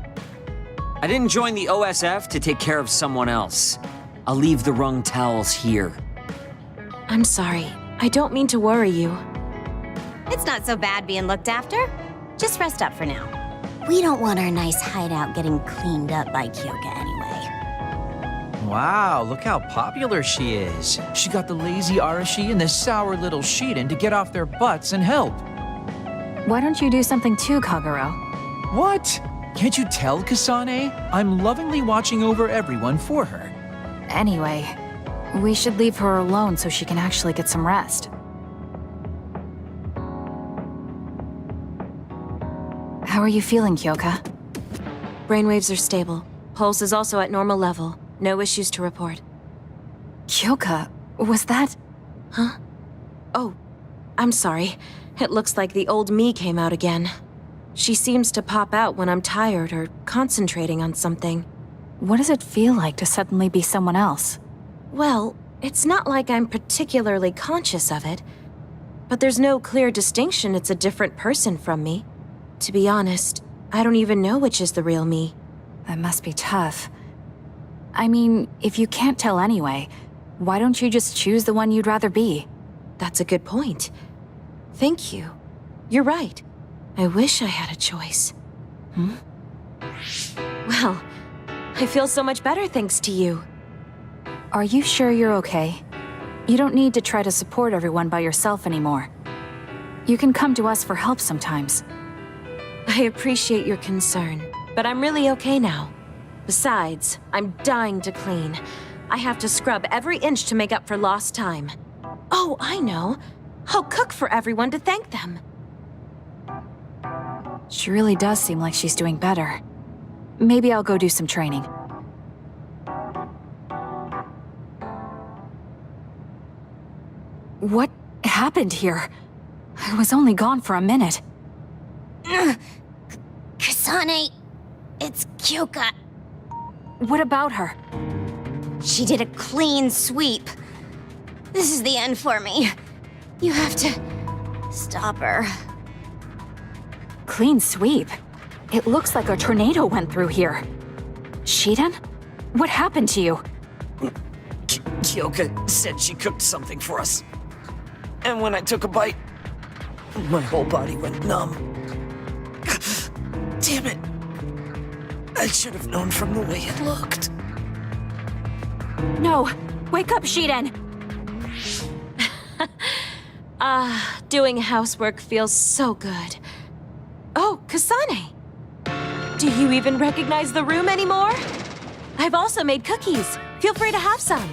I didn't join the OSF to take care of someone else. I'll leave the wrung towels here. I'm sorry. I don't mean to worry you. It's not so bad being looked after. Just rest up for now. We don't want our nice hideout getting cleaned up by Kyoka anyway. Wow, look how popular she is. She got the lazy Arashi and the sour little Shiden to get off their butts and help. Why don't you do something too, Kagero? What? Can't you tell, Kasane? I'm lovingly watching over everyone for her. Anyway, we should leave her alone so she can actually get some rest. How are you feeling, Kyoka? Brainwaves are stable. Pulse is also at normal level. No issues to report. Kyoka, was that... Huh? Oh, I'm sorry. It looks like the old me came out again. She seems to pop out when I'm tired or concentrating on something. What does it feel like to suddenly be someone else? Well, it's not like I'm particularly conscious of it. But there's no clear distinction it's a different person from me. To be honest, I don't even know which is the real me. That must be tough. I mean, if you can't tell anyway, why don't you just choose the one you'd rather be? That's a good point. Thank you. You're right. I wish I had a choice. Well, I feel so much better thanks to you. Are you sure you're okay? You don't need to try to support everyone by yourself anymore. You can come to us for help sometimes. I appreciate your concern, but I'm really okay now. Besides, I'm dying to clean. I have to scrub every inch to make up for lost time. Oh, I know. I'll cook for everyone to thank them. She really does seem like she's doing better. Maybe I'll go do some training. What happened here? I was only gone for a minute. Kasane, it's Kyoka. What about her? She did a clean sweep. This is the end for me. You have to stop her. Clean sweep? It looks like a tornado went through here. Shiden? What happened to you? Kyoka said she cooked something for us. And when I took a bite, my whole body went numb. Damn it. I should have known from the way it looked. No! Wake up, Shiden! Doing housework feels so good. Oh, Kasane! Do you even recognize the room anymore? I've also made cookies. Feel free to have some.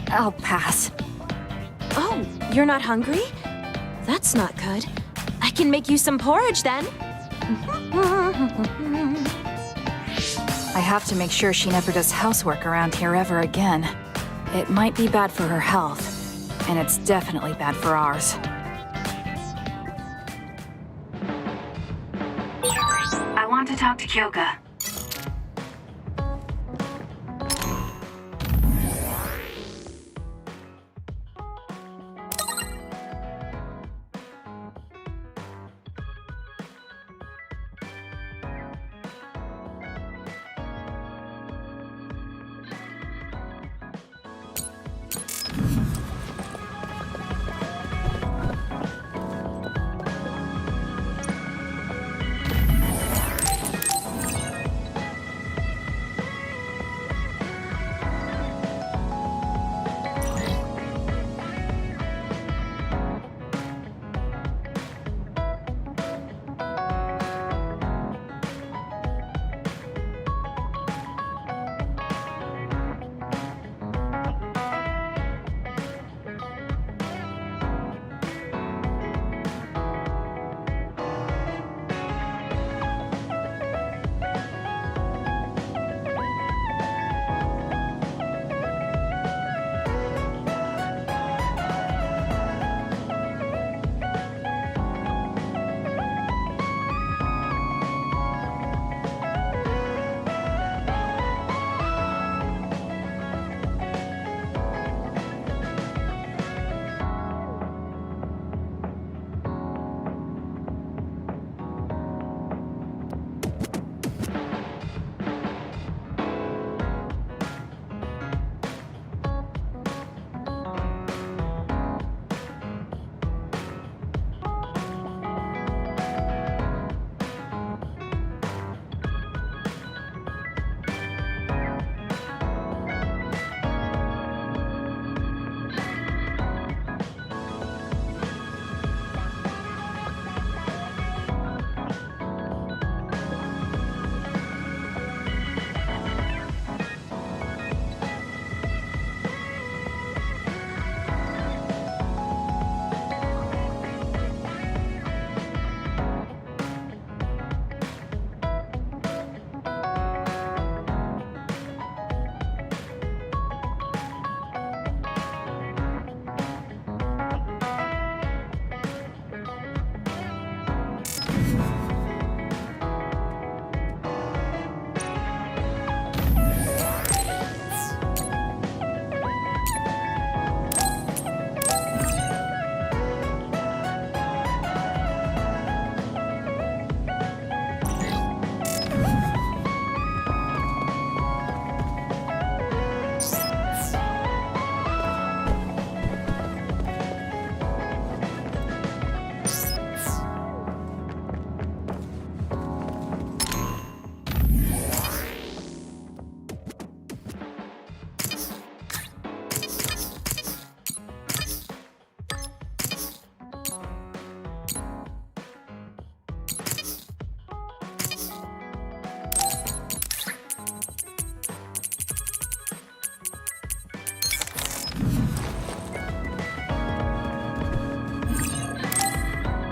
I'll pass. Oh, you're not hungry? That's not good. I can make you some porridge then. I have to make sure she never does housework around here ever again. It might be bad for her health, and it's definitely bad for ours. I want to talk to Kyoka.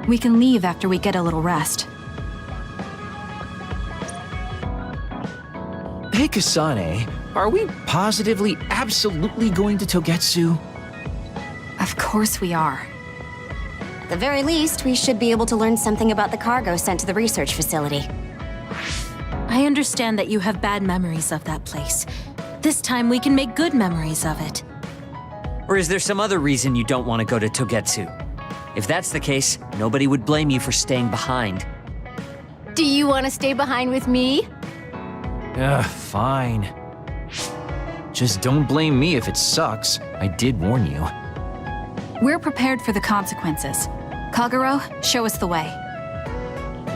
We can leave after we get a little rest. Hey, Kasane, are we positively, absolutely going to Togetsu? Of course we are. At the very least, we should be able to learn something about the cargo sent to the research facility. I understand that you have bad memories of that place. This time we can make good memories of it. Or is there some other reason you don't want to go to Togetsu? If that's the case, nobody would blame you for staying behind. Do you want to stay behind with me? Fine. Just don't blame me if it sucks. I did warn you. We're prepared for the consequences. Kagero, show us the way.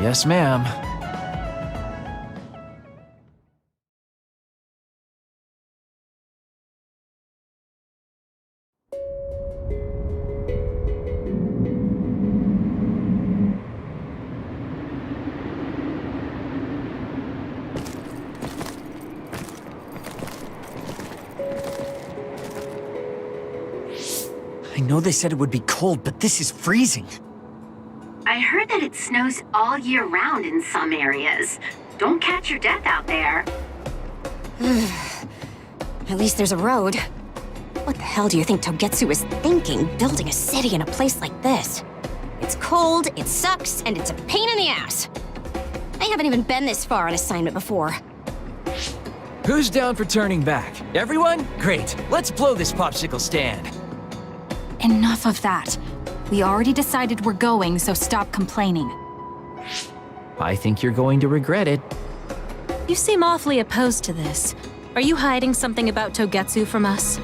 Yes, ma'am. I know they said it would be cold, but this is freezing. I heard that it snows all year round in some areas. Don't catch your death out there. At least there's a road. What the hell do you think Togetsu is thinking, building a city in a place like this? It's cold, it sucks, and it's a pain in the ass. I haven't even been this far on assignment before. Who's down for turning back? Everyone? Great. Let's blow this popsicle stand. Enough of that. We already decided we're going, so stop complaining. I think you're going to regret it. You seem awfully opposed to this. Are you hiding something about Togetsu from us?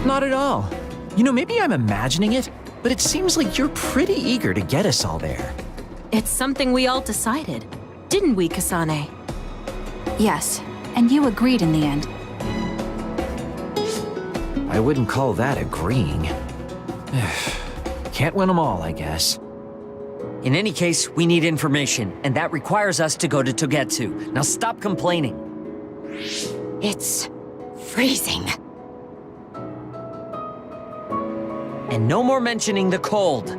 Not at all. You know, maybe I'm imagining it, but it seems like you're pretty eager to get us all there. It's something we all decided. Didn't we, Kasane? Yes, and you agreed in the end. I wouldn't call that agreeing. Can't win them all, I guess. In any case, we need information, and that requires us to go to Togetsu. Now stop complaining. It's freezing. And no more mentioning the cold.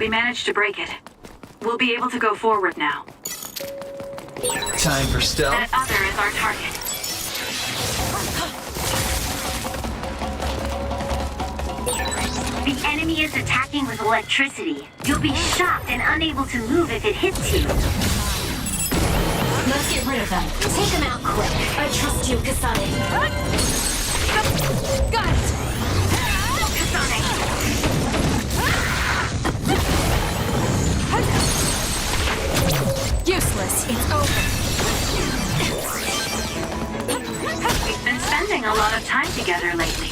We managed to break it. We'll be able to go forward now. Time for stealth. That other is our target. The enemy is attacking with electricity. You'll be shocked and unable to move if it hits you. Let's get rid of them. Take them out quick. I trust you, Kasane. Got it! Kasane! Useless. It's over. We've been spending a lot of time together lately.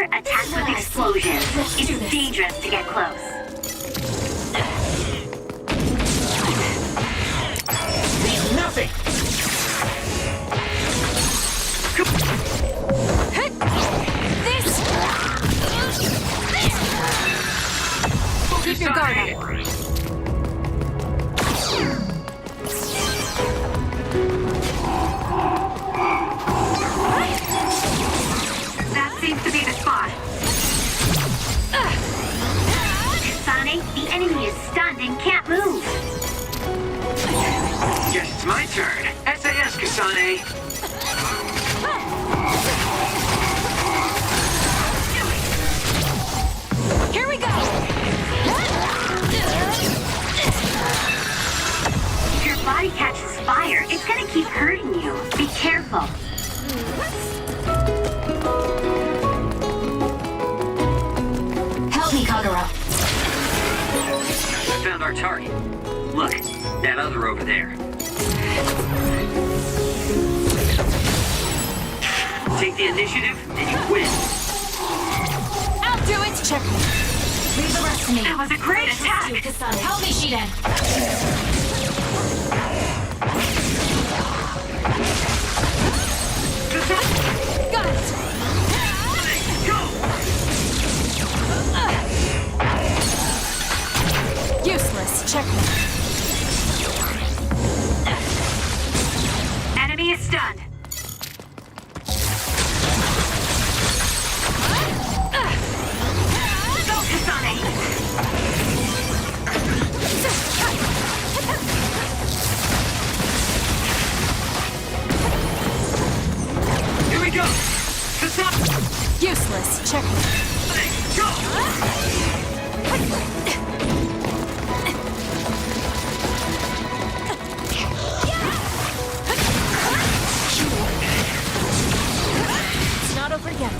Attacks with explosions. It's dangerous to get close. Leave nothing! Keep your guard up. That seems to be the spot. Kasane, the enemy is stunned and can't move. Guess it's my turn. SAS, Kasane. Here we go. If your body catches fire, it's gonna keep hurting you. Be careful. Help me, Kagura. I found our target. Look, that other over there. Take the initiative, and you win. I'll do it. Check me. Leave the rest to me. That was a great attack. Help me, Shiden. Got it. Useless. Check me. Enemy is stunned. Go, Kasane. Here we go! Kasane! Useless. Check me. Go! It's not over yet.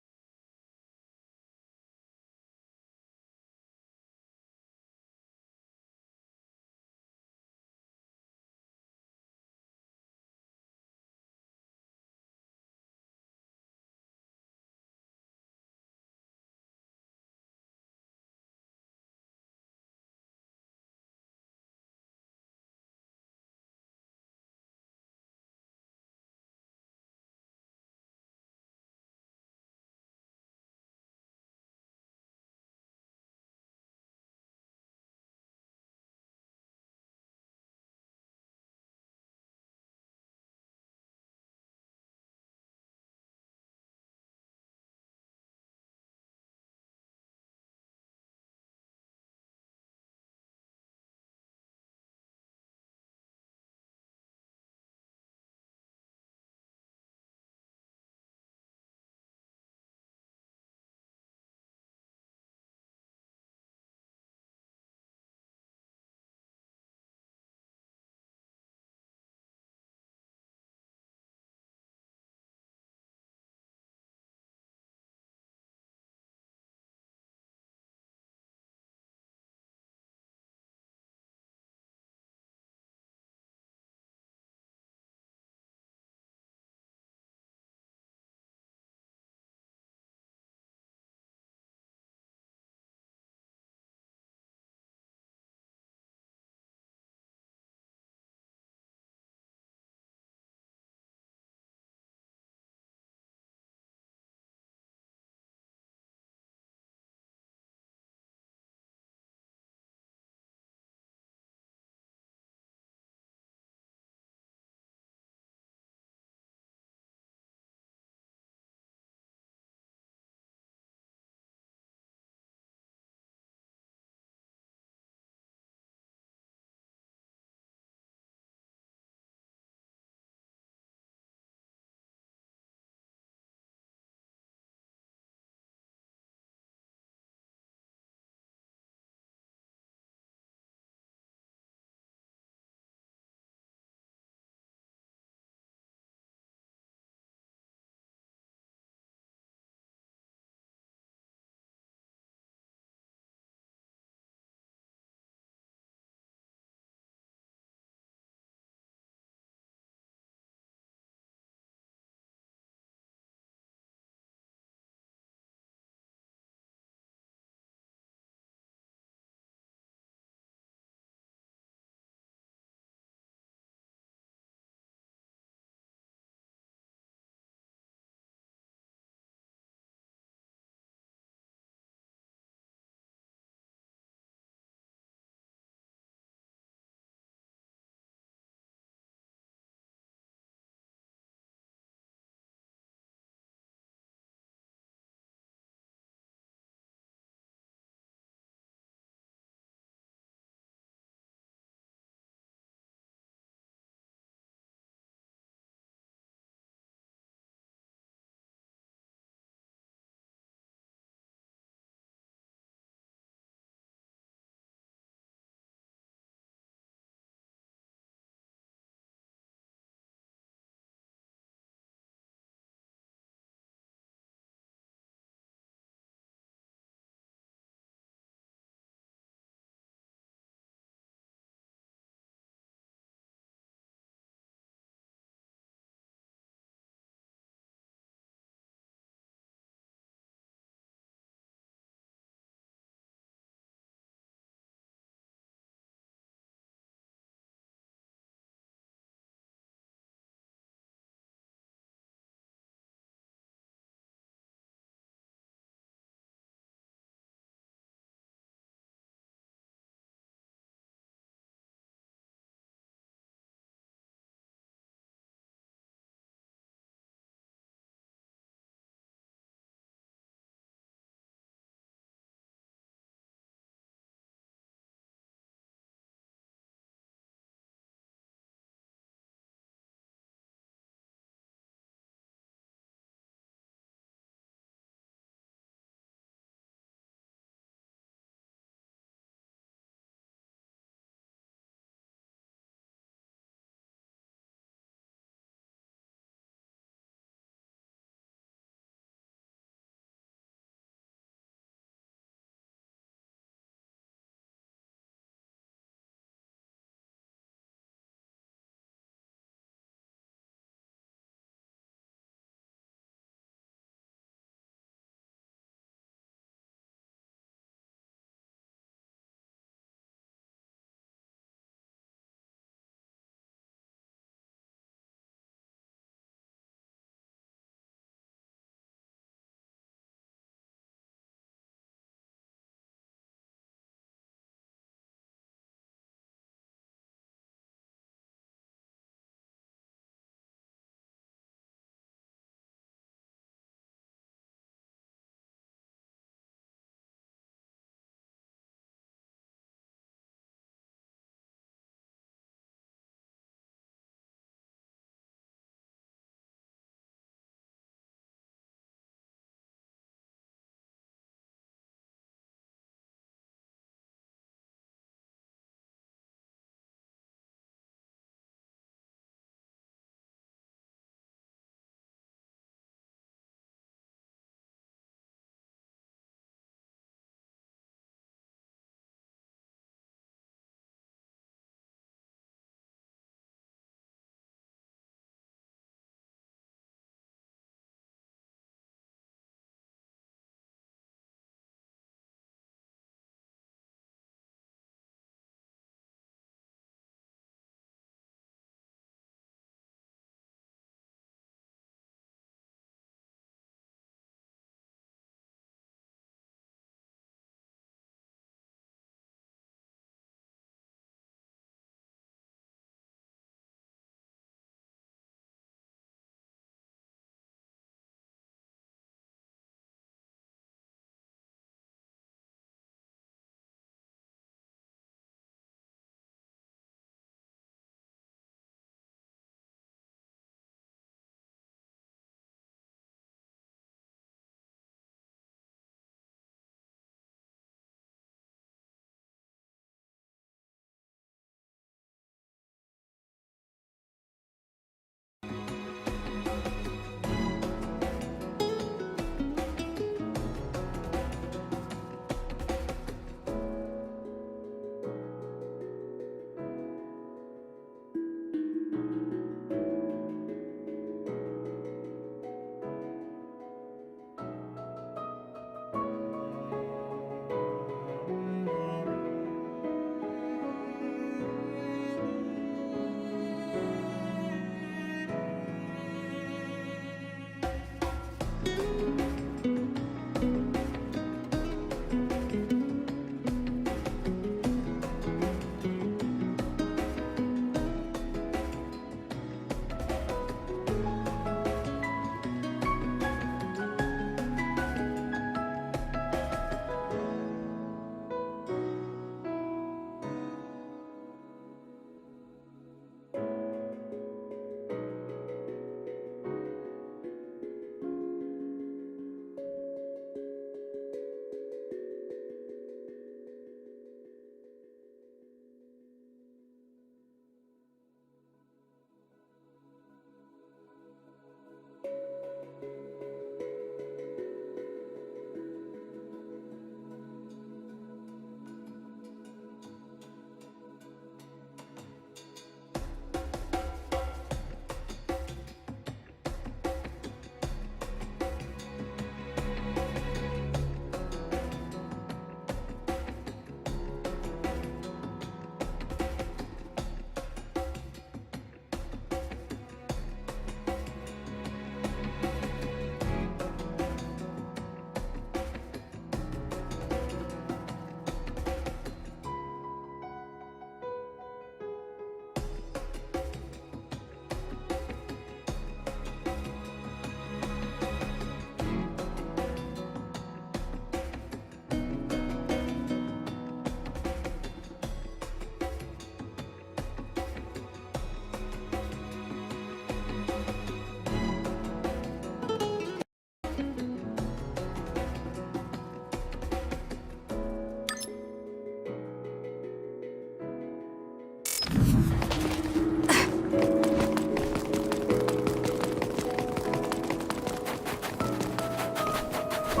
Maybe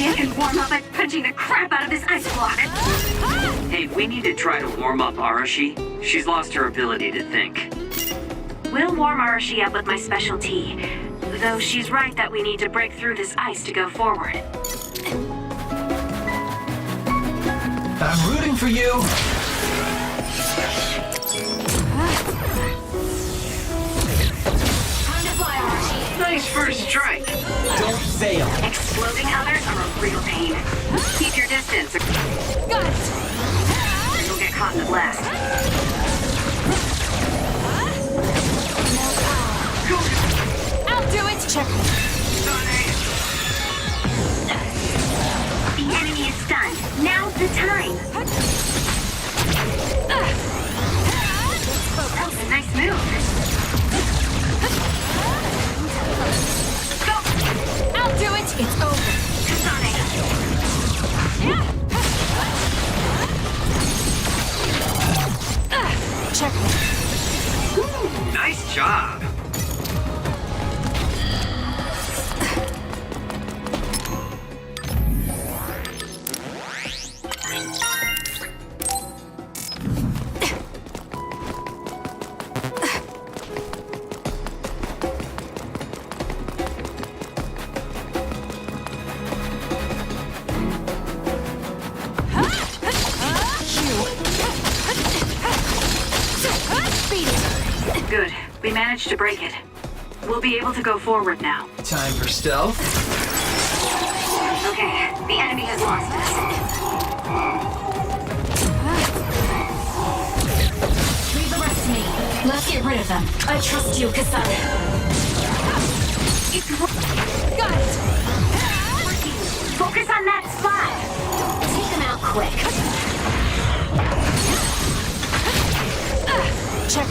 I can warm up by punching the crap out of this ice block. Hey, we need to try to warm up Arashi. She's lost her ability to think. We'll warm Arashi up with my special tea. Though she's right that we need to break through this ice to go forward. I'm rooting for you. Time to fly, Arashi. Nice first strike. Don't fail. Exploding others are a real pain. Keep your distance. Got it. Or you'll get caught in the blast. I'll do it! Check. The enemy is stunned. Now's the time. That was a nice move. Go! I'll do it! It's over. Kasane. Check. Nice job. Good. We managed to break it. We'll be able to go forward now. Time for stealth. Okay, the enemy has lost us. Leave the rest to me. Let's get rid of them. I trust you, Kasane. Got it! Focus on that spot! Take them out quick. Check.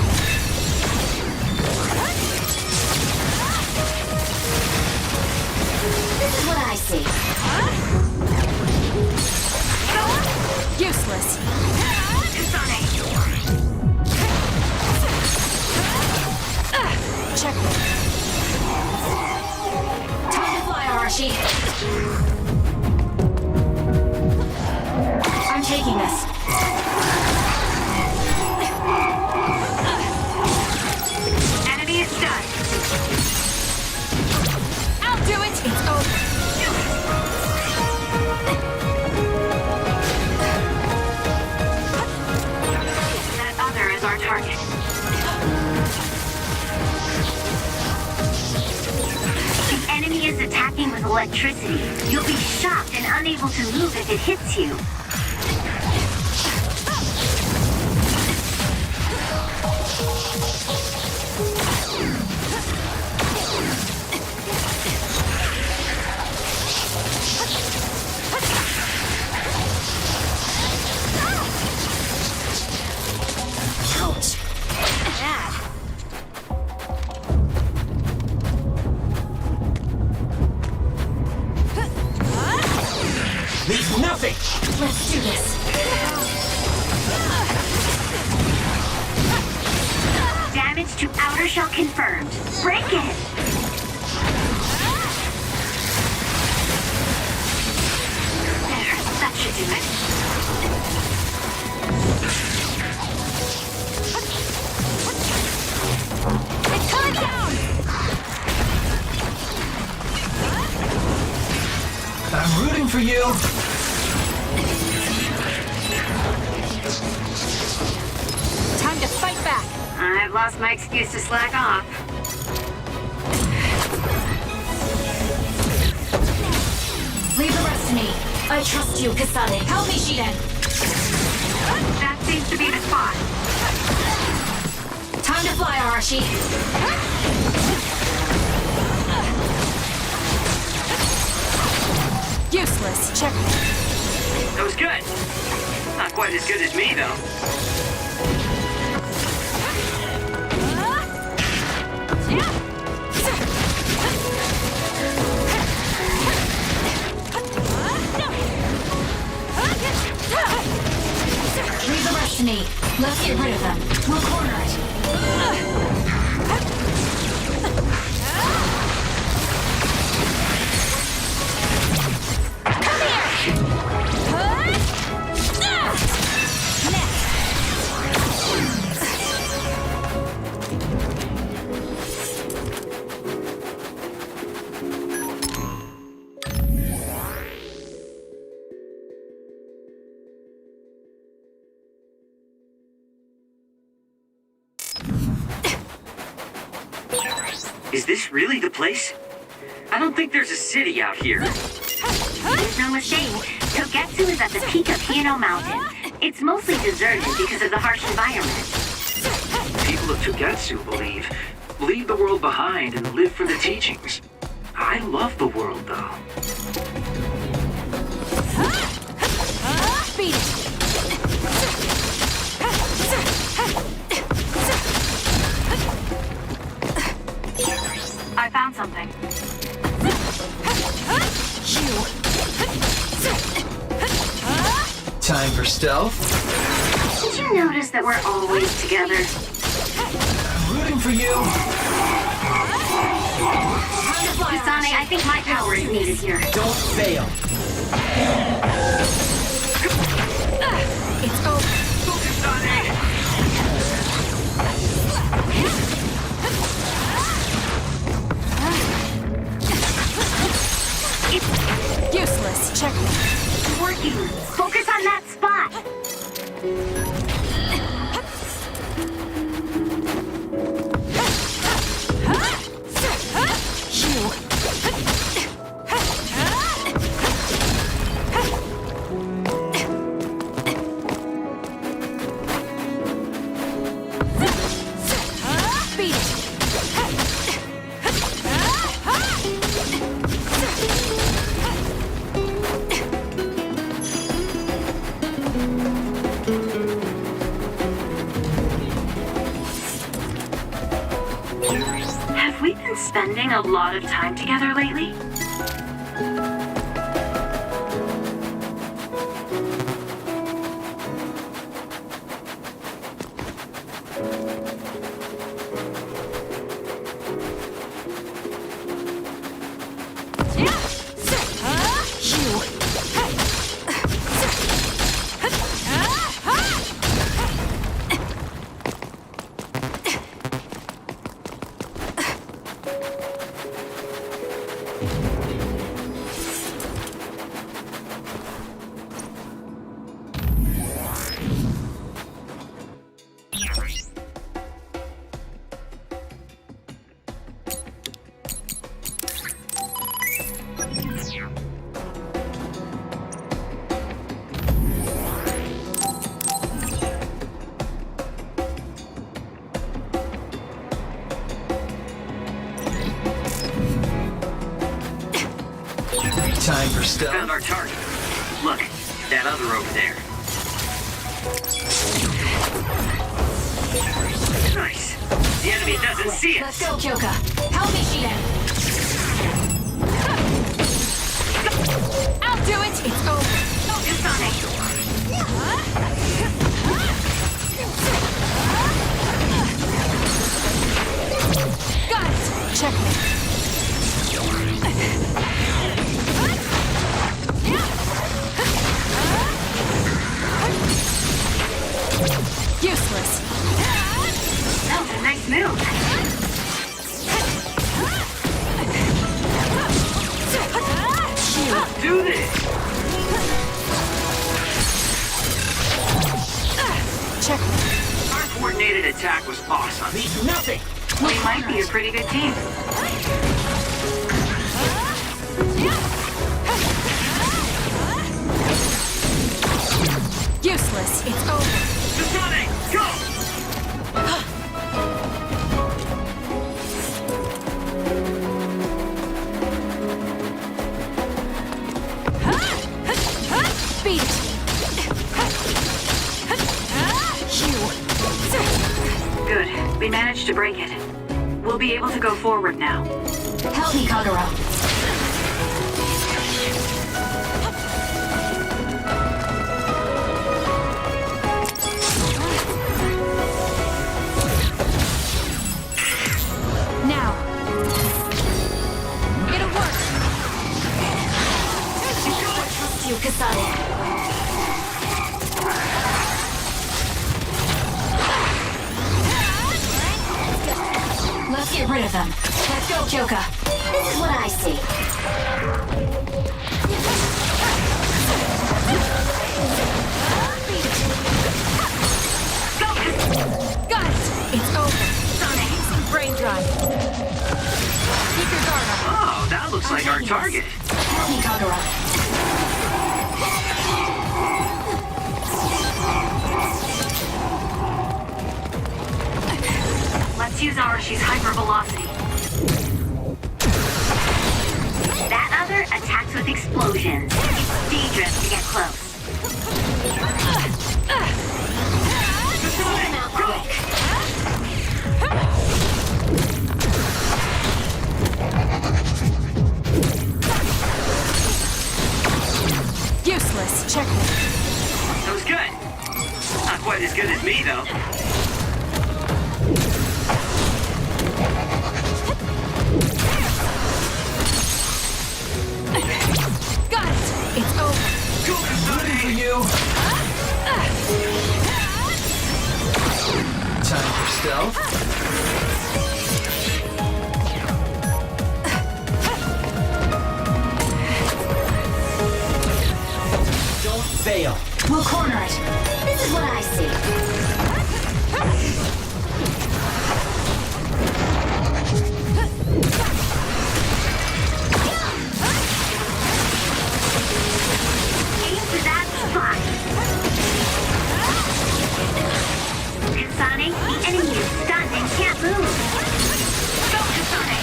This is what I see. Useless. Kasane. Check. Time to fly, Arashi. I'm taking this. Enemy is stunned. I'll do it. It's over. That other is our target. The enemy is attacking with electricity. You'll be shocked and unable to move if it hits you. Ouch. Bad. Leave nothing. Let's do this. Damage to outer shell confirmed. Break it! There, that should do it. It's coming down! I'm rooting for you. Time to fight back. I've lost my excuse to slack off. Leave the rest to me. I trust you, Kasane. Help me, Shiden. That seems to be the spot. Time to fly, Arashi. Useless. Check. That was good. Not quite as good as me, though. Leave the rest to me. Let's get rid of them. We'll corner it. Is this really the place? I don't think there's a city out here. There's no mistake. Togetsu is at the peak of Hino Mountain. It's mostly deserted because of the harsh environment. People of Togetsu believe, leave the world behind and live for the teachings. I love the world, though. Beat it! I found something. Time for stealth. Did you notice that we're always together? I'm rooting for you. Kasane, I think my power is needed here. Don't fail. It's over. Useless. Check me. It's working. Focus on that spot. Beat it. Have we been spending a lot of time together lately? Time for stealth. Found our target. Look, that other over there. Nice. The enemy doesn't see us. Let's go, Kyoka. Help me, Shiden. I'll do it. It's over. Focus on it. Got it. Check me. Useless. That was a nice move. Do this. Check me. Our coordinated attack was awesome. Needs nothing. We might be a pretty good team. Useless. It's over. Kasane, go! Beat it. Good. We managed to break it. We'll be able to go forward now. Help me, Kagura. get rid of them. Let's go, Kyoka. This is what I see. Got it! It's over. Sonic, brain drive. Keep your guard up. Oh, that looks like our target. Help me, Kagura. Let's use Arashi's hypervelocity. That other attacks with explosions. It's dangerous to get close. Useless. Checkmate. That was good. Not quite as good as me, though. Got it! It's over. Rooting for you. Time for stealth. Don't fail. We'll corner it. This is what I see. Aim for that spot. Kasane, the enemy is stunned and can't move. Go, Kasane.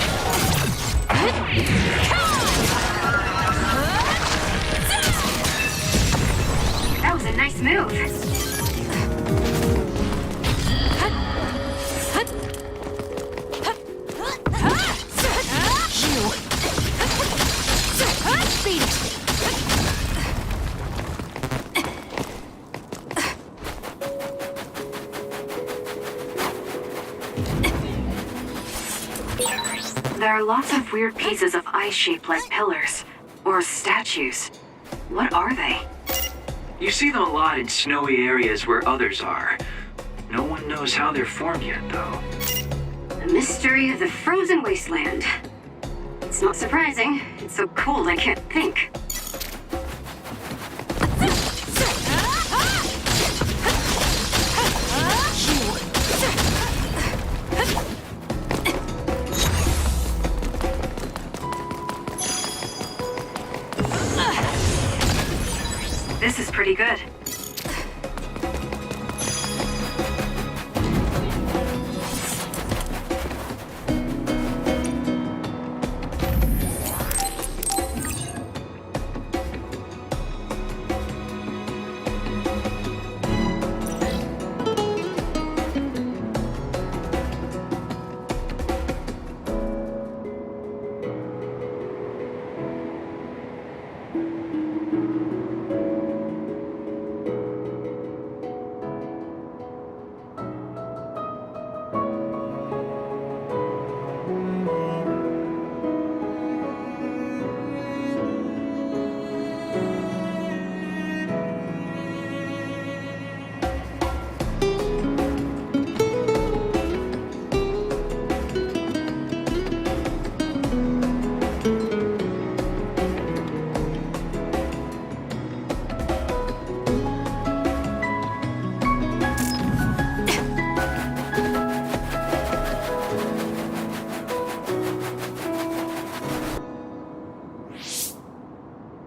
That was a nice move. Beat it. There are lots of weird pieces of ice shaped like pillars. Or statues. What are they? You see them a lot in snowy areas where others are. No one knows how they're formed yet, though. The mystery of the frozen wasteland. It's not surprising. It's so cold I can't think. This is pretty good.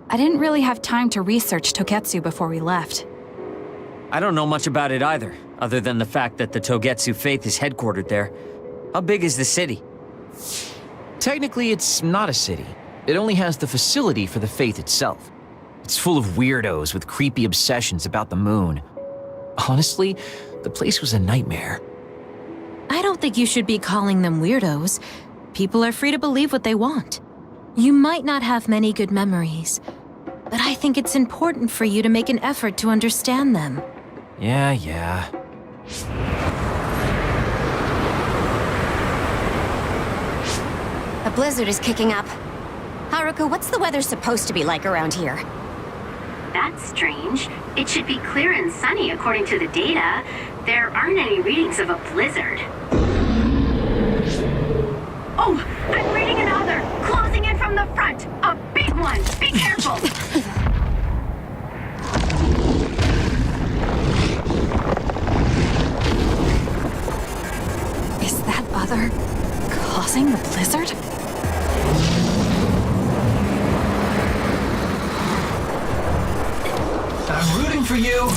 I didn't really have time to research Togetsu before we left. I don't know much about it either, other than the fact that the Togetsu Faith is headquartered there. How big is the city? Technically, it's not a city. It only has the facility for the Faith itself. It's full of weirdos with creepy obsessions about the moon. Honestly, the place was a nightmare. I don't think you should be calling them weirdos. People are free to believe what they want. You might not have many good memories, but I think it's important for you to make an effort to understand them. Yeah. A blizzard is kicking up. Haruka, what's the weather supposed to be like around here? That's strange. It should be clear and sunny according to the data. There aren't any readings of a blizzard. Oh, I'm reading another! Closing in from the front! A big one! Be careful! Is that Other causing the blizzard? I'm rooting for you!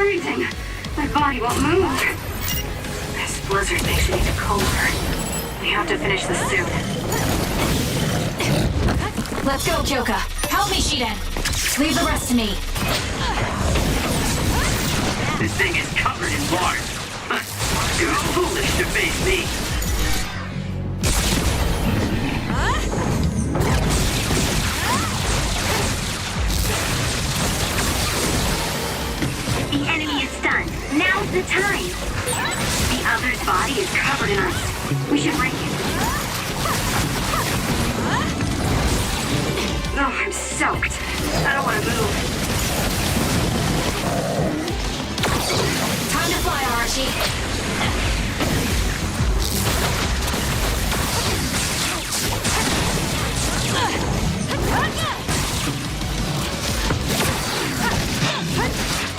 freezing. My body won't move. This blizzard makes me colder. We have to finish this soon. Let's go, Kyoka. Help me, Shiden. Leave the rest to me. This thing is covered in water. It was foolish to face me. The enemy is stunned. Now's the time. The other's body is covered in ice. We should break it. Oh, I'm soaked. I don't want to move. Time to fly, Arashi.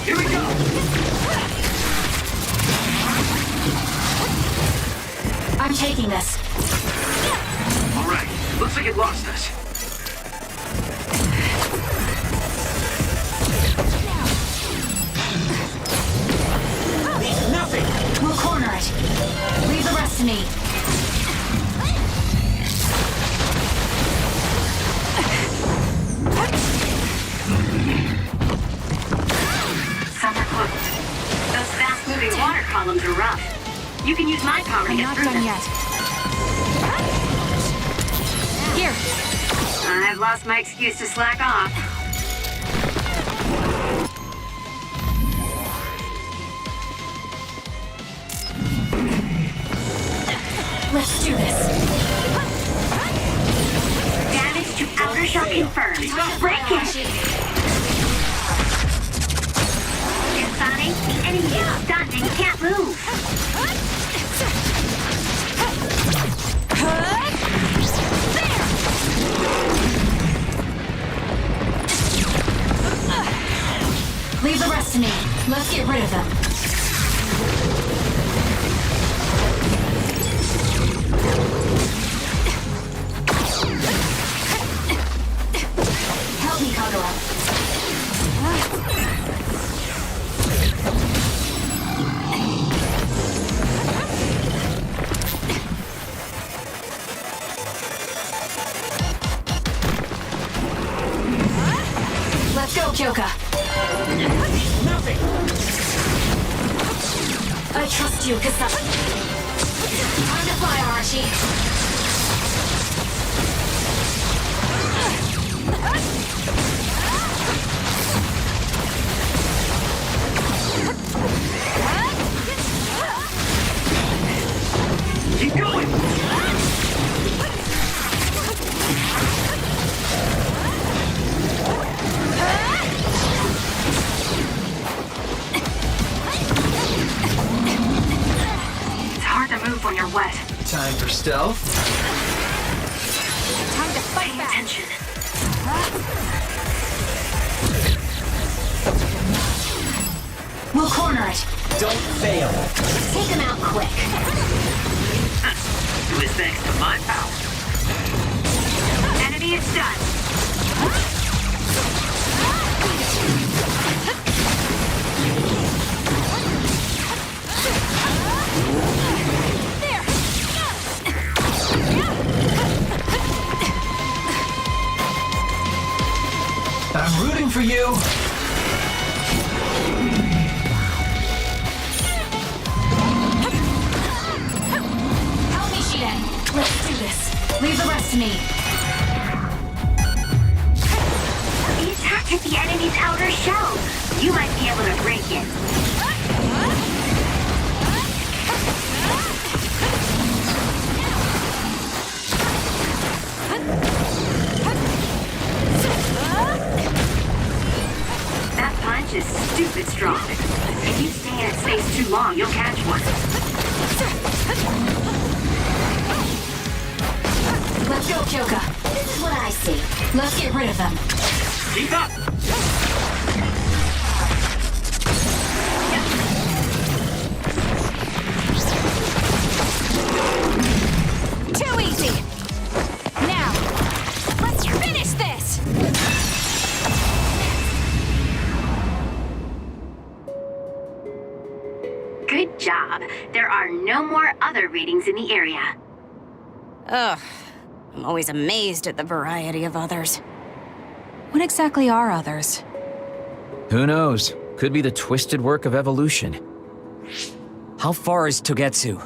Here we go! I'm taking this. All right, looks like it lost us. You can use my power to I'm get not through done them. yet. Here. I've lost my excuse to slack off. Let's do this. Damage to outer shell confirmed. Break it! Kasane, the enemy is stunned and can't move. Leave the rest to me. Let's get rid of them. Help me, Kagura. Let's go, Kyoka. Nothing! I trust you, Kasane. Time to fly, Arashi. Keep going! It's hard to move when you're wet. Time for stealth. Time to fight Pay back. attention. We'll corner it. Don't fail. Take him out quick. It was thanks to my power. Enemy is done. I'm rooting for you. Help me, Shiden. Let's do this. Leave the rest to me. The attack hit the enemy's outer shell. You might be able to break it. That punch is stupid strong. If you stay in its space too long, you'll catch one. Let's go, Kyoka. This is what I see. Let's get rid of them. Keep up! Too easy. Now, let's finish this. Good job. There are no more other readings in the area. Ugh. I'm always amazed at the variety of others. What exactly are others? Who knows? Could be the twisted work of evolution. How far is Togetsu?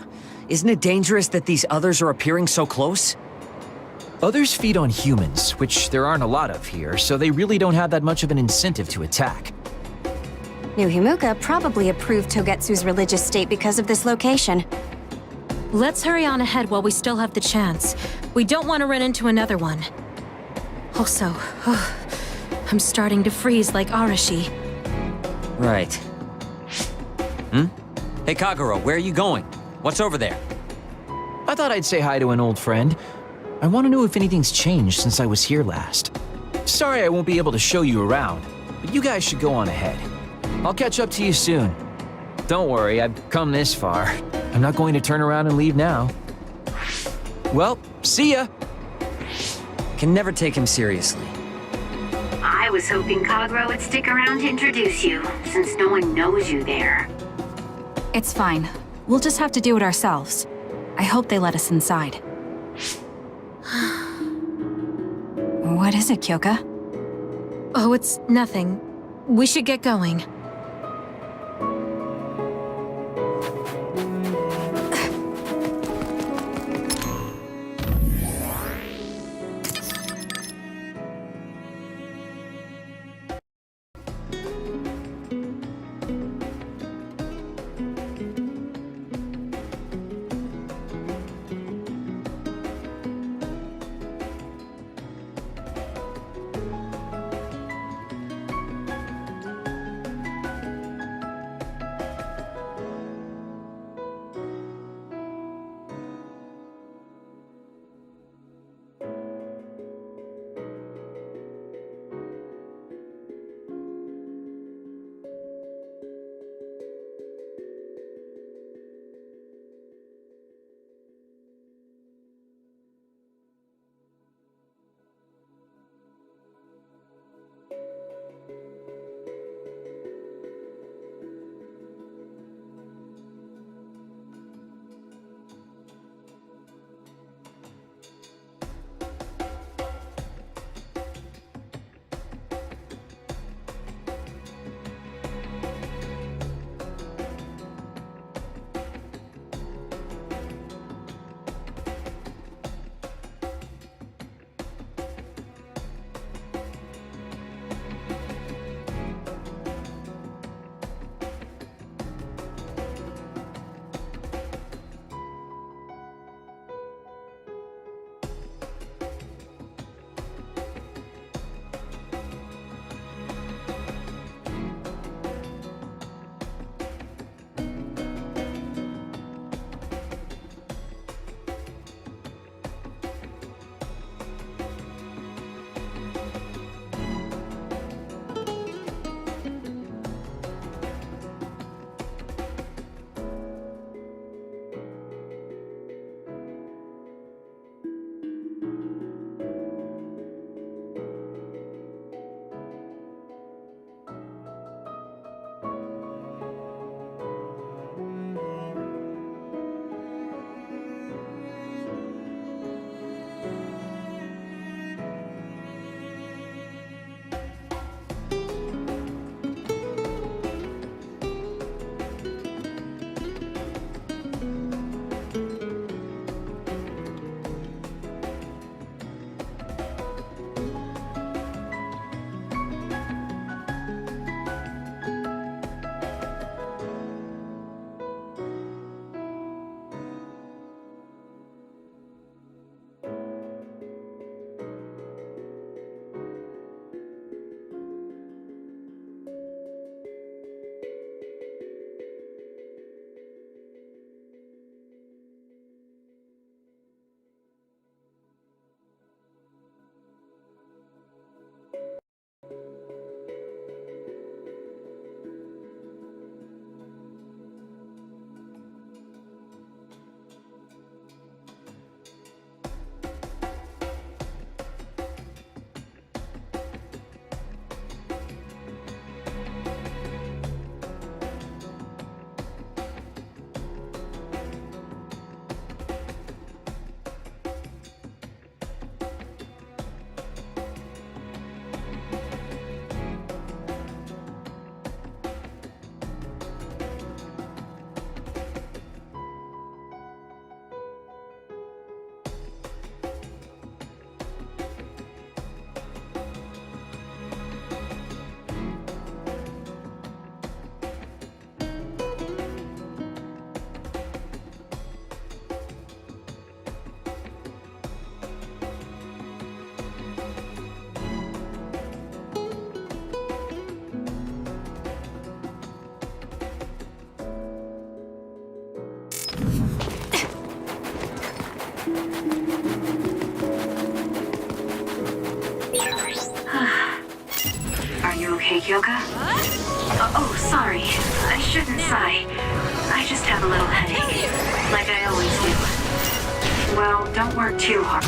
Isn't it dangerous that these others are appearing so close? Others feed on humans, which there aren't a lot of here, so they really don't have that much of an incentive to attack. New Himuka probably approved Togetsu's religious state because of this location. Let's hurry on ahead while we still have the chance. We don't want to run into another one. Also, I'm starting to freeze like Arashi. Right. Hey Kagura, where are you going? What's over there? I thought I'd say hi to an old friend. I want to know if anything's changed since I was here last. Sorry I won't be able to show you around, but you guys should go on ahead. I'll catch up to you soon. Don't worry, I've come this far. I'm not going to turn around and leave now. Well, see ya! Can never take him seriously. I was hoping Kagura would stick around to introduce you, since no one knows you there. It's fine. We'll just have to do it ourselves. I hope they let us inside. What is it, Kyoka? Oh, it's nothing. We should get going. okay, Kyoka? Oh, sorry. I shouldn't sigh. I just have a little headache. Like I always do. Well, don't work too hard.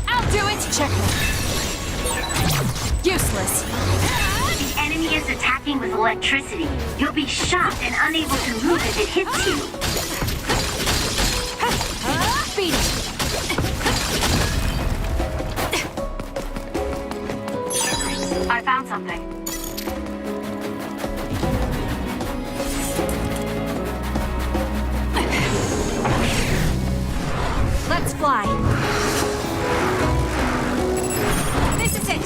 I'll do it! Checkmate. Useless. The enemy is attacking with electricity. You'll be shocked and unable to move if it hits you. Beat it. I found something. Let's fly. This is it.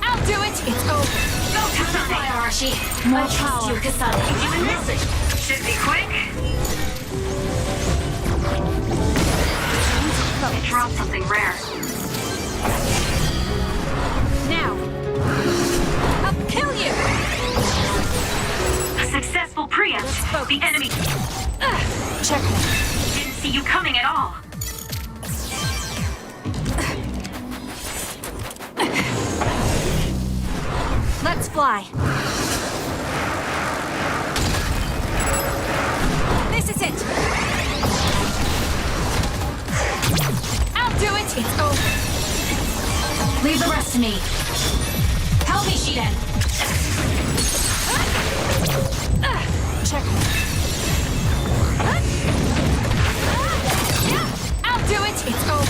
I'll do it. It's over. Go, Kasane! Arashi. More power. Kasane. Even this should be quick. I dropped something rare. Now. I'll kill you. A successful preempt. The enemy Checkmate. didn't see you coming at all. Let's fly. This is it. I'll do it. It's over. Leave the rest to me. Help me, Shiden. Check. I'll do it. It's over.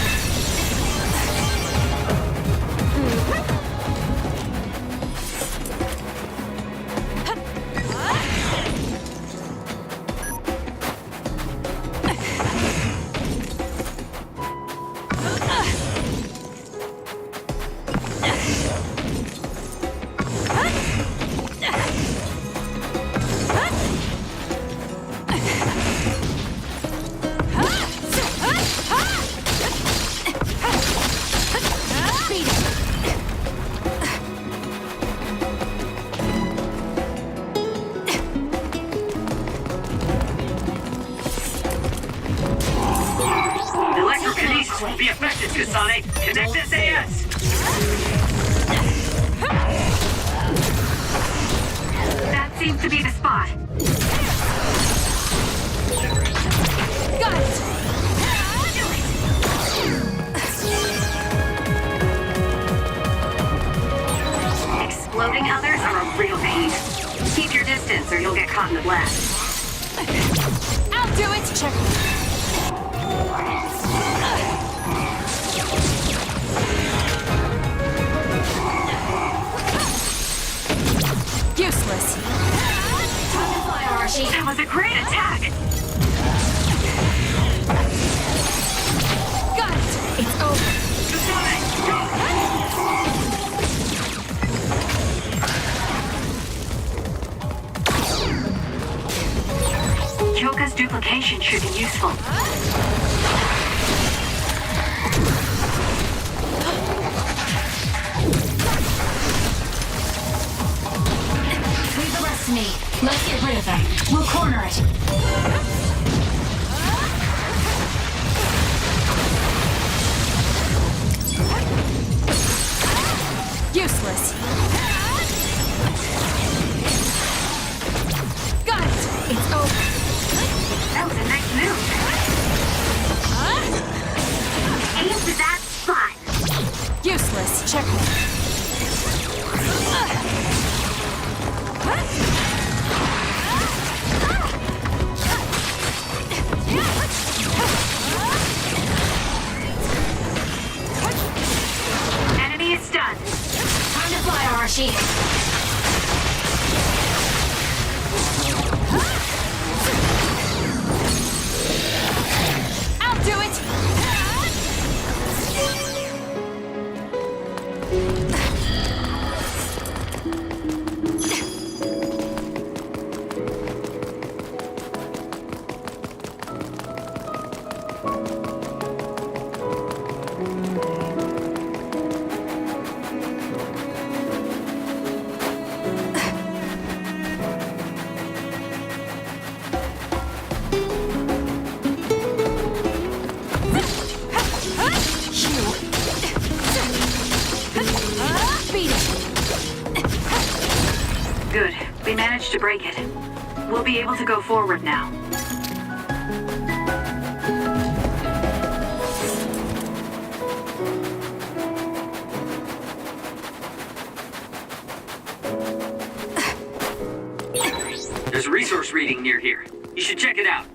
Electrokinesis will be effective, Kasane. Connect SAS. That seems to be the spot. Got it. Exploding others are a real pain. Keep your distance or you'll get caught in the blast. I'll do it. Check. Useless. Time to fly, Arashi. That was a great attack. Got it. It's over. Kasane, go! Kyoka's duplication should be useful. Leave the rest to me. Let's get rid of them. We'll corner it. Useless. Got it. It's over. That was a nice move. Aim to that spot. Useless. Check. Enemy is stunned. Time to fly, Arashi. I'll do it. managed to break it. We'll be able to go forward now. There's a resource reading near here. You should check it out.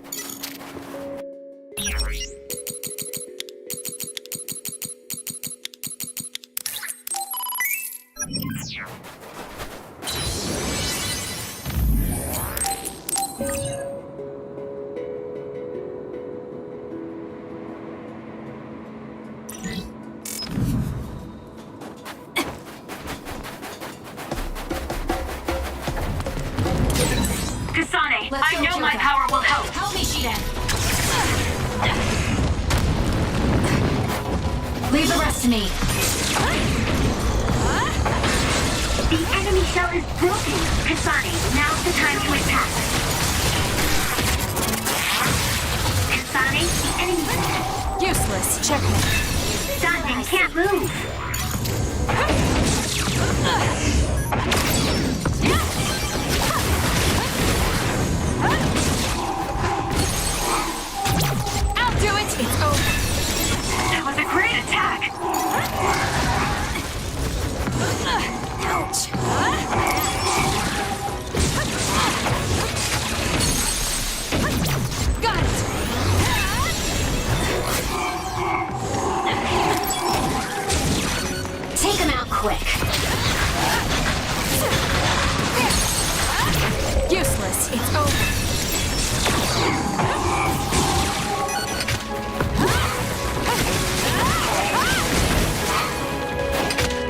Kasane, I know my power will help. Help me, Shiden. Leave the rest to me. The enemy shell is broken. Kasane, now's the time to attack. Kasane, the enemy... Useless. Checkmate. Done, can't move. I'll do it. It's over. That was a great attack. Ouch. Got it. Take him out quick. Useless. It's over.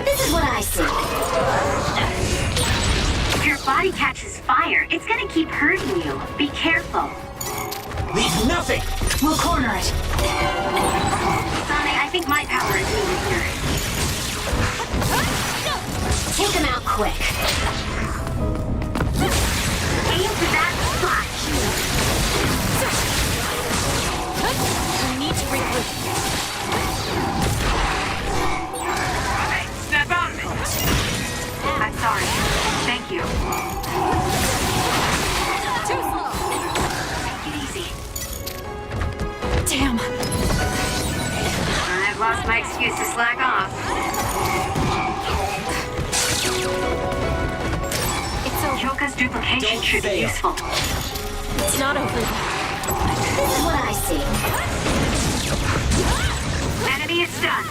This is what I see. If your body catches fire, it's gonna keep hurting you. Be careful. Leave nothing! We'll corner it. Kasane, I think my power is needed here. Take him out quick. Aim for that spot. We need to regroup. Hey, snap out of me. I'm sorry. Thank you. Too slow. Take it easy. Damn. I've lost my excuse to slack off. It's over. Kyoka's duplication Don't should be fail. useful. It's not over yet. This is what I see. Enemy is stunned.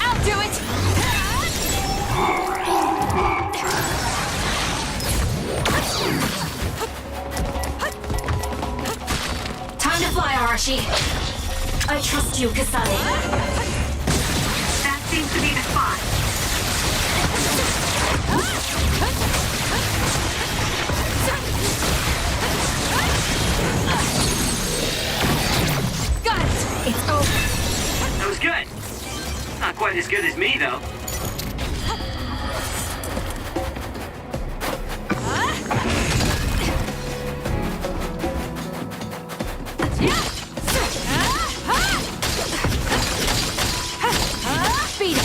I'll do it. Time to fly, Arashi. I trust you, Kasane. That seems to be the spot. Got it. It's over. That was good. Not quite as good as me, though. Beat it.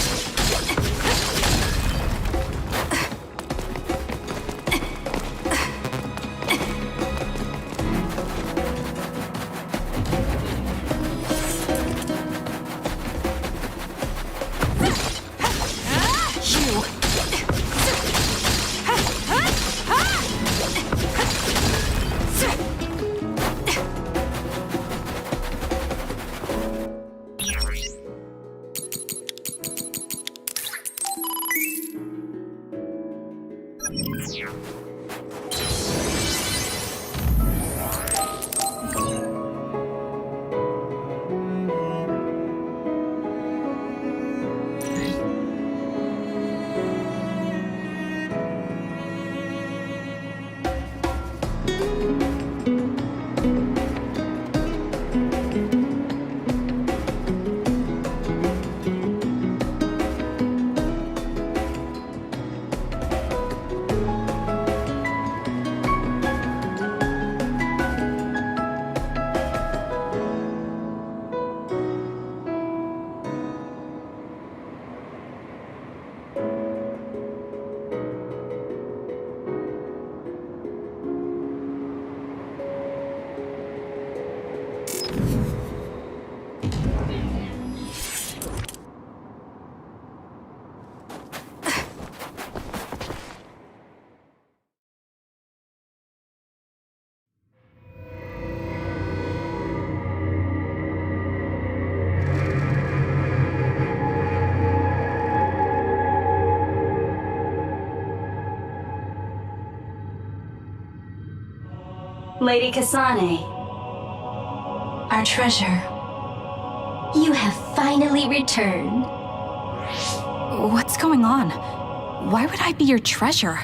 Lady Kasane. Our treasure. You have finally returned. What's going on? Why would I be your treasure?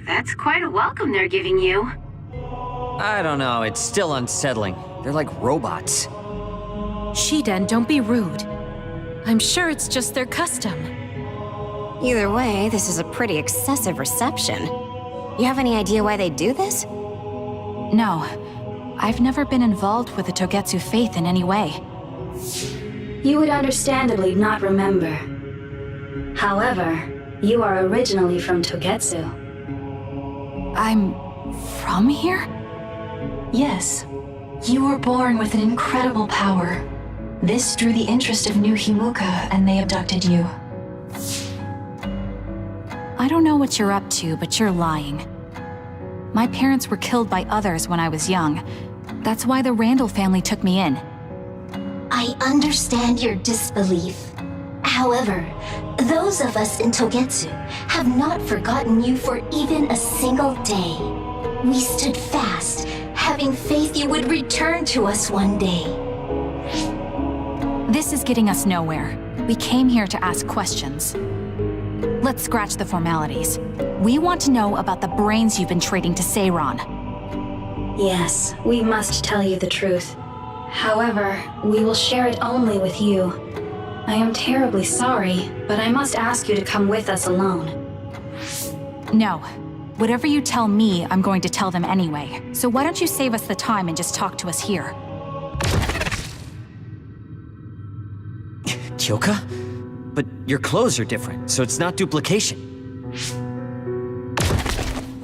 That's quite a welcome they're giving you. I don't know, it's still unsettling. They're like robots. Shiden, don't be rude. I'm sure it's just their custom. Either way, this is a pretty excessive reception. You have any idea why they do this? No. I've never been involved with the Togetsu faith in any way. You would understandably not remember. However, you are originally from Togetsu. I'm from here? Yes. You were born with an incredible power. This drew the interest of New Himuka, and they abducted you. I don't know what you're up to, but you're lying. My parents were killed by others when I was young. That's why the Randall family took me in. I understand your disbelief. However, those of us in Togetsu have not forgotten you for even a single day. We stood fast, having faith you would return to us one day. This is getting us nowhere. We came here to ask questions. Let's scratch the formalities. We want to know about the brains you've been trading to Seiron. Yes, we must tell you the truth. However, we will share it only with you. I am terribly sorry, but I must ask you to come with us alone. No. Whatever you tell me, I'm going to tell them anyway. So why don't you save us the time and just talk to us here? Kyoka? But your clothes are different, so it's not duplication.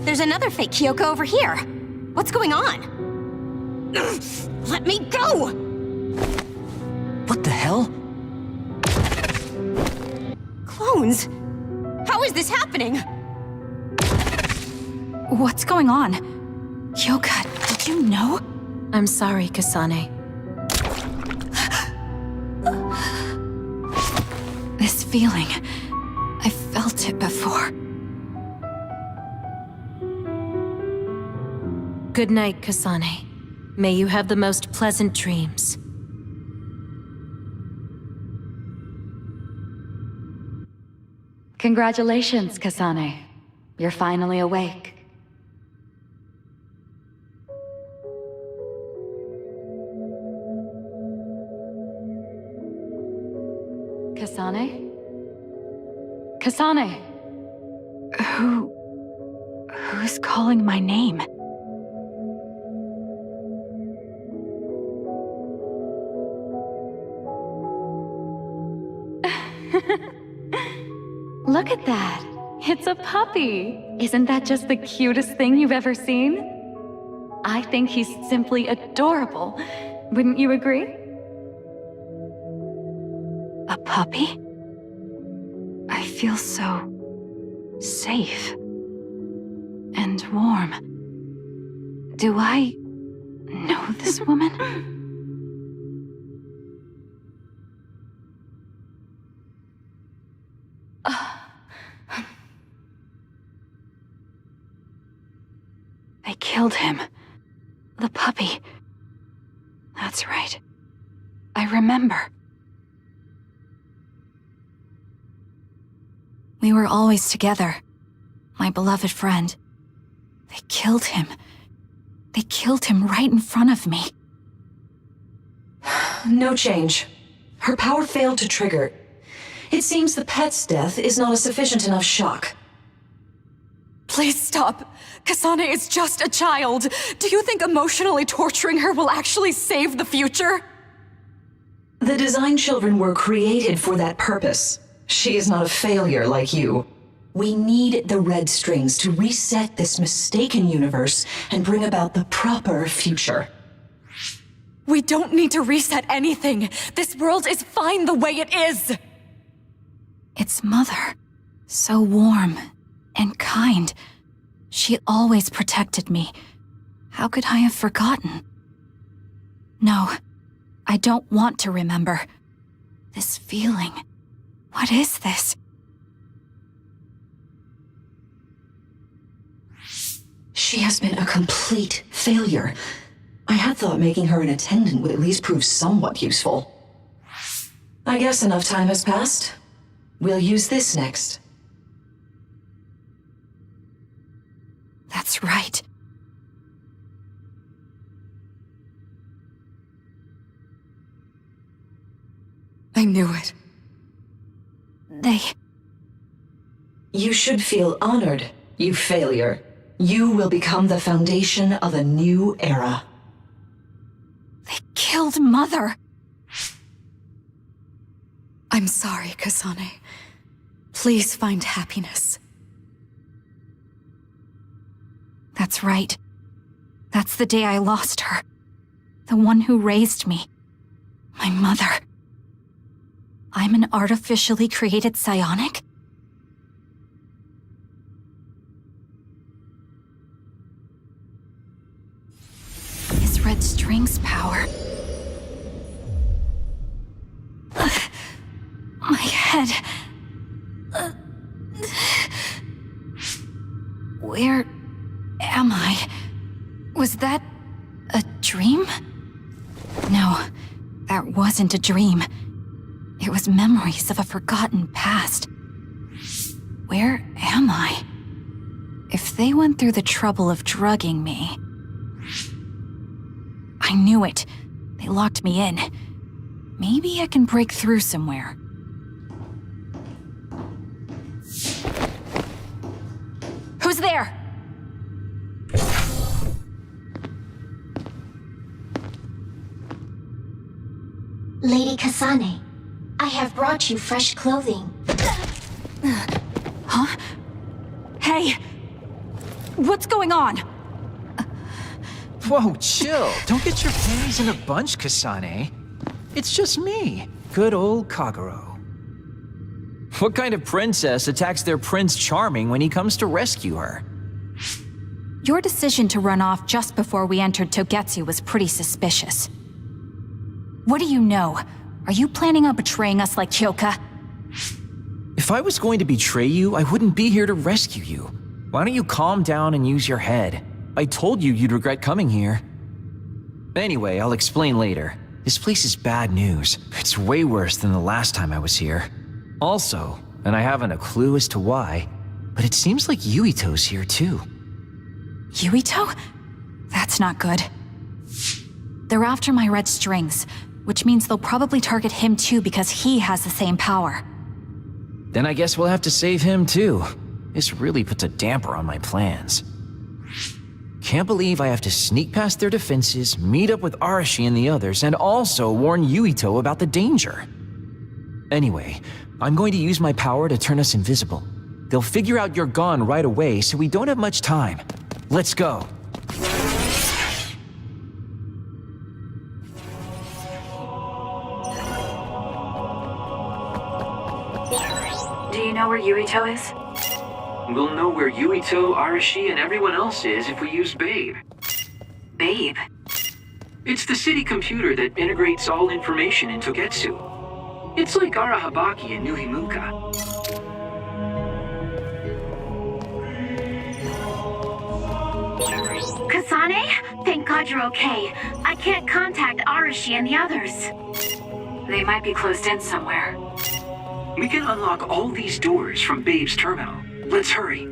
There's another fake Kyoko over here. What's going on? Let me go! What the hell? Clones? How is this happening? What's going on? Kyoka, did you know? I'm sorry, Kasane. This feeling, I felt it before. Good night, Kasane. May you have the most pleasant dreams. Congratulations, Kasane. You're finally awake. Kasane? Kasane! Who's calling my name? Look at that! It's a puppy! Isn't that just the cutest thing you've ever seen? I think he's simply adorable. Wouldn't you agree? A puppy? I feel so safe and warm. Do I know this woman? They killed him. The puppy. That's right. I remember. We were always together. My beloved friend. They killed him. They killed him right in front of me. No change. Her power failed to trigger. It seems the pet's death is not a sufficient enough shock. Please stop. Kasane is just a child. Do you think emotionally torturing her will actually save the future? The design children were created for that purpose. She is not a failure like you. We need the red strings to reset this mistaken universe and bring about the proper future. We don't need to reset anything. This world is fine the way it is. It's Mother. So warm and kind. She always protected me. How could I have forgotten? No, I don't want to remember. This feeling. What is this? She has been a complete Failure. I had thought making her an attendant would at least prove somewhat useful. I guess enough time has passed. We'll use this next. That's right. I knew it. You should feel honored, you failure. You will become the foundation of a new era. They killed Mother. I'm sorry, Kasane. Please find happiness. That's right. That's the day I lost her. The one who raised me. My mother. I'm an artificially created psionic? His red strings power. My head. Where am I? Was that a dream? No, that wasn't a dream. It was memories of a forgotten past. Where am I? If they went through the trouble of drugging me... I knew it. They locked me in. Maybe I can break through somewhere. Who's there? Lady Kasane, I have brought you fresh clothing. Huh? Hey! What's going on? Whoa, chill. Don't get your panties in a bunch, Kasane. It's just me, good old Kagero. What kind of princess attacks their Prince Charming when he comes to rescue her? Your decision to run off just before we entered Togetsu was pretty suspicious. What do you know? Are you planning on betraying us like Kyoka? If I was going to betray you, I wouldn't be here to rescue you. Why don't you calm down and use your head? I told you you'd regret coming here. Anyway, I'll explain later. This place is bad news. It's way worse than the last time I was here. Also, and I haven't a clue as to why, but it seems like Yuito's here too. Yuito? That's not good. They're after my red strings, which means they'll probably target him too because he has the same power. Then I guess we'll have to save him too. This really puts a damper on my plans. Can't believe I have to sneak past their defenses, meet up with Arashi and the others, and also warn Yuito about the danger. Anyway, I'm going to use my power to turn us invisible. They'll figure out you're gone right away, so we don't have much time. Let's go. Do you know where Yuito is? We'll know where Yuito, Arashi, and everyone else is if we use Babe. Babe? It's the city computer that integrates all information in Togetsu. It's like Arahabaki in New Himuka. Kasane? Thank God you're okay. I can't contact Arashi and the others. They might be closed in somewhere. We can unlock all these doors from Babe's terminal. Let's hurry.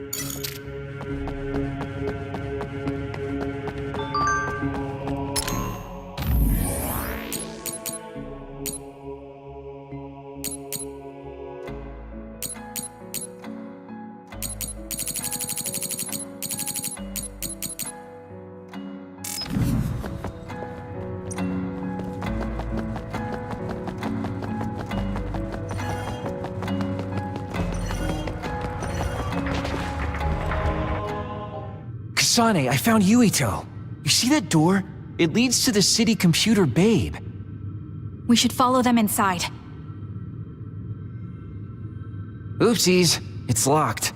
Kasane, I found Yuito. You see that door? It leads to the city computer Babe. We should follow them inside. Oopsies, it's locked.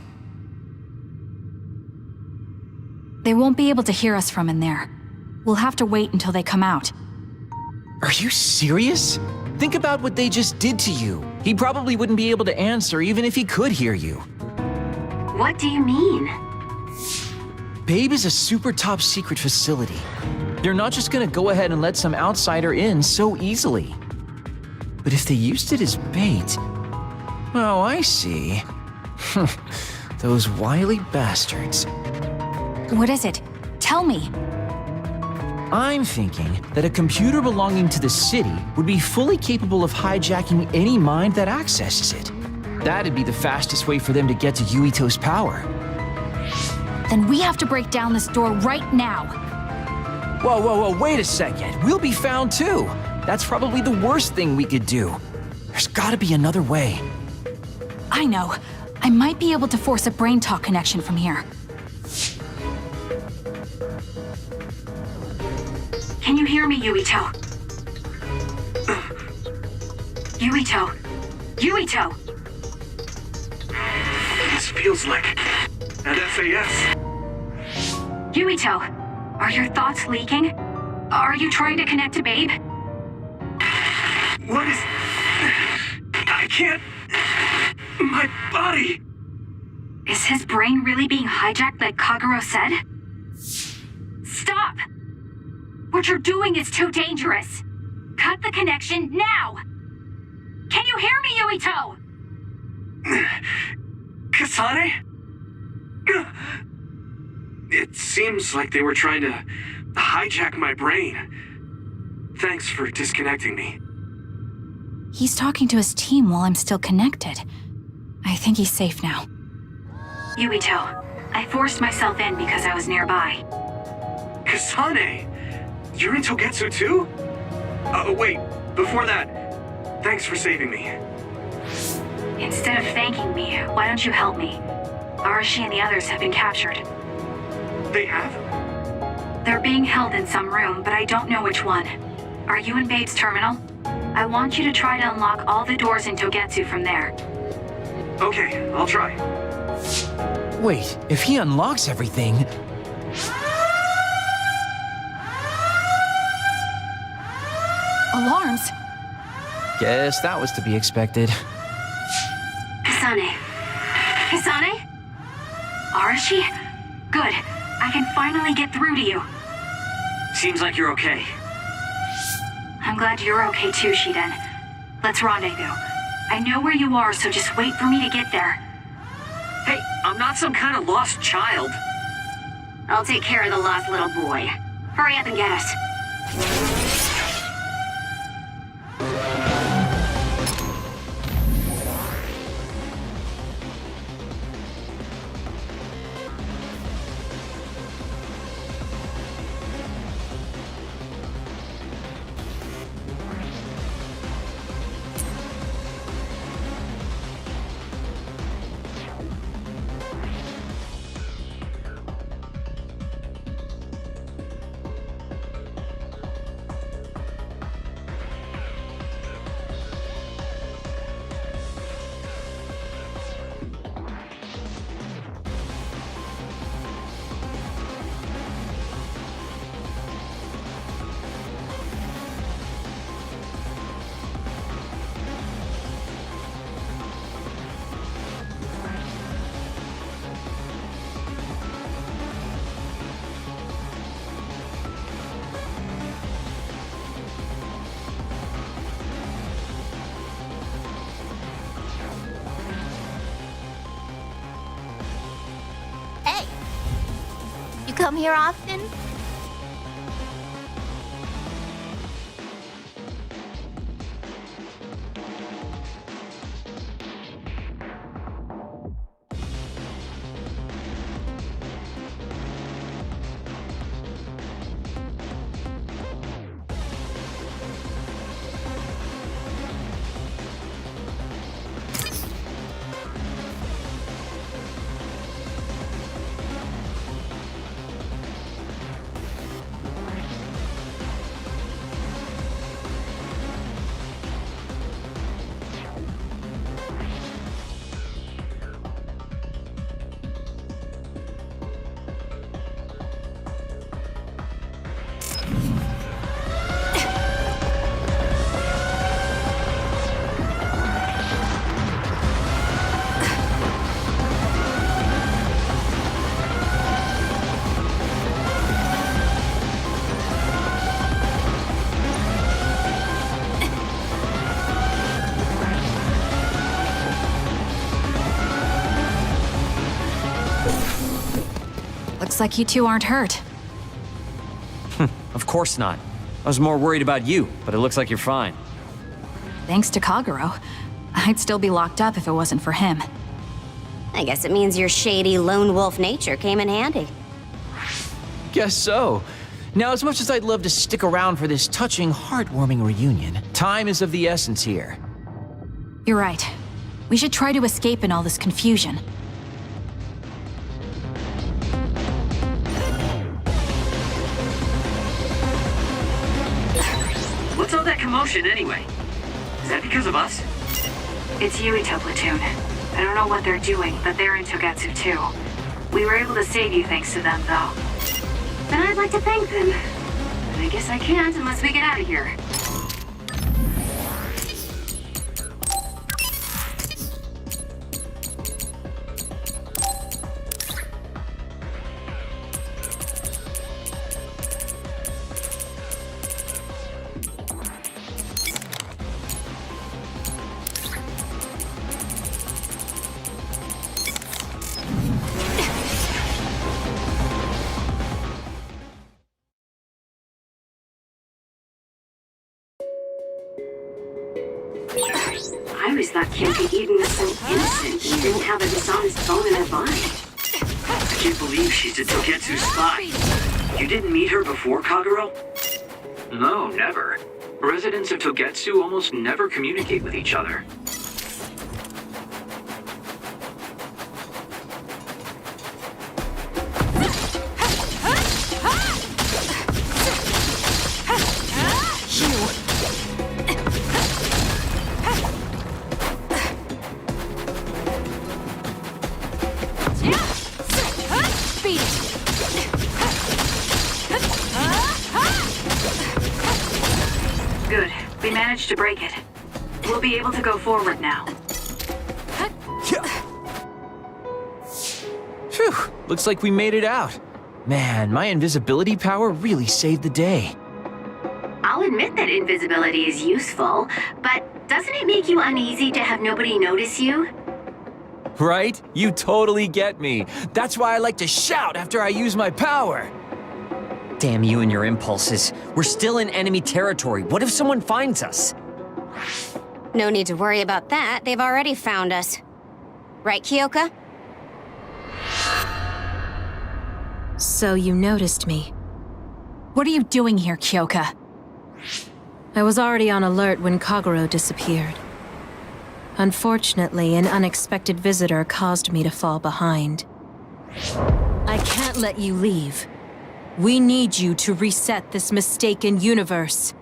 They won't be able to hear us from in there. We'll have to wait until they come out. Are you serious? Think about what they just did to you. He probably wouldn't be able to answer even if he could hear you. What do you mean? Babe is a super top secret facility. They're not just gonna go ahead and let some outsider in so easily. But if they used it as bait... Oh, I see. Those wily bastards. What is it? Tell me. I'm thinking that a computer belonging to the city would be fully capable of hijacking any mind that accesses it. That'd be the fastest way for them to get to Yuito's power. Then we have to break down this door right now. Whoa, wait a second. We'll be found too. That's probably the worst thing we could do. There's gotta be another way. I know. I might be able to force a brain talk connection from here. Can you hear me, Yuito? Yuito! Yuito! This feels like an SAS. Yuito, are your thoughts leaking? Are you trying to connect to Babe? What is... I can't... My body... Is his brain really being hijacked like Kaguro said? Stop! What you're doing is too dangerous. Cut the connection now! Can you hear me, Yuito? Kasane? It seems like they were trying to hijack my brain. Thanks for disconnecting me. He's talking to his team while I'm still connected. I think he's safe now. Yuito, I forced myself in because I was nearby. Kasane! You're in Togetsu too? Wait, before that, thanks for saving me. Instead of thanking me, why don't you help me? Arashi and the others have been captured. They have? They're being held in some room, but I don't know which one. Are you in Babe's terminal? I want you to try to unlock all the doors in Togetsu from there. Okay, I'll try. Wait, if he unlocks everything... Alarms? Guess that was to be expected. Kasane. Kasane? Arashi? Good. I can finally get through to you. Seems like you're okay. I'm glad you're okay too, Shiden. Let's rendezvous. I know where you are, so just wait for me to get there. Hey, I'm not some kind of lost child. I'll take care of the lost little boy. Hurry up and get us. Come here often? Looks like you two aren't hurt. Of course not. I was more worried about you, but it looks like you're fine. Thanks to Kagero. I'd still be locked up if it wasn't for him. I guess it means your shady lone wolf nature came in handy. Guess so. Now, as much as I'd love to stick around for this touching, heartwarming reunion, time is of the essence here. You're right. We should try to escape in all this confusion. What's all that commotion anyway? Is that because of us? It's Yuito Platoon. I don't know what they're doing, but they're in Togetsu too. We were able to save you thanks to them, though. And I'd like to thank them. But I guess I can't unless we get out of here. I always thought Kyoka Eden was so innocent she didn't have a dishonest bone in her body. I can't believe she's a Togetsu spy. You didn't meet her before, Kagero? No, never. Residents of Togetsu almost never communicate with each other. Good. We managed to break it. We'll be able to go forward now. Phew, looks like we made it out. Man, my invisibility power really saved the day. I'll admit that invisibility is useful, but doesn't it make you uneasy to have nobody notice you? Right? You totally get me. That's why I like to shout after I use my power. Damn you and your impulses. We're still in enemy territory. What if someone finds us? No need to worry about that. They've already found us. Right, Kyoka? So you noticed me. What are you doing here, Kyoka? I was already on alert when Kagero disappeared. Unfortunately, an unexpected visitor caused me to fall behind. I can't let you leave. We need you to reset this mistaken universe.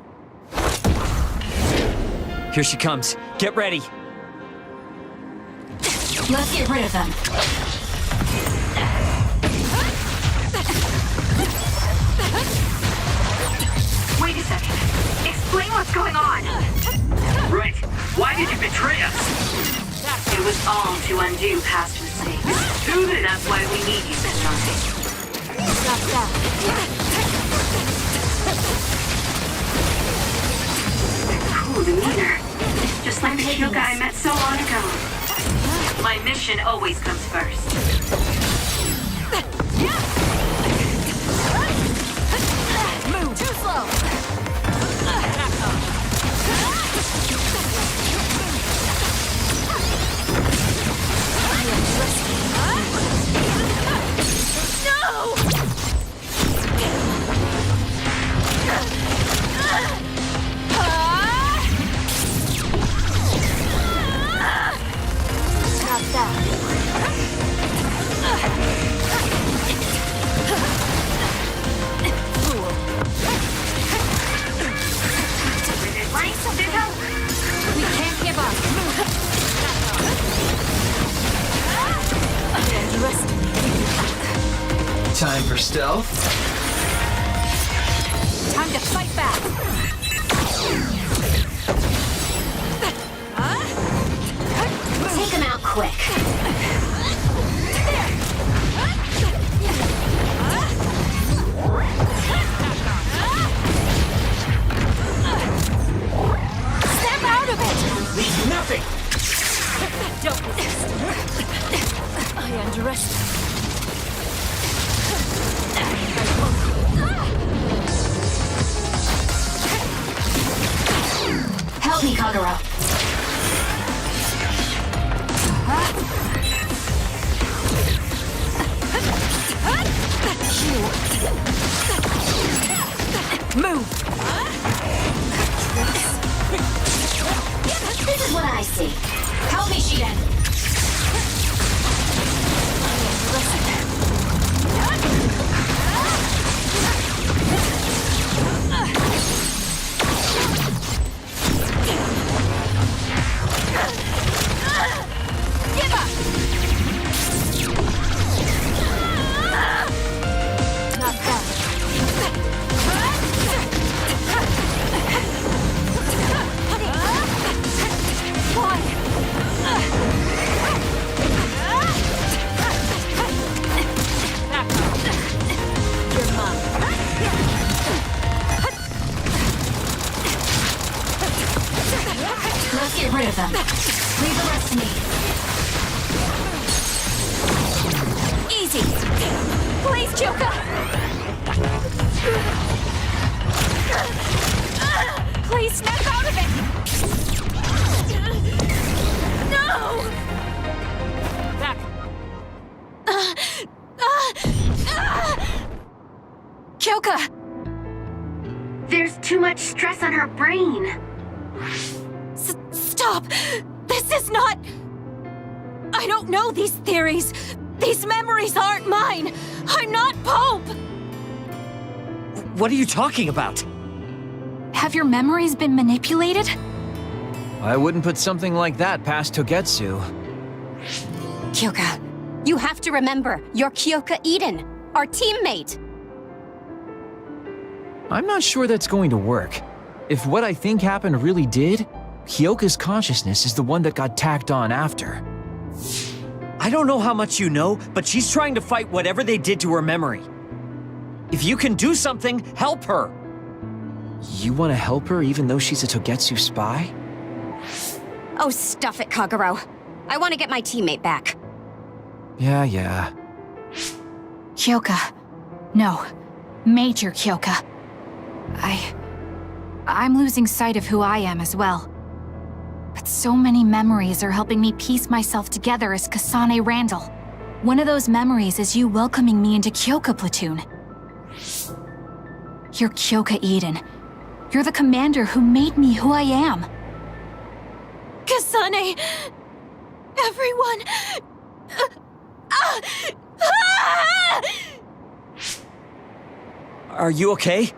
Here she comes. Get ready. Let's get rid of them. Wait a second. Explain what's going on. Right. Why did you betray us? It was all to undo past mistakes. That's why we need you, Kasane. Stop that. Cool demeanor. Just like the Kyoka I met so long ago. My mission always comes first. Move. Too slow. No! Stop that. We can't give up. Time for stealth. Time to fight back. Take him out quick. Step out of it! Leave nothing! Don't resist. I underestimate. Move! This is what I see. Help me, Shiden. Give up! Not bad. Let's get rid of them. Leave the rest to me. Easy! Please, Kyoka! Please snap out of it! No! Back! Kyoka! There's too much stress on her brain. Stop! This is not... I don't know these theories. These memories aren't mine. I'm not Pope! What are you talking about? Have your memories been manipulated? I wouldn't put something like that past Togetsu. Kyoka, you have to remember, you're Kyoka Eden, our teammate. I'm not sure that's going to work. If what I think happened really did, Kyoka's consciousness is the one that got tacked on after. I don't know how much you know, but she's trying to fight whatever they did to her memory. If you can do something, help her! You want to help her even though she's a Togetsu spy? Oh, stuff it, Kagero. I want to get my teammate back. Yeah. Kyoka. No. Major Kyoka. I'm losing sight of who I am as well. But so many memories are helping me piece myself together as Kasane Randall. One of those memories is you welcoming me into Kyoka Platoon. You're Kyoka Eden. You're the commander who made me who I am. Kasane! Everyone! Are you okay?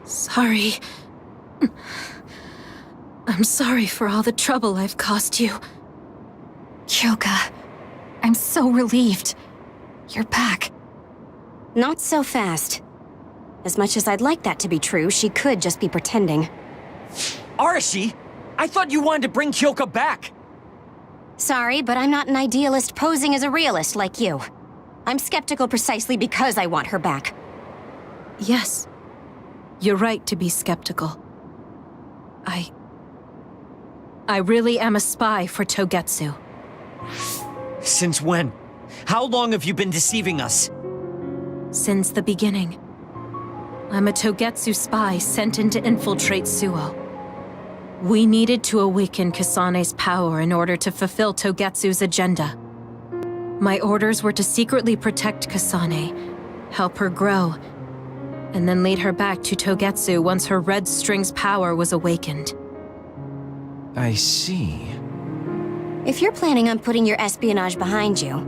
Sorry. I'm sorry for all the trouble I've caused you. Kyoka, I'm so relieved. You're back. Not so fast. As much as I'd like that to be true, she could just be pretending. Arashi! I thought you wanted to bring Kyoka back! Sorry, but I'm not an idealist posing as a realist like you. I'm skeptical precisely because I want her back. Yes. You're right to be skeptical. I really am a spy for Togetsu. Since when? How long have you been deceiving us? Since the beginning. I'm a Togetsu spy sent in to infiltrate Suo. We needed to awaken Kasane's power in order to fulfill Togetsu's agenda. My orders were to secretly protect Kasane, help her grow, and then lead her back to Togetsu once her red string's power was awakened. I see. If you're planning on putting your espionage behind you,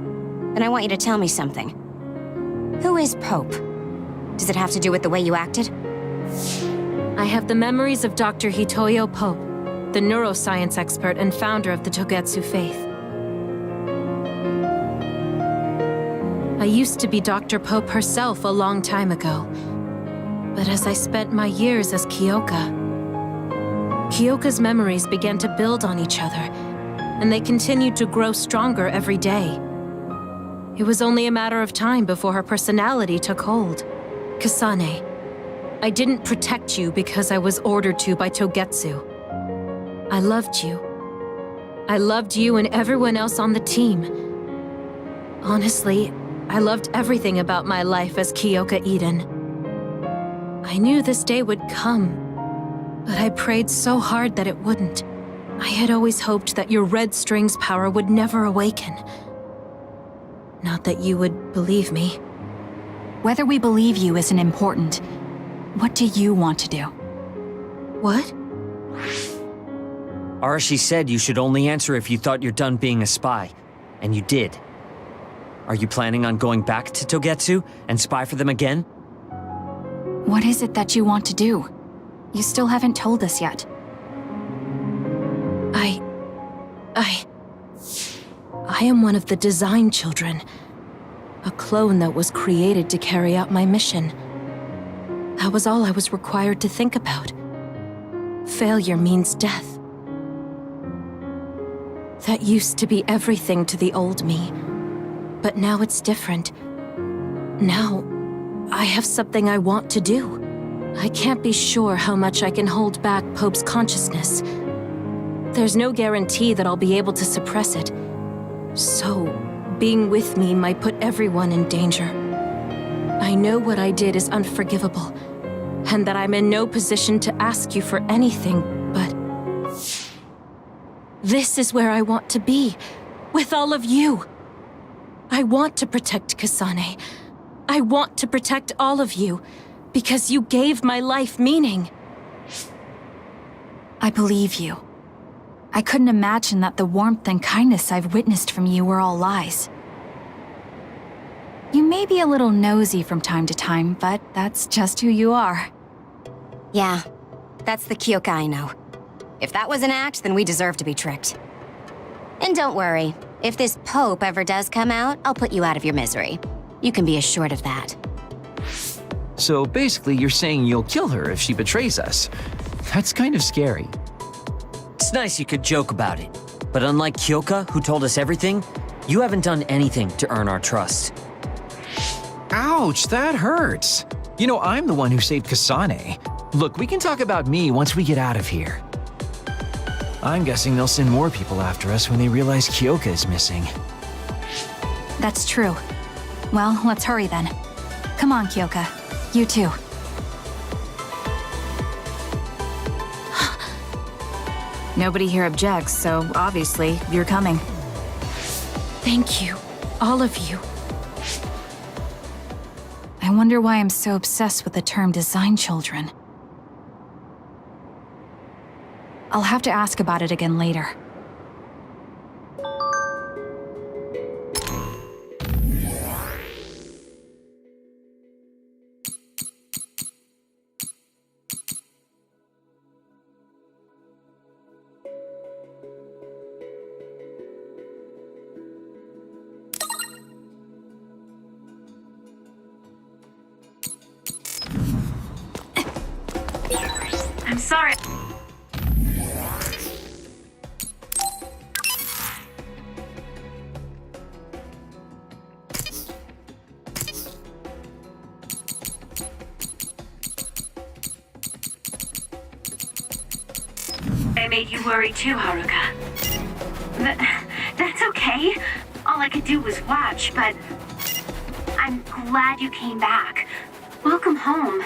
then I want you to tell me something. Who is Pope? Does it have to do with the way you acted? I have the memories of Dr. Hitoyo Pope, the neuroscience expert and founder of the Togetsu faith. I used to be Dr. Pope herself a long time ago. But as I spent my years as Kyoka's memories began to build on each other, and they continued to grow stronger every day. It was only a matter of time before her personality took hold. Kasane, I didn't protect you because I was ordered to by Togetsu. I loved you. I loved you and everyone else on the team. Honestly, I loved everything about my life as Kyoka Eden. I knew this day would come, but I prayed so hard that it wouldn't. I had always hoped that your red string's power would never awaken. Not that you would believe me. Whether we believe you isn't important. What do you want to do? What? Arashi said you should only answer if you thought you're done being a spy. And you did. Are you planning on going back to Togetsu and spy for them again? What is it that you want to do? You still haven't told us yet. I am one of the design children. A clone that was created to carry out my mission. That was all I was required to think about. Failure means death. That used to be everything to the old me. But now it's different. Now, I have something I want to do. I can't be sure how much I can hold back Pope's consciousness. There's no guarantee that I'll be able to suppress it. So, being with me might put everyone in danger. I know what I did is unforgivable, and that I'm in no position to ask you for anything, but... this is where I want to be, with all of you. I want to protect Kasane. I want to protect all of you, because you gave my life meaning. I believe you. I couldn't imagine that the warmth and kindness I've witnessed from you were all lies. You may be a little nosy from time to time, but that's just who you are. Yeah, that's the Kyoka I know. If that was an act, then we deserve to be tricked. And don't worry, if this Pope ever does come out, I'll put you out of your misery. You can be assured of that. So basically, you're saying you'll kill her if she betrays us. That's kind of scary. It's nice you could joke about it. But unlike Kyoka, who told us everything, you haven't done anything to earn our trust. Ouch, that hurts. You know, I'm the one who saved Kasane. Look, we can talk about me once we get out of here. I'm guessing they'll send more people after us when they realize Kyoka is missing. That's true. Well, let's hurry then. Come on, Kyoka. You too. Nobody here objects, so obviously, you're coming. Thank you, all of you. I wonder why I'm so obsessed with the term design children. I'll have to ask about it again later. I'm sorry. I made you worry too, Haruka. That's okay. All I could do was watch, but I'm glad you came back. Welcome home.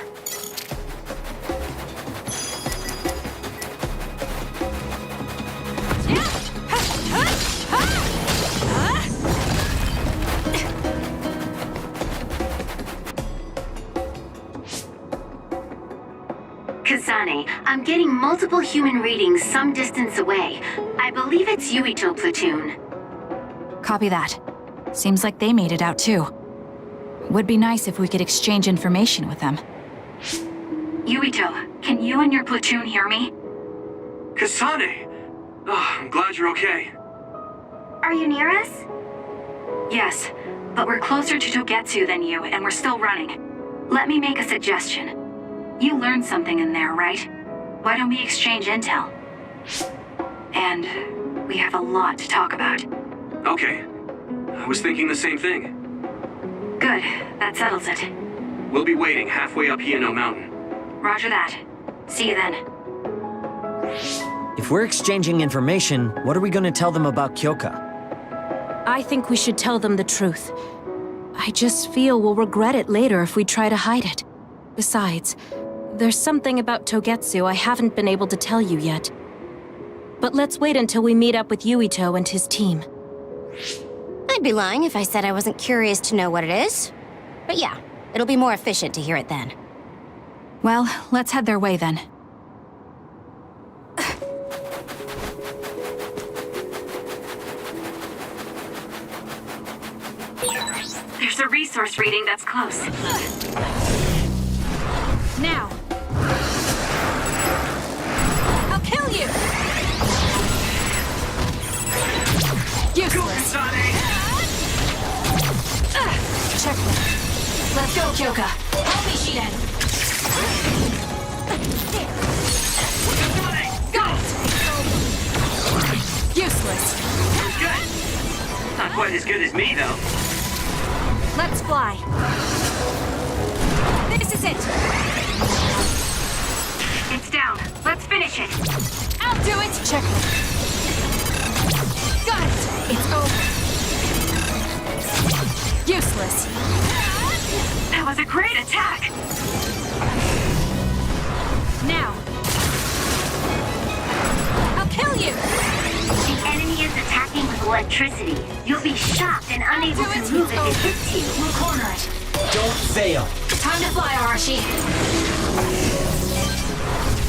Kasane, I'm getting multiple human readings some distance away. I believe it's Yuito platoon. Copy that. Seems like they made it out too. Would be nice if we could exchange information with them. Yuito, can you and your platoon hear me? Kasane! Oh, I'm glad you're okay. Are you near us? Yes, but we're closer to Togetsu than you, and we're still running. Let me make a suggestion. You learned something in there, right? Why don't we exchange intel? And we have a lot to talk about. Okay. I was thinking the same thing. Good, that settles it. We'll be waiting halfway up Hieno Mountain. Roger that. See you then. If we're exchanging information, what are we going to tell them about Kyoka? I think we should tell them the truth. I just feel we'll regret it later if we try to hide it. Besides, there's something about Togetsu I haven't been able to tell you yet. But let's wait until we meet up with Yuito and his team. I'd be lying if I said I wasn't curious to know what it is. But yeah, it'll be more efficient to hear it then. Well, let's head their way then. There's a resource reading that's close. Now! I'll kill you! Useless! Checkmate. Let's go, Kyoka. Help me, Shiden. Got it! Useless. Good. Not quite as good as me, though. Let's fly. This is it. It's down. Let's finish it. I'll do it. Check. Got it. It's over. Useless. That was a great attack. Now. I'll kill you. The enemy is attacking with electricity. You'll be shocked and unable to move if it hits you. We'll corner it. Don't fail. Time to fly, Arashi.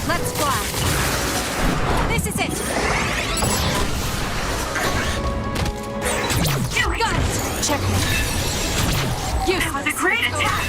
Let's fly. This is it. Do it. Got it. Checkmate. That was a great attack.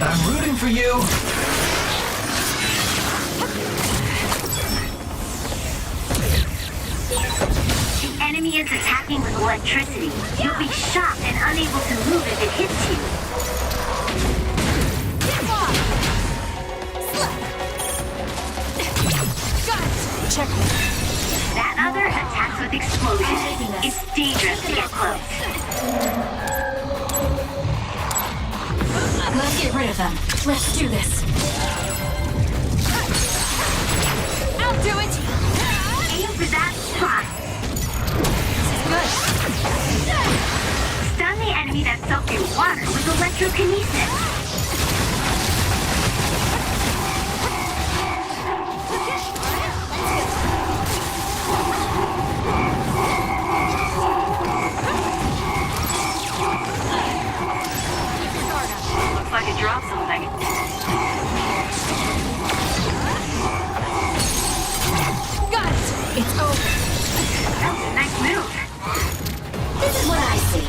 I'm rooting for you. The enemy is attacking with electricity. You'll be shocked and unable to move if it hits you. Check. That other attacks with explosions. It's dangerous to get close. Let's get rid of them. Let's do this. I'll do it! Aim for that spot. Good. Stun the enemy that's soaked in water with electrokinesis. Looks like it dropped something. Got it! It's over. That was a nice move. This is what I see.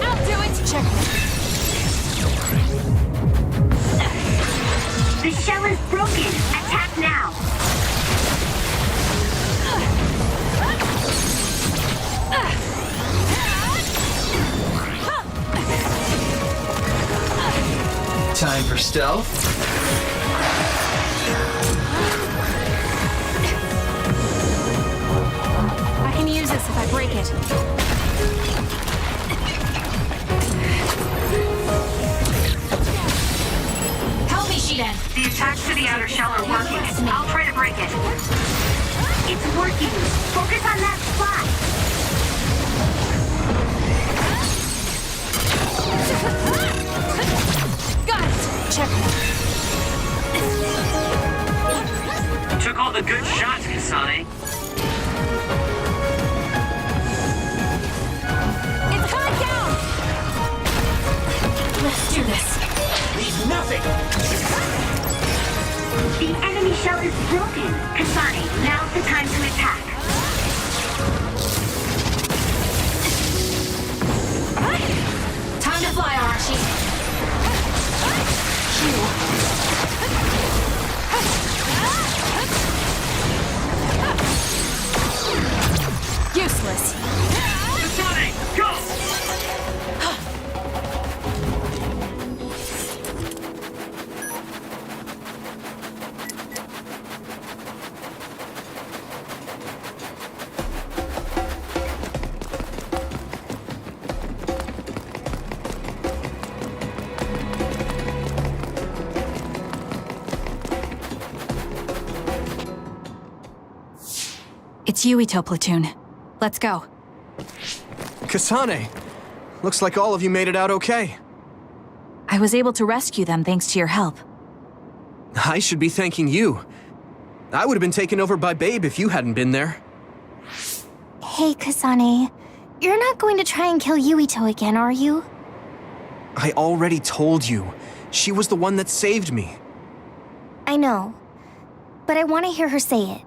I'll do it! Check. The shell is broken. Attack now. Time for stealth. I can use this if I break it. Help me, Shiden. The attacks to the outer shell are working. I'll try to break it. It's working. Focus on that spot. Got it! Check. Took all the good shots, Kasane. It's coming down! Let's do this. Leave nothing. The enemy shell is broken. Kasane, now's the time to attack. Time to fly, Arashi. Useless. Kasane, go! It's Yuito platoon. Let's go. Kasane! Looks like all of you made it out okay. I was able to rescue them thanks to your help. I should be thanking you. I would have been taken over by Babe if you hadn't been there. Hey, Kasane. You're not going to try and kill Yuito again, are you? I already told you. She was the one that saved me. I know. But I want to hear her say it.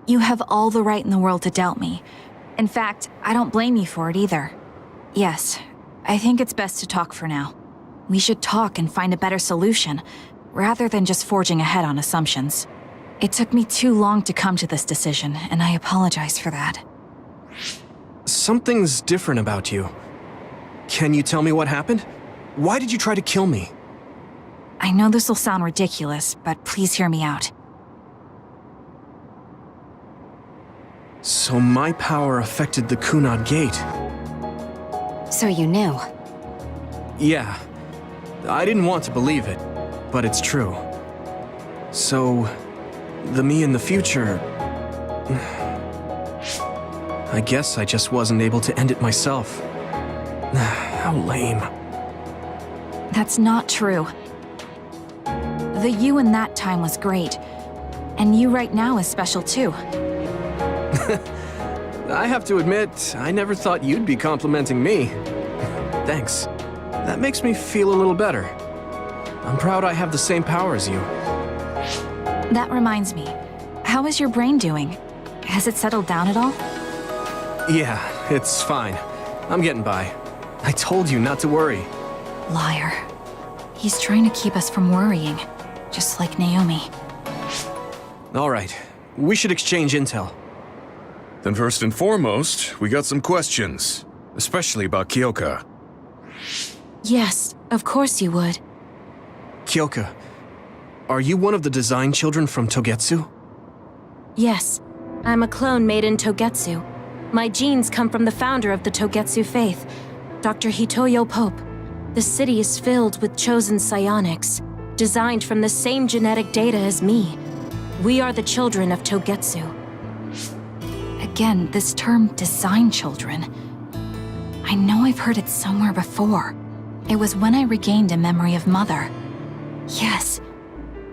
You have all the right in the world to doubt me. In fact, I don't blame you for it either. Yes, I think it's best to talk for now. We should talk and find a better solution, rather than just forging ahead on assumptions. It took me too long to come to this decision, and I apologize for that. Something's different about you. Can you tell me what happened? Why did you try to kill me? I know this will sound ridiculous, but please hear me out. So my power affected the Kunad Gate. So you knew. Yeah. I didn't want to believe it, but it's true. So, the me in the future... I guess I just wasn't able to end it myself. How lame. That's not true. The you in that time was great, and you right now is special too. I have to admit, I never thought you'd be complimenting me. Thanks. That makes me feel a little better. I'm proud I have the same power as you. That reminds me, how is your brain doing? Has it settled down at all? Yeah, it's fine. I'm getting by. I told you not to worry. Liar. He's trying to keep us from worrying, just like Naomi. All right, we should exchange intel. Then first and foremost, we got some questions, especially about Kyoka. Yes, of course you would. Kyoka, are you one of the design children from Togetsu? Yes, I'm a clone made in Togetsu. My genes come from the founder of the Togetsu faith, Dr. Hitoyo Pope. The city is filled with chosen psionics, designed from the same genetic data as me. We are the children of Togetsu. Again, this term design children. I know I've heard it somewhere before. It was when I regained a memory of Mother. Yes,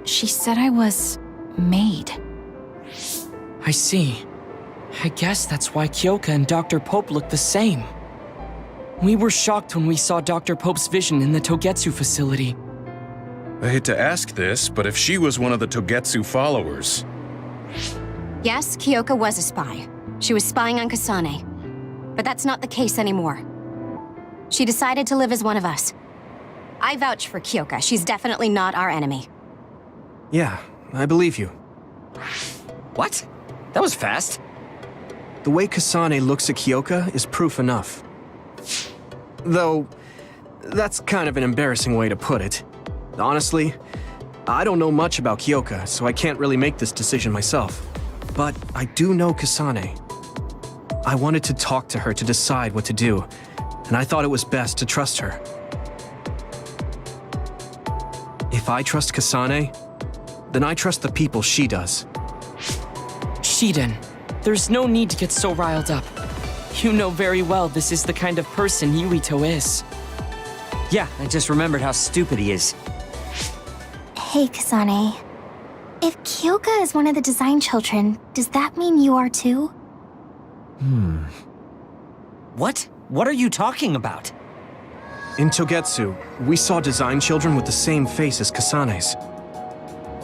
she said I was made. I see. I guess that's why Kyoka and Dr. Pope look the same. We were shocked when we saw Dr. Pope's vision in the Togetsu facility. I hate to ask this, but if she was one of the Togetsu followers... Yes, Kyoka was a spy. She was spying on Kasane. But that's not the case anymore. She decided to live as one of us. I vouch for Kyoka. She's definitely not our enemy. Yeah, I believe you. What? That was fast. The way Kasane looks at Kyoka is proof enough. Though, that's kind of an embarrassing way to put it. Honestly, I don't know much about Kyoka, so I can't really make this decision myself. But I do know Kasane. I wanted to talk to her to decide what to do, and I thought it was best to trust her. If I trust Kasane, then I trust the people she does. Shiden, there's no need to get so riled up. You know very well this is the kind of person Yuito is. Yeah, I just remembered how stupid he is. Hey, Kasane. If Kyoka is one of the design children, does that mean you are too? What? What are you talking about? In Togetsu, we saw design children with the same face as Kasane's.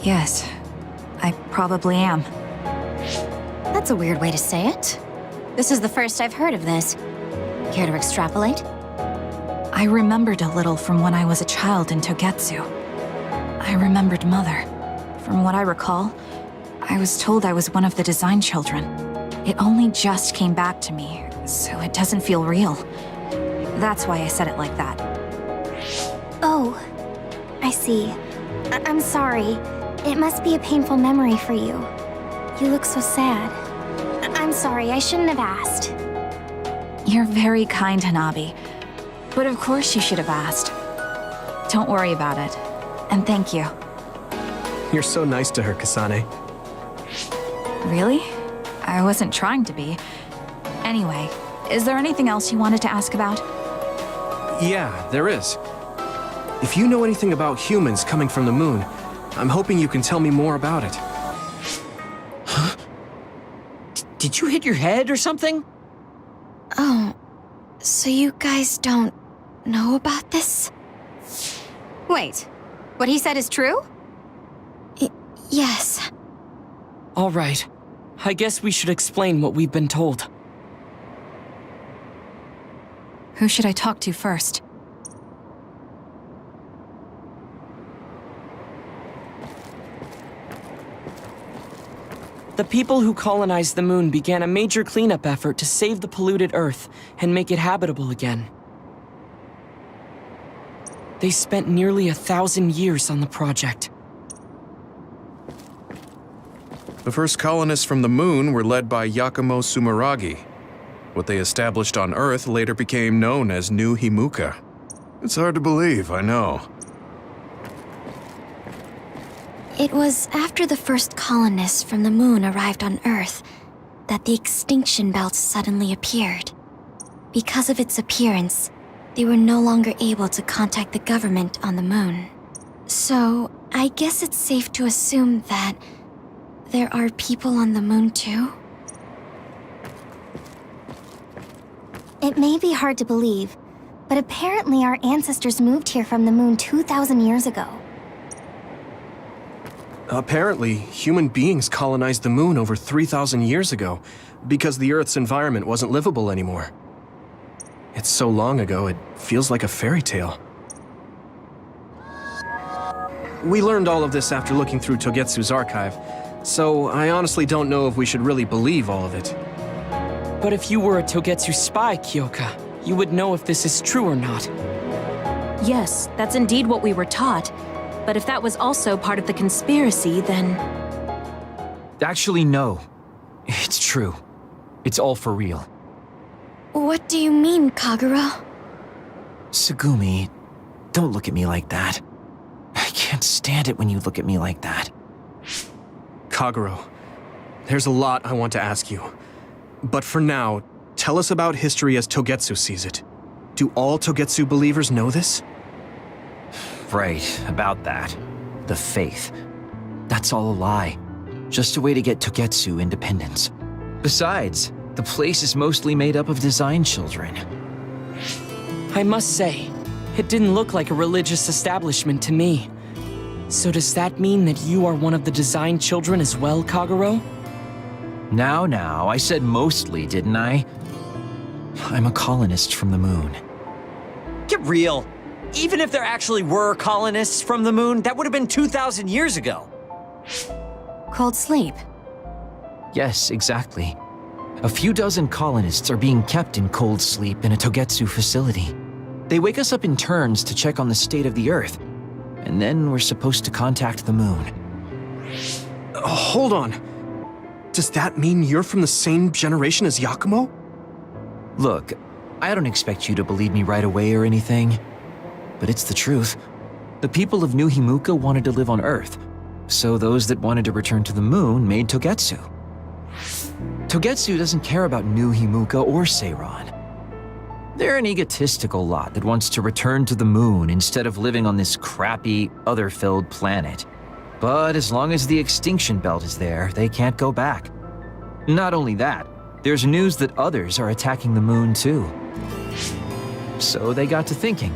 Yes, I probably am. That's a weird way to say it. This is the first I've heard of this. Care to extrapolate? I remembered a little from when I was a child in Togetsu. I remembered Mother. From what I recall, I was told I was one of the design children. It only just came back to me, so it doesn't feel real. That's why I said it like that. Oh, I see. I'm sorry. It must be a painful memory for you. You look so sad. I'm sorry, I shouldn't have asked. You're very kind, Hanabi. But of course you should have asked. Don't worry about it. And thank you. You're so nice to her, Kasane. Really? I wasn't trying to be. Anyway, is there anything else you wanted to ask about? Yeah, there is. If you know anything about humans coming from the moon, I'm hoping you can tell me more about it. Huh? Did you hit your head or something? Oh, so you guys don't know about this? Wait, what he said is true? Yes. All right. I guess we should explain what we've been told. Who should I talk to first? The people who colonized the moon began a major cleanup effort to save the polluted Earth and make it habitable again. They spent nearly 1,000 years on the project. The first colonists from the moon were led by Yakumo Sumeragi. What they established on Earth later became known as New Himuka. It's hard to believe, I know. It was after the first colonists from the moon arrived on Earth that the extinction belt suddenly appeared. Because of its appearance, they were no longer able to contact the government on the moon. So, I guess it's safe to assume that there are people on the moon too? It may be hard to believe, but apparently our ancestors moved here from the moon 2,000 years ago. Apparently, human beings colonized the moon over 3,000 years ago because the Earth's environment wasn't livable anymore. It's so long ago, it feels like a fairy tale. We learned all of this after looking through Togetsu's archive, so I honestly don't know if we should really believe all of it. But if you were a Togetsu spy, Kyoka, you would know if this is true or not. Yes, that's indeed what we were taught. But if that was also part of the conspiracy, then... Actually, no. It's true. It's all for real. What do you mean, Kagero? Tsugumi, don't look at me like that. I can't stand it when you look at me like that. Kagero, there's a lot I want to ask you. But for now, tell us about history as Togetsu sees it. Do all Togetsu believers know this? Right, about that. The faith. That's all a lie. Just a way to get Togetsu independence. Besides, the place is mostly made up of design children. I must say, it didn't look like a religious establishment to me. So does that mean that you are one of the design children as well, Kagero? Now, I said mostly, didn't I? I'm a colonist from the moon. Get real. Even if there actually were colonists from the moon, that would have been 2,000 years ago. Cold sleep. Yes, exactly. A few dozen colonists are being kept in cold sleep in a Togetsu facility. They wake us up in turns to check on the state of the Earth, and then we're supposed to contact the moon. Hold on. Does that mean you're from the same generation as Yakumo? Look, I don't expect you to believe me right away or anything, but it's the truth. The people of New Himuka wanted to live on Earth, so those that wanted to return to the moon made Togetsu. Togetsu doesn't care about New Himuka or Seiran. They're an egotistical lot that wants to return to the moon instead of living on this crappy, other-filled planet. But as long as the extinction belt is there, they can't go back. Not only that, there's news that others are attacking the moon too. So they got to thinking,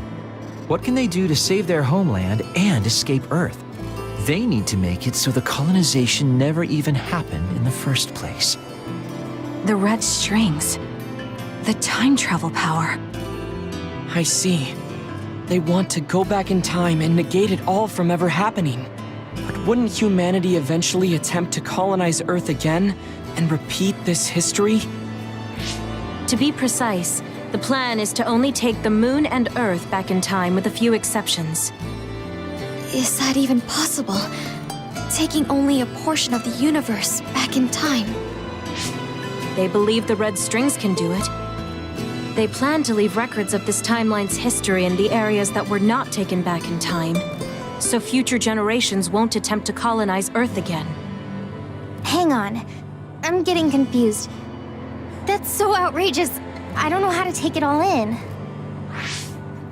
what can they do to save their homeland and escape Earth? They need to make it so the colonization never even happened in the first place. The red strings. The time travel power. I see. They want to go back in time and negate it all from ever happening. But wouldn't humanity eventually attempt to colonize Earth again and repeat this history? To be precise, the plan is to only take the moon and Earth back in time with a few exceptions. Is that even possible? Taking only a portion of the universe back in time. They believe the red strings can do it. They plan to leave records of this timeline's history in the areas that were not taken back in time, so future generations won't attempt to colonize Earth again. Hang on. I'm getting confused. That's so outrageous. I don't know how to take it all in.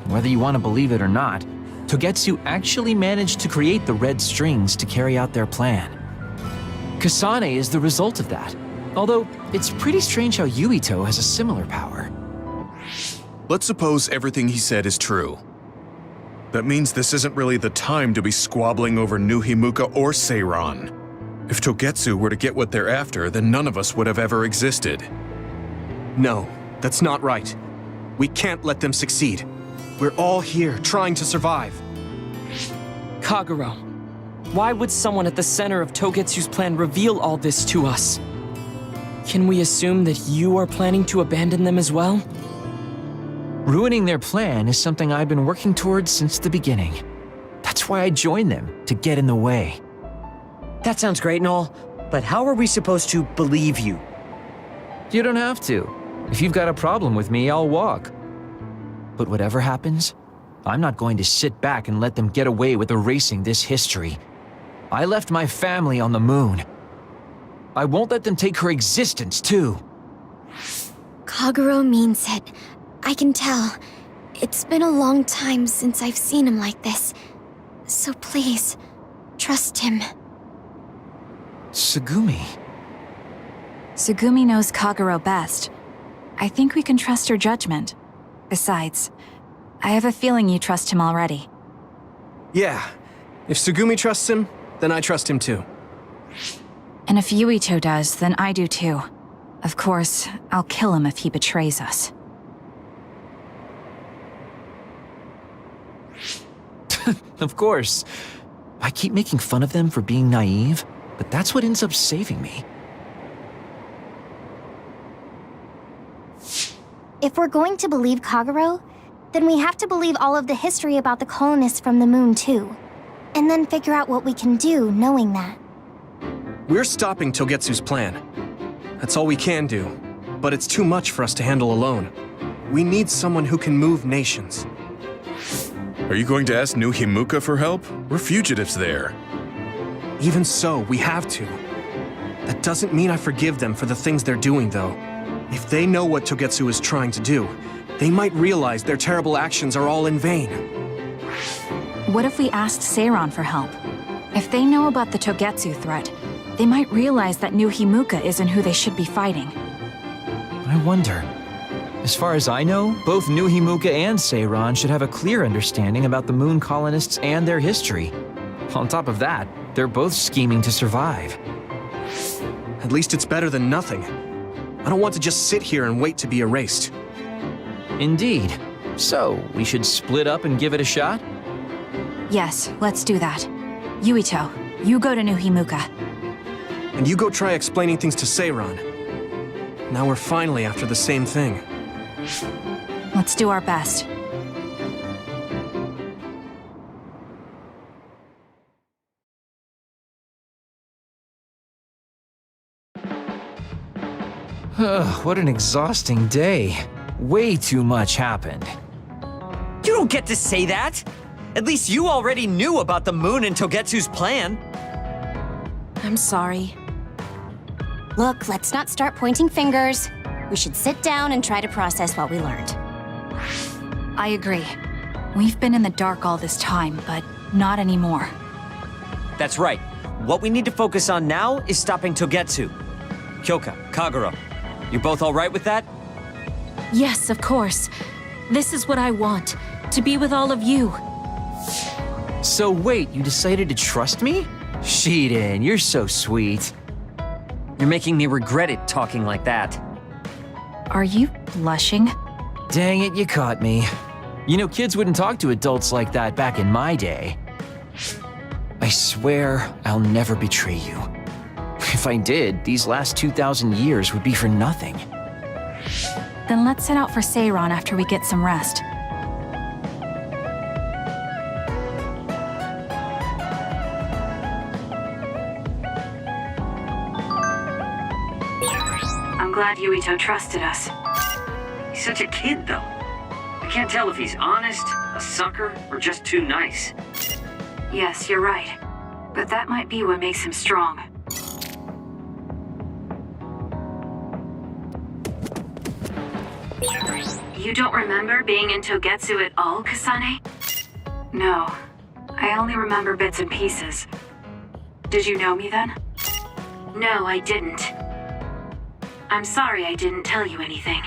Whether you want to believe it or not, Togetsu actually managed to create the red strings to carry out their plan. Kasane is the result of that, although it's pretty strange how Yuito has a similar power. Let's suppose everything he said is true. That means this isn't really the time to be squabbling over New Himuka or Seiran. If Togetsu were to get what they're after, then none of us would have ever existed. No, that's not right. We can't let them succeed. We're all here trying to survive. Kagero, why would someone at the center of Togetsu's plan reveal all this to us? Can we assume that you are planning to abandon them as well? Ruining their plan is something I've been working towards since the beginning. That's why I joined them, to get in the way. That sounds great and all, but how are we supposed to believe you? You don't have to. If you've got a problem with me, I'll walk. But whatever happens, I'm not going to sit back and let them get away with erasing this history. I left my family on the moon. I won't let them take her existence, too. Kagero means it. I can tell. It's been a long time since I've seen him like this. So please, trust him. Tsugumi. Tsugumi knows Kagero best. I think we can trust her judgment. Besides, I have a feeling you trust him already. Yeah. If Tsugumi trusts him, then I trust him too. And if Yuito does, then I do too. Of course, I'll kill him if he betrays us. Of course. I keep making fun of them for being naive, but that's what ends up saving me. If we're going to believe Kagero, then we have to believe all of the history about the colonists from the moon too. And then figure out what we can do knowing that. We're stopping Togetsu's plan. That's all we can do. But it's too much for us to handle alone. We need someone who can move nations. Are you going to ask New Himuka for help? We're fugitives there. Even so, we have to. That doesn't mean I forgive them for the things they're doing, though. If they know what Togetsu is trying to do, they might realize their terrible actions are all in vain. What if we asked Seiron for help? If they know about the Togetsu threat, they might realize that New Himuka isn't who they should be fighting. I wonder. As far as I know, both New Himuka and Seiron should have a clear understanding about the moon colonists and their history. On top of that, they're both scheming to survive. At least it's better than nothing. I don't want to just sit here and wait to be erased. Indeed. So, we should split up and give it a shot? Yes, let's do that. Yuito, you go to New Himuka. And you go try explaining things to Seiron. Now we're finally after the same thing. Let's do our best. What an exhausting day. Way too much happened. You don't get to say that! At least you already knew about the moon and Togetsu's plan. I'm sorry. Look, let's not start pointing fingers. We should sit down and try to process what we learned. I agree. We've been in the dark all this time, but not anymore. That's right. What we need to focus on now is stopping Togetsu. Kyoka, Kagero, you're both all right with that? Yes, of course. This is what I want, to be with all of you. So wait, you decided to trust me? Shiden, you're so sweet. You're making me regret it talking like that. Are you blushing? Dang it, you caught me. You know, kids wouldn't talk to adults like that back in my day. I swear I'll never betray you. If I did, these last 2,000 years would be for nothing. Then let's set out for Seiron after we get some rest. I'm glad Yuito trusted us. He's such a kid, though. I can't tell if he's honest, a sucker, or just too nice. Yes, you're right. But that might be what makes him strong. You don't remember being in Togetsu at all, Kasane? No. I only remember bits and pieces. Did you know me then? No, I didn't. I'm sorry I didn't tell you anything.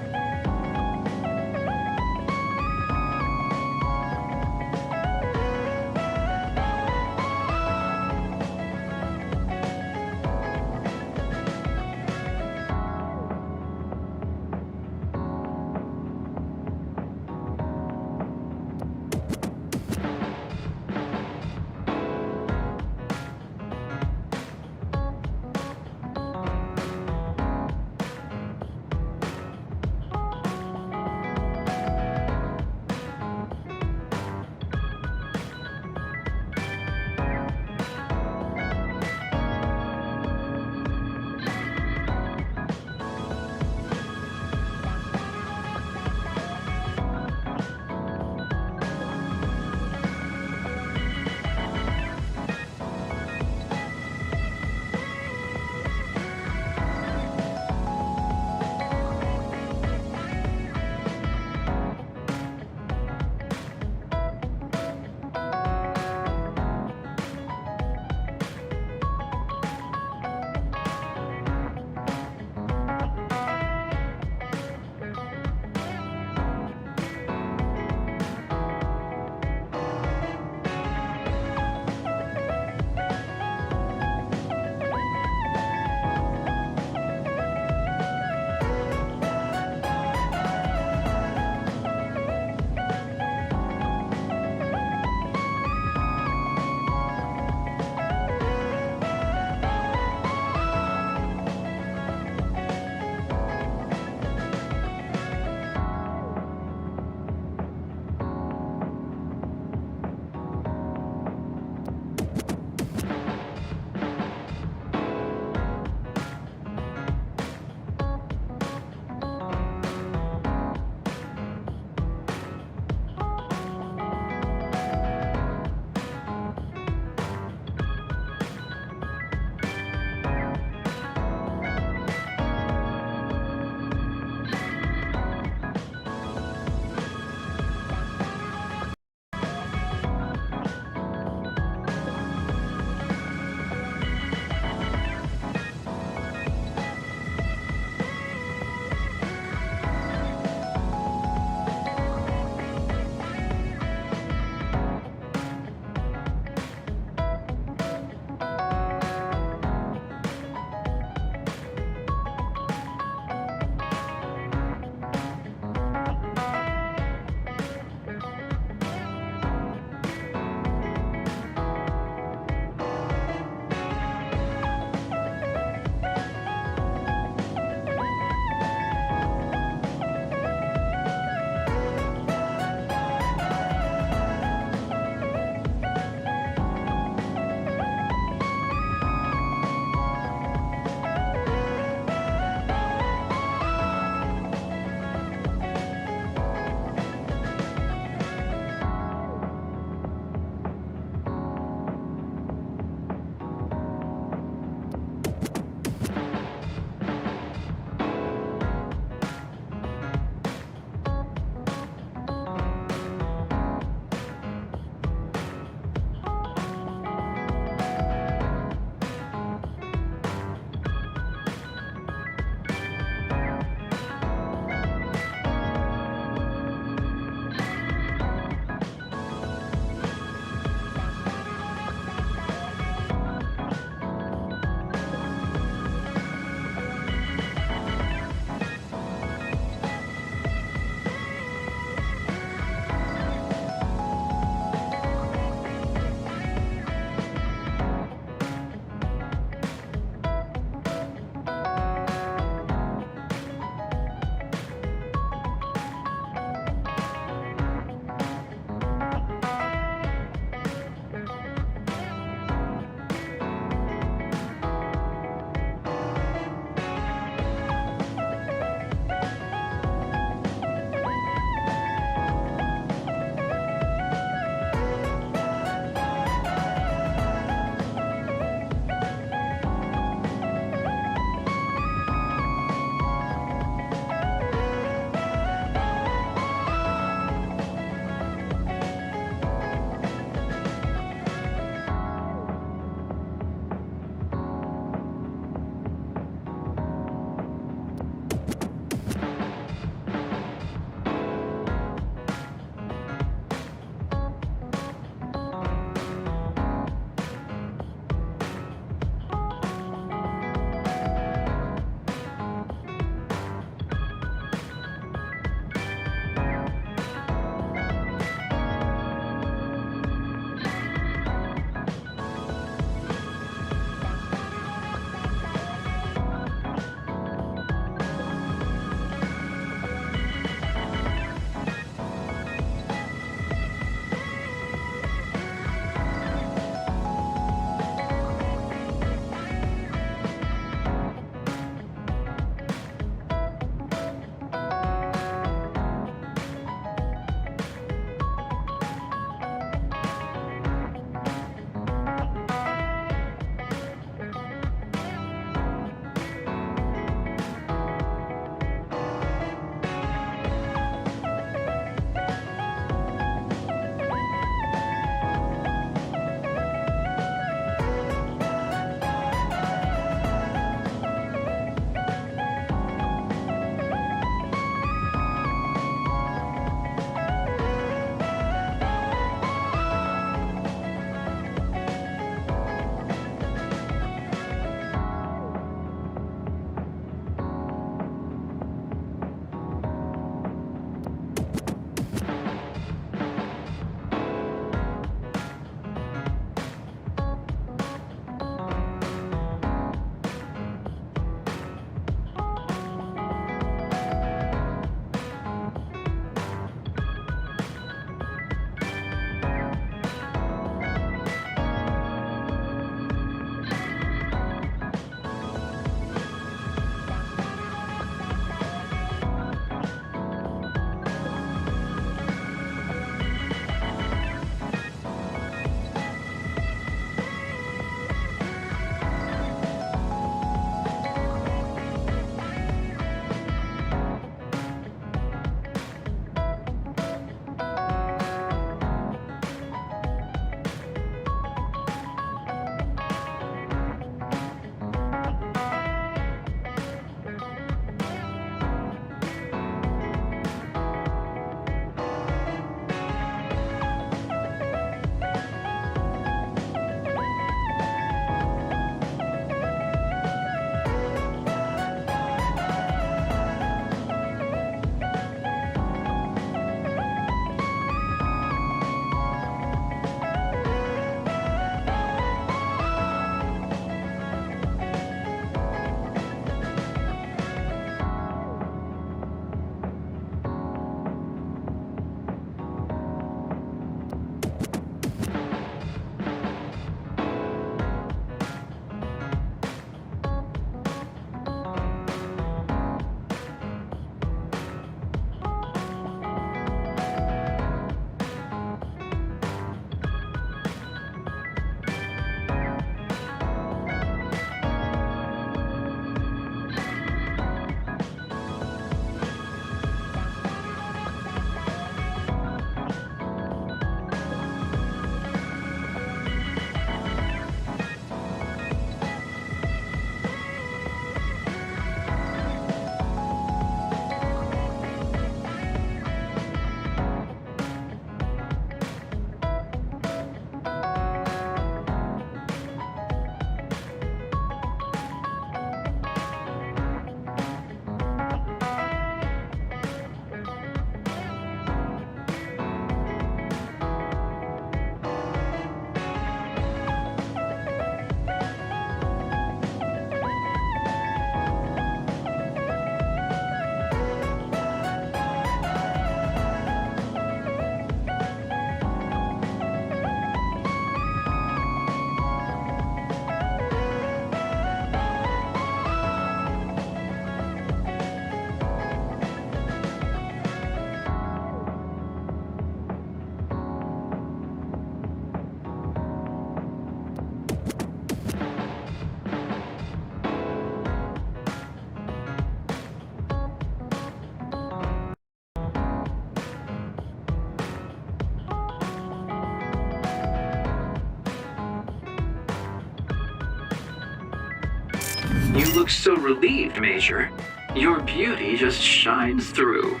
You look so relieved, Major. Your beauty just shines through.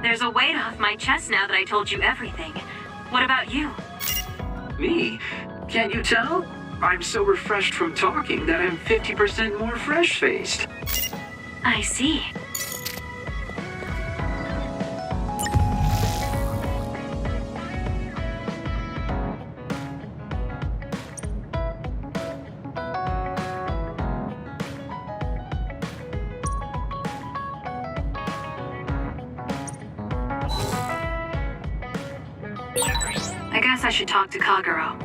There's a weight off my chest now that I told you everything. What about you? Me? Can't you tell? I'm so refreshed from talking that I'm 50% more fresh-faced. I see. I guess I should talk to Kagero.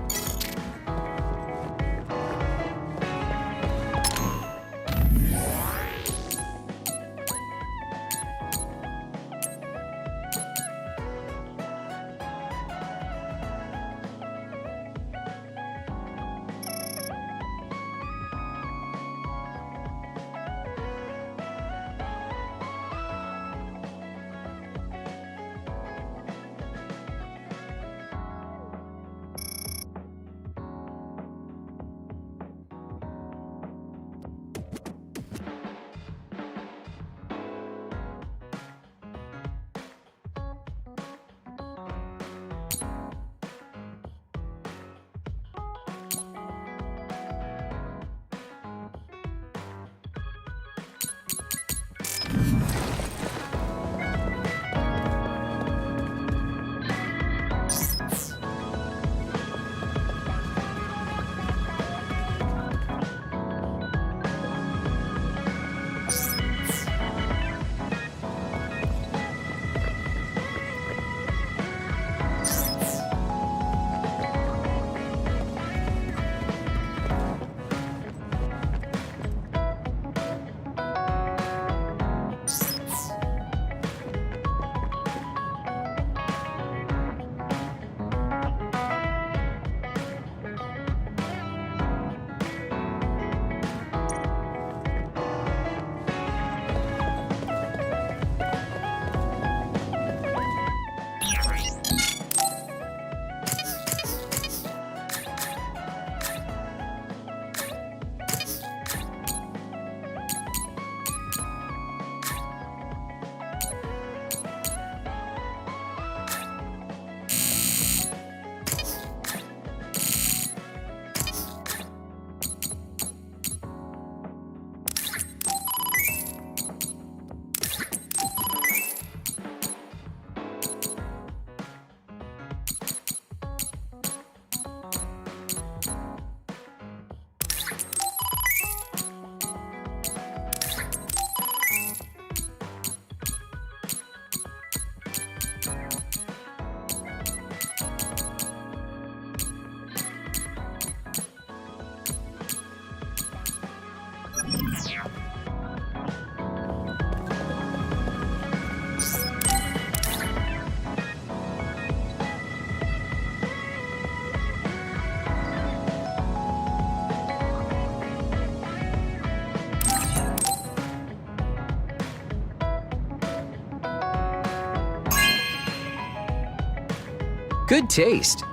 Good taste.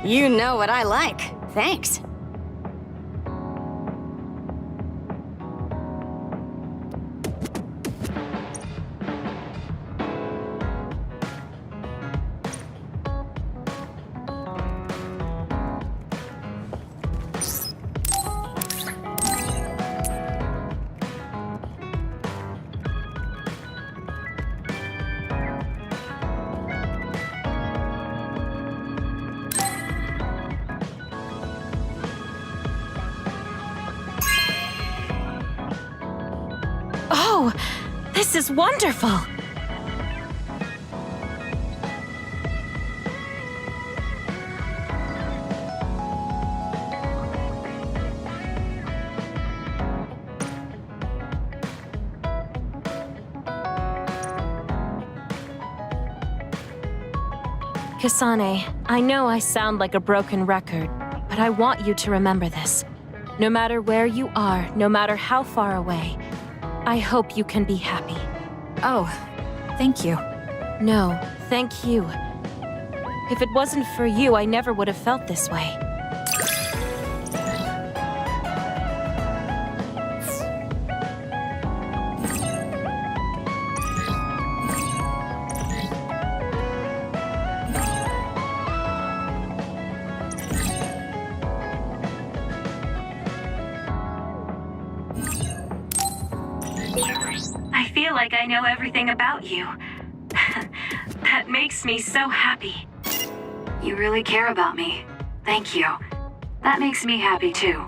You know what I like. Thanks. Oh, this is wonderful! Kasane, I know I sound like a broken record, but I want you to remember this. No matter where you are, no matter how far away, I hope you can be happy. Oh, thank you. No, thank you. If it wasn't for you, I never would have felt this way. I feel like I know everything about you. That makes me so happy. You really care about me. Thank you. That makes me happy too.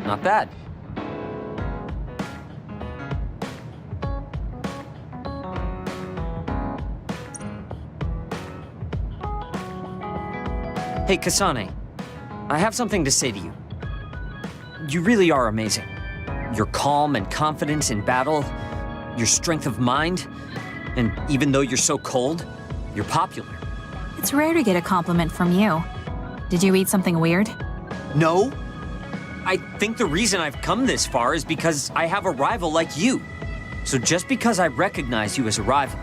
Not bad. Hey, Kasane. I have something to say to you. You really are amazing. Your calm and confidence in battle, your strength of mind, and even though you're so cold, you're popular. It's rare to get a compliment from you. Did you eat something weird? No. I think the reason I've come this far is because I have a rival like you. So just because I recognize you as a rival,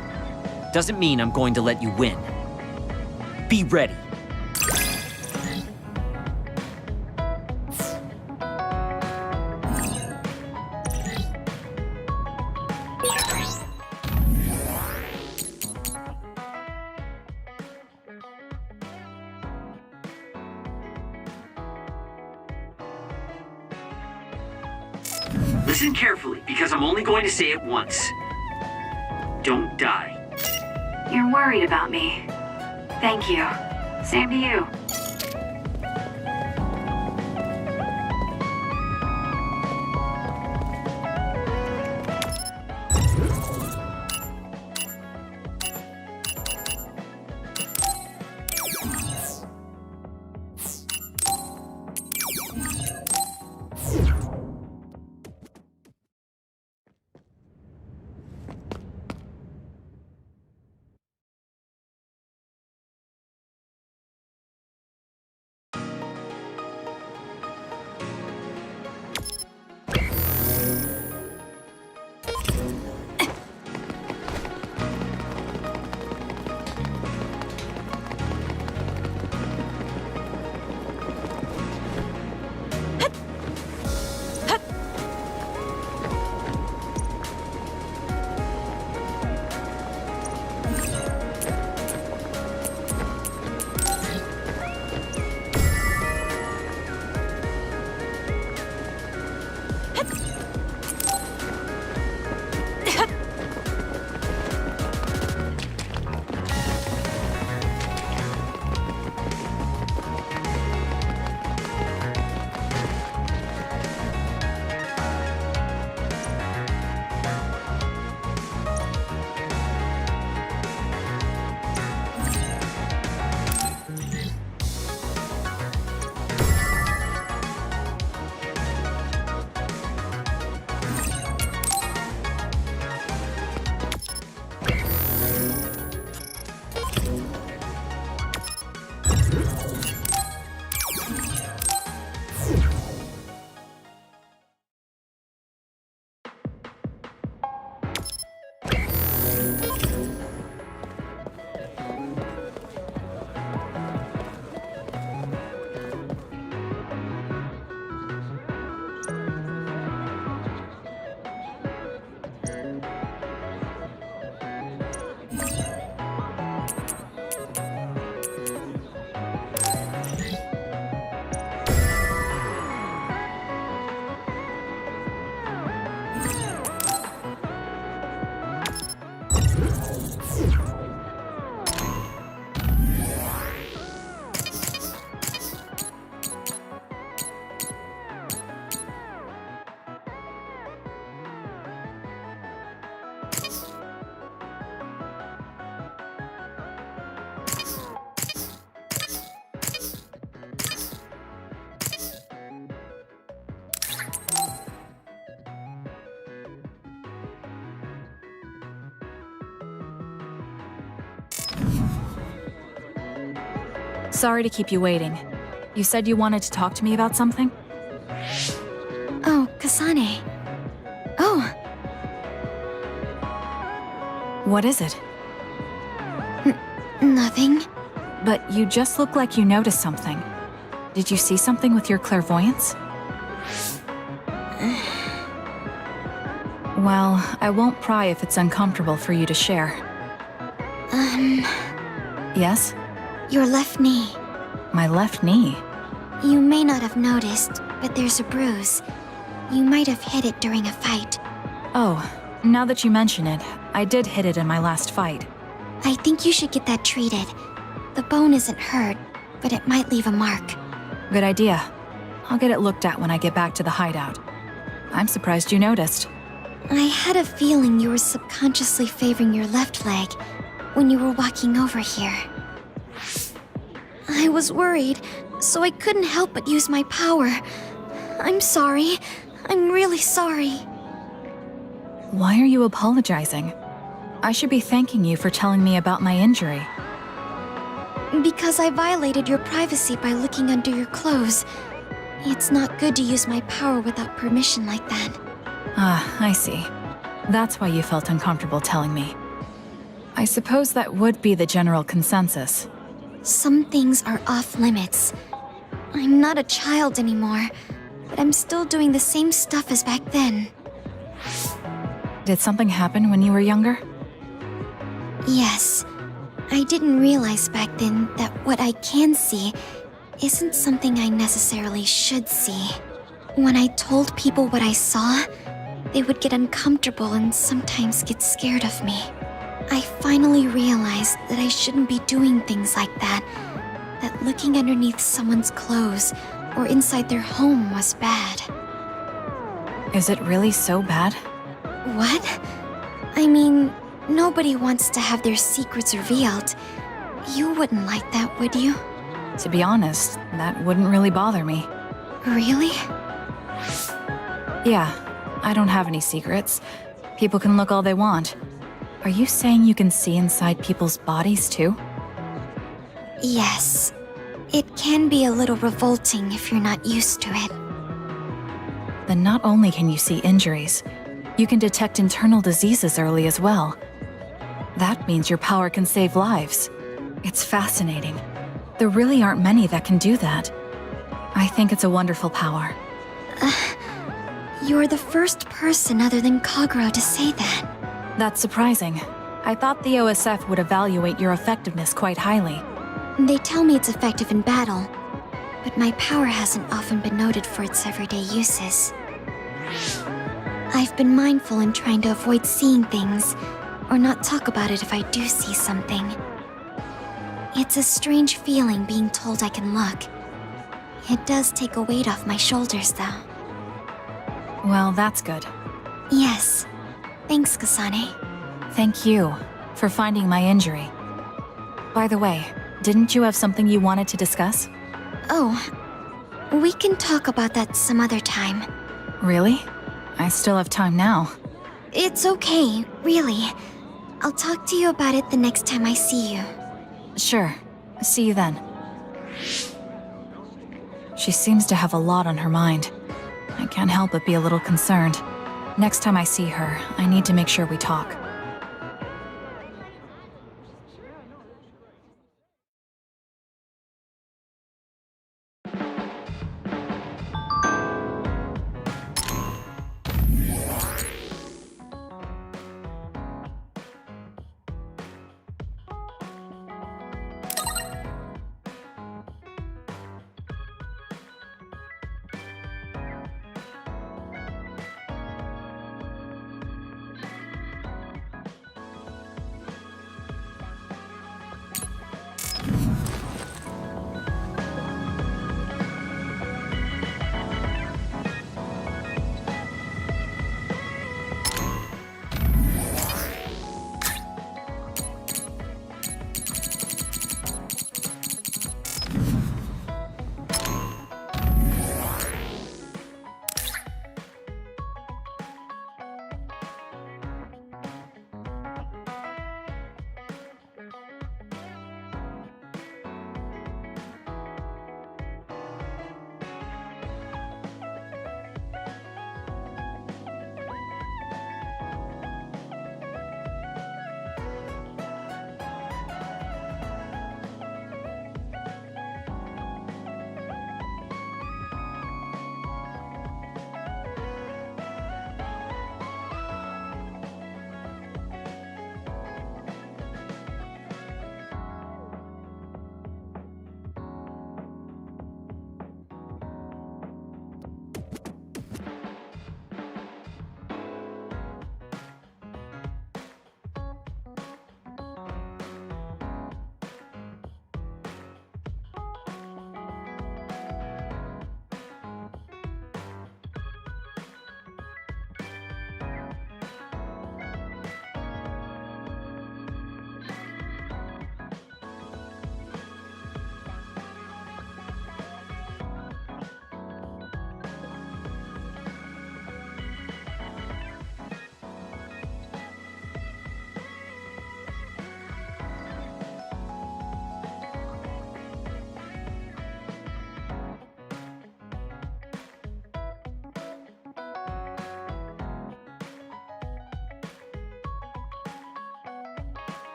doesn't mean I'm going to let you win. Be ready. Listen carefully, because I'm only going to say it once. Don't die. You're worried about me. Thank you. Same to you. Sorry to keep you waiting. You said you wanted to talk to me about something? Oh, Kasane. Oh. What is it? Nothing. But you just look like you noticed something. Did you see something with your clairvoyance? Well, I won't pry if it's uncomfortable for you to share. Yes? Your left knee. My left knee? You may not have noticed, but there's a bruise. You might have hit it during a fight. Oh, now that you mention it, I did hit it in my last fight. I think you should get that treated. The bone isn't hurt, but it might leave a mark. Good idea. I'll get it looked at when I get back to the hideout. I'm surprised you noticed. I had a feeling you were subconsciously favoring your left leg when you were walking over here. I was worried, so I couldn't help but use my power. I'm sorry. I'm really sorry. Why are you apologizing? I should be thanking you for telling me about my injury. Because I violated your privacy by looking under your clothes. It's not good to use my power without permission like that. Ah, I see. That's why you felt uncomfortable telling me. I suppose that would be the general consensus. Some things are off limits. I'm not a child anymore, but I'm still doing the same stuff as back then. Did something happen when you were younger? Yes. I didn't realize back then that what I can see isn't something I necessarily should see. When I told people what I saw, they would get uncomfortable and sometimes get scared of me. I finally realized that I shouldn't be doing things like that, that looking underneath someone's clothes or inside their home was bad. Is it really so bad? What? I mean, nobody wants to have their secrets revealed. You wouldn't like that, would you? To be honest, that wouldn't really bother me. Really? Yeah, I don't have any secrets. People can look all they want. Are you saying you can see inside people's bodies too? Yes. It can be a little revolting if you're not used to it. Then not only can you see injuries, you can detect internal diseases early as well. That means your power can save lives. It's fascinating. There really aren't many that can do that. I think it's a wonderful power. You're the first person other than Kagero to say that. That's surprising. I thought the OSF would evaluate your effectiveness quite highly. They tell me it's effective in battle, but my power hasn't often been noted for its everyday uses. I've been mindful in trying to avoid seeing things, or not talk about it if I do see something. It's a strange feeling being told I can look. It does take a weight off my shoulders, though. Well, that's good. Yes. Thanks, Kasane. Thank you for finding my injury. By the way, didn't you have something you wanted to discuss? Oh, we can talk about that some other time. Really? I still have time now. It's okay, really. I'll talk to you about it the next time I see you. Sure. See you then. She seems to have a lot on her mind. I can't help but be a little concerned. Next time I see her, I need to make sure we talk.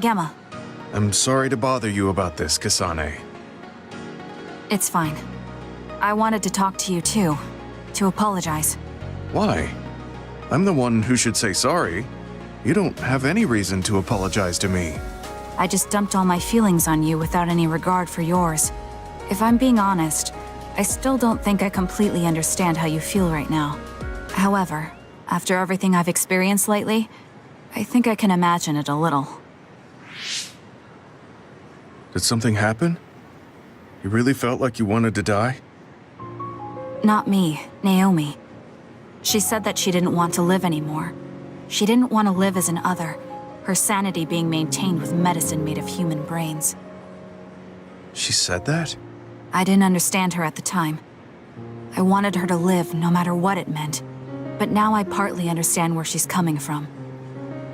Gamma. I'm sorry to bother you about this, Kasane. It's fine. I wanted to talk to you too. To apologize. Why? I'm the one who should say sorry. You don't have any reason to apologize to me. I just dumped all my feelings on you without any regard for yours. If I'm being honest, I still don't think I completely understand how you feel right now. However, after everything I've experienced lately, I think I can imagine it a little. Did something happen? You really felt like you wanted to die? Not me, Naomi. She said that she didn't want to live anymore. She didn't want to live as an other, her sanity being maintained with medicine made of human brains. She said that? I didn't understand her at the time. I wanted her to live no matter what it meant. But now I partly understand where she's coming from.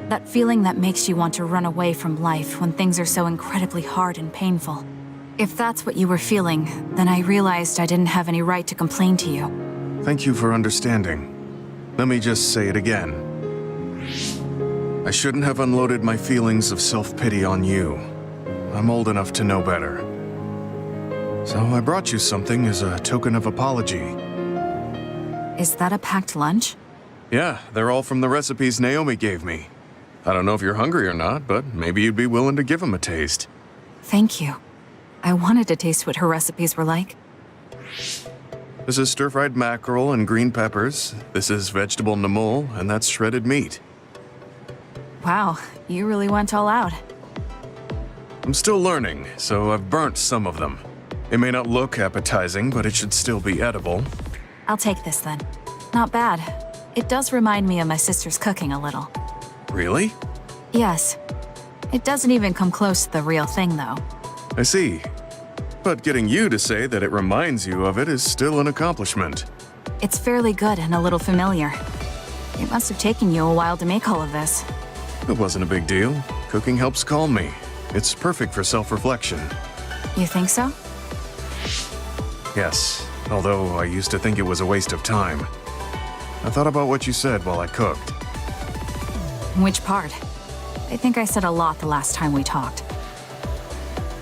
That feeling that makes you want to run away from life when things are so incredibly hard and painful. If that's what you were feeling, then I realized I didn't have any right to complain to you. Thank you for understanding. Let me just say it again. I shouldn't have unloaded my feelings of self-pity on you. I'm old enough to know better. So I brought you something as a token of apology. Is that a packed lunch? Yeah, they're all from the recipes Naomi gave me. I don't know if you're hungry or not, but maybe you'd be willing to give them a taste. Thank you. I wanted to taste what her recipes were like. This is stir-fried mackerel and green peppers. This is vegetable namul, and that's shredded meat. Wow, you really went all out. I'm still learning, so I've burnt some of them. It may not look appetizing, but it should still be edible. I'll take this then. Not bad. It does remind me of my sister's cooking a little. Really? Yes. It doesn't even come close to the real thing, though. I see. But getting you to say that it reminds you of it is still an accomplishment. It's fairly good and a little familiar. It must have taken you a while to make all of this. It wasn't a big deal. Cooking helps calm me. It's perfect for self-reflection. You think so? Yes, although I used to think it was a waste of time. I thought about what you said while I cooked. Which part? I think I said a lot the last time we talked.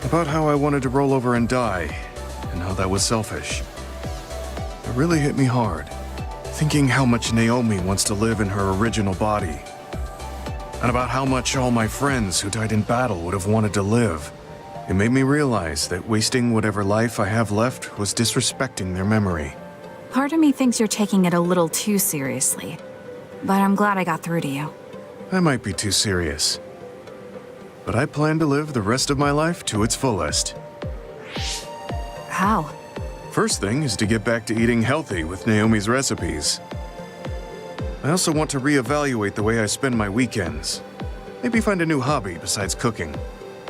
About how I wanted to roll over and die, and how that was selfish. It really hit me hard, thinking how much Naomi wants to live in her original body. And about how much all my friends who died in battle would have wanted to live. It made me realize that wasting whatever life I have left was disrespecting their memory. Part of me thinks you're taking it a little too seriously, but I'm glad I got through to you. I might be too serious. But I plan to live the rest of my life to its fullest. How? First thing is to get back to eating healthy with Naomi's recipes. I also want to reevaluate the way I spend my weekends. Maybe find a new hobby besides cooking.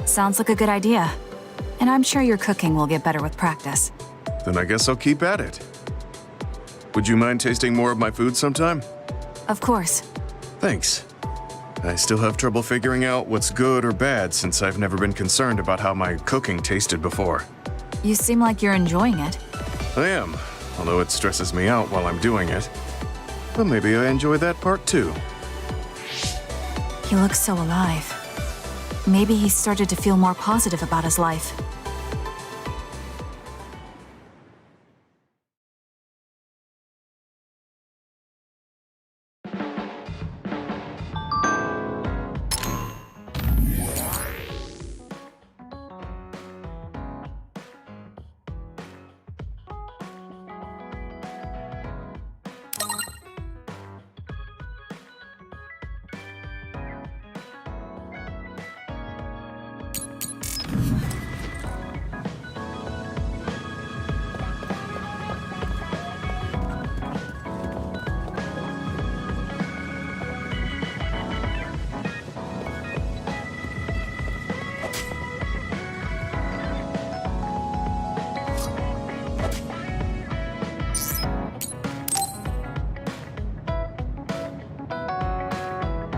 Sounds like a good idea. And I'm sure your cooking will get better with practice. Then I guess I'll keep at it. Would you mind tasting more of my food sometime? Of course. Thanks. I still have trouble figuring out what's good or bad since I've never been concerned about how my cooking tasted before. You seem like you're enjoying it. I am, although it stresses me out while I'm doing it. But maybe I enjoy that part too. He looks so alive. Maybe he started to feel more positive about his life.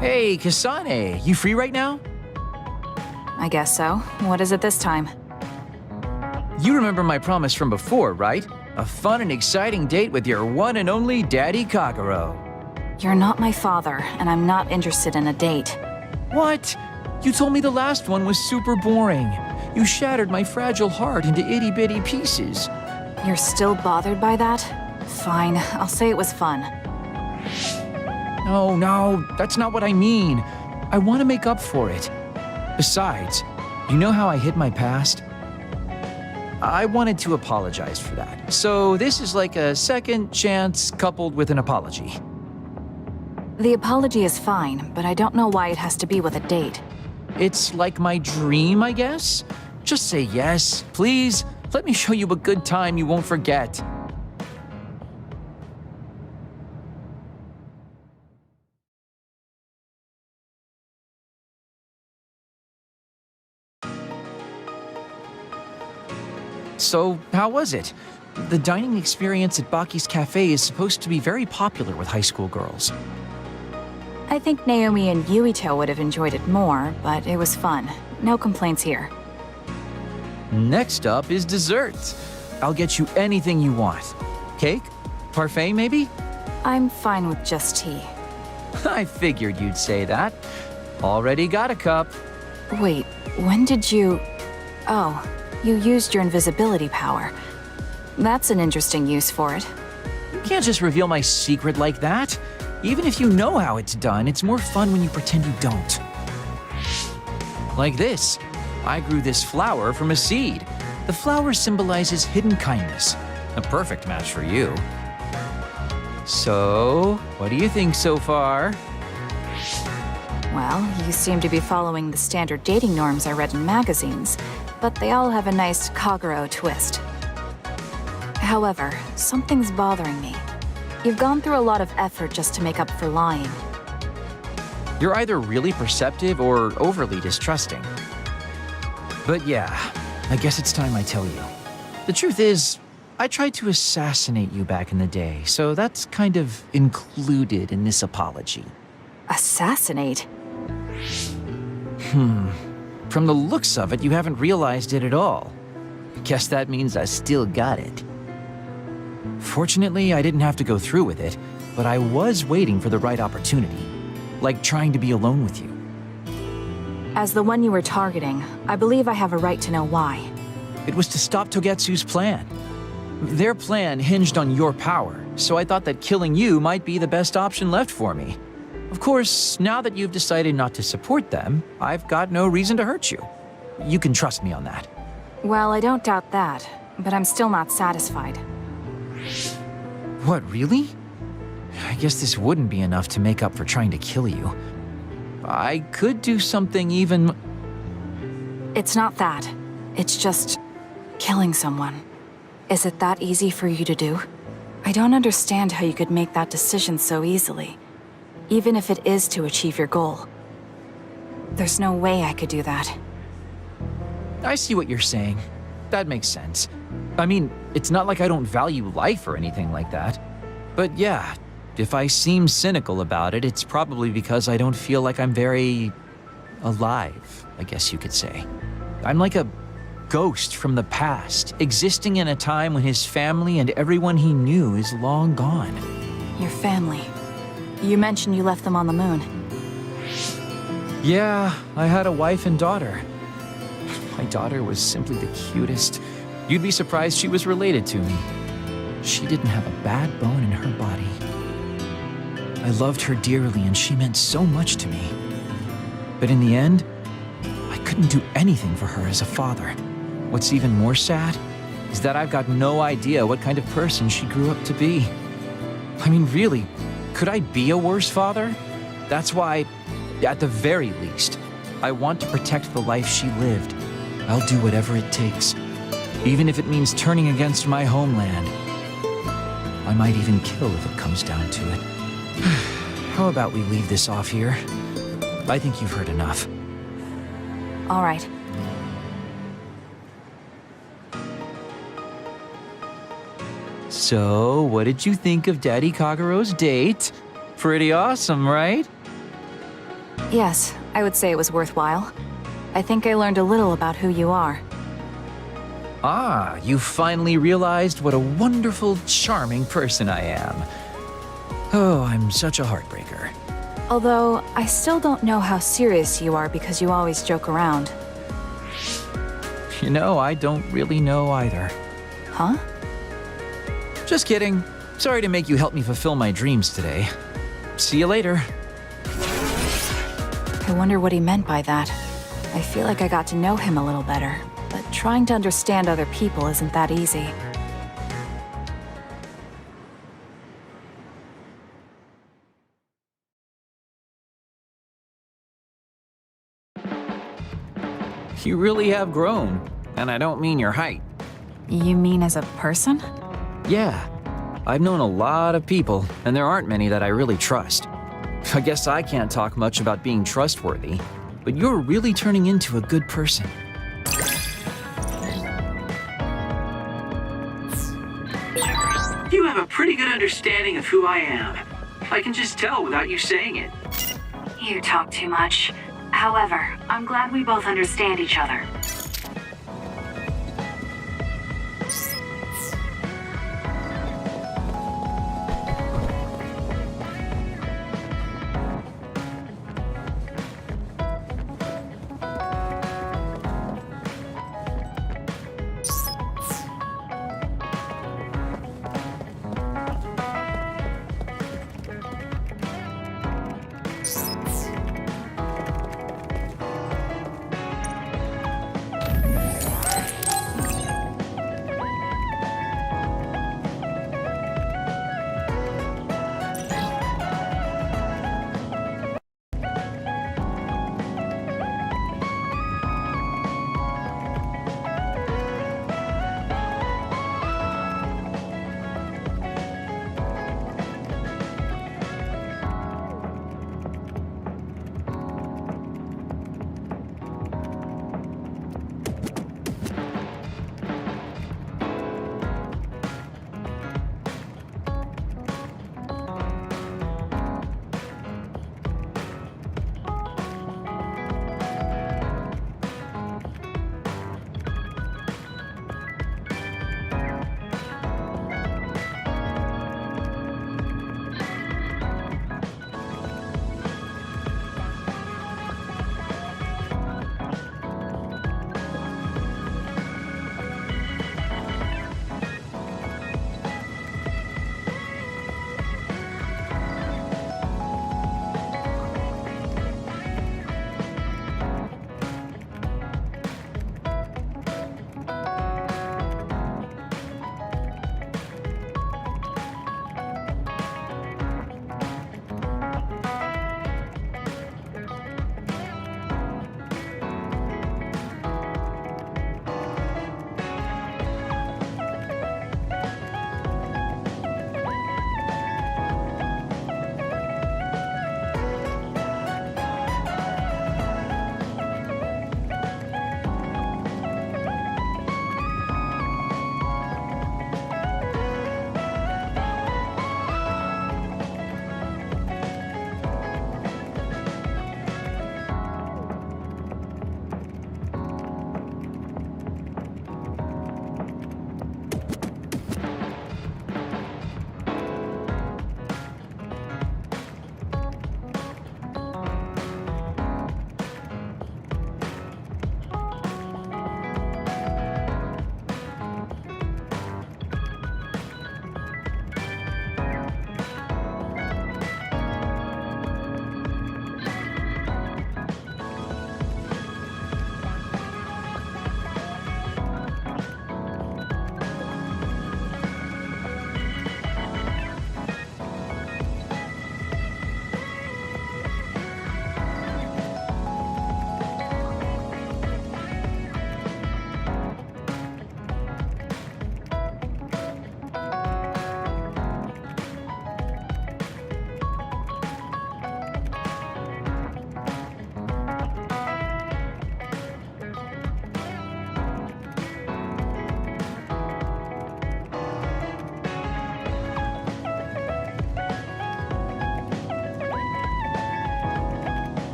Hey, Kasane, you free right now? I guess so. What is it this time? You remember my promise from before, right? A fun and exciting date with your one and only Daddy Kagero. You're not my father, and I'm not interested in a date. What? You told me the last one was super boring. You shattered my fragile heart into itty-bitty pieces. You're still bothered by that? Fine, I'll say it was fun. No, that's not what I mean. I want to make up for it. Besides, you know how I hid my past? I wanted to apologize for that. So this is like a second chance coupled with an apology. The apology is fine, but I don't know why it has to be with a date. It's like my dream, I guess? Just say yes, please. Let me show you a good time you won't forget. So, how was it? The dining experience at Baki's Cafe is supposed to be very popular with high school girls. I think Naomi and Yuito would have enjoyed it more, but it was fun. No complaints here. Next up is dessert. I'll get you anything you want. Cake? Parfait, maybe? I'm fine with just tea. I figured you'd say that. Already got a cup. Wait, when did you... Oh, you used your invisibility power. That's an interesting use for it. You can't just reveal my secret like that. Even if you know how it's done, it's more fun when you pretend you don't. Like this. I grew this flower from a seed. The flower symbolizes hidden kindness. A perfect match for you. So, what do you think so far? Well, you seem to be following the standard dating norms I read in magazines, but they all have a nice Kagero twist. However, something's bothering me. You've gone through a lot of effort just to make up for lying. You're either really perceptive or overly distrusting. But yeah, I guess it's time I tell you. The truth is, I tried to assassinate you back in the day, so that's kind of included in this apology. Assassinate? From the looks of it, you haven't realized it at all. Guess that means I still got it. Fortunately, I didn't have to go through with it, but I was waiting for the right opportunity. Like trying to be alone with you. As the one you were targeting, I believe I have a right to know why. It was to stop Togetsu's plan. Their plan hinged on your power, so I thought that killing you might be the best option left for me. Of course, now that you've decided not to support them, I've got no reason to hurt you. You can trust me on that. Well, I don't doubt that, but I'm still not satisfied. What, really? I guess this wouldn't be enough to make up for trying to kill you. I could do something even... It's not that. It's just... killing someone. Is it that easy for you to do? I don't understand how you could make that decision so easily, even if it is to achieve your goal. There's no way I could do that. I see what you're saying. That makes sense. I mean, it's not like I don't value life or anything like that. But yeah, if I seem cynical about it, it's probably because I don't feel like I'm very... alive, I guess you could say. I'm like a ghost from the past, existing in a time when his family and everyone he knew is long gone. Your family. You mentioned you left them on the moon. Yeah, I had a wife and daughter. My daughter was simply the cutest. You'd be surprised she was related to me. She didn't have a bad bone in her body. I loved her dearly and she meant so much to me. But in the end, I couldn't do anything for her as a father. What's even more sad is that I've got no idea what kind of person she grew up to be. I mean, really, could I be a worse father? That's why, at the very least, I want to protect the life she lived. I'll do whatever it takes, even if it means turning against my homeland. I might even kill if it comes down to it. How about we leave this off here? I think you've heard enough. All right. So, what did you think of Daddy Kagero's date? Pretty awesome, right? Yes, I would say it was worthwhile. I think I learned a little about who you are. Ah, you finally realized what a wonderful, charming person I am. Oh, I'm such a heartbreaker. Although, I still don't know how serious you are because you always joke around. You know, I don't really know either. Huh? Just kidding. Sorry to make you help me fulfill my dreams today. See you later. I wonder what he meant by that. I feel like I got to know him a little better, but trying to understand other people isn't that easy. You really have grown, and I don't mean your height. You mean as a person? Yeah. I've known a lot of people, and there aren't many that I really trust. I guess I can't talk much about being trustworthy, but you're really turning into a good person. You have a pretty good understanding of who I am. I can just tell without you saying it. You talk too much. However, I'm glad we both understand each other.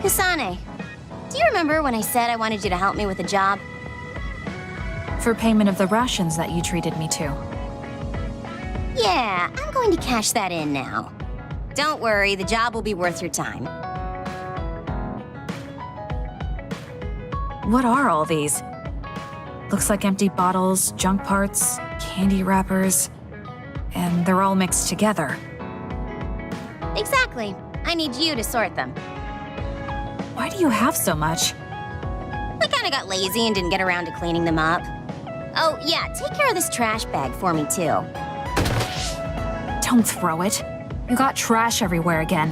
Kasane, do you remember when I said I wanted you to help me with a job? For payment of the rations that you treated me to. Yeah, I'm going to cash that in now. Don't worry, the job will be worth your time. What are all these? Looks like empty bottles, junk parts, candy wrappers, and they're all mixed together. Exactly. I need you to sort them. Why do you have so much? I kinda got lazy and didn't get around to cleaning them up. Oh, yeah, take care of this trash bag for me, too. Don't throw it. You got trash everywhere again.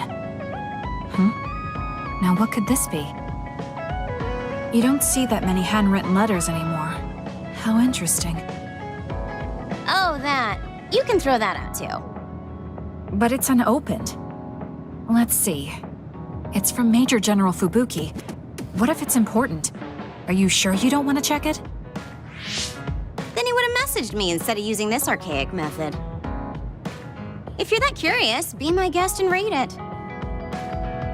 Now what could this be? You don't see that many handwritten letters anymore. How interesting. Oh, that. You can throw that out, too. But it's unopened. Let's see. It's from Major General Fubuki. What if it's important? Are you sure you don't want to check it? Then he would have messaged me instead of using this archaic method. If you're that curious, be my guest and read it.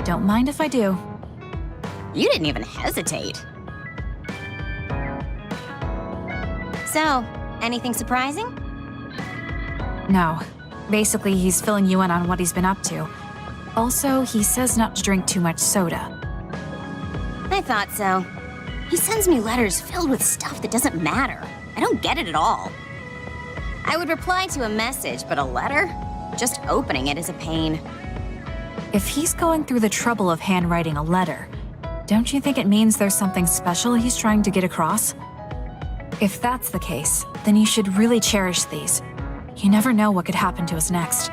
Don't mind if I do. You didn't even hesitate. So, anything surprising? No. Basically, he's filling you in on what he's been up to. Also, he says not to drink too much soda. I thought so. He sends me letters filled with stuff that doesn't matter. I don't get it at all. I would reply to a message, but a letter? Just opening it is a pain. If he's going through the trouble of handwriting a letter, don't you think it means there's something special he's trying to get across? If that's the case, then you should really cherish these. You never know what could happen to us next.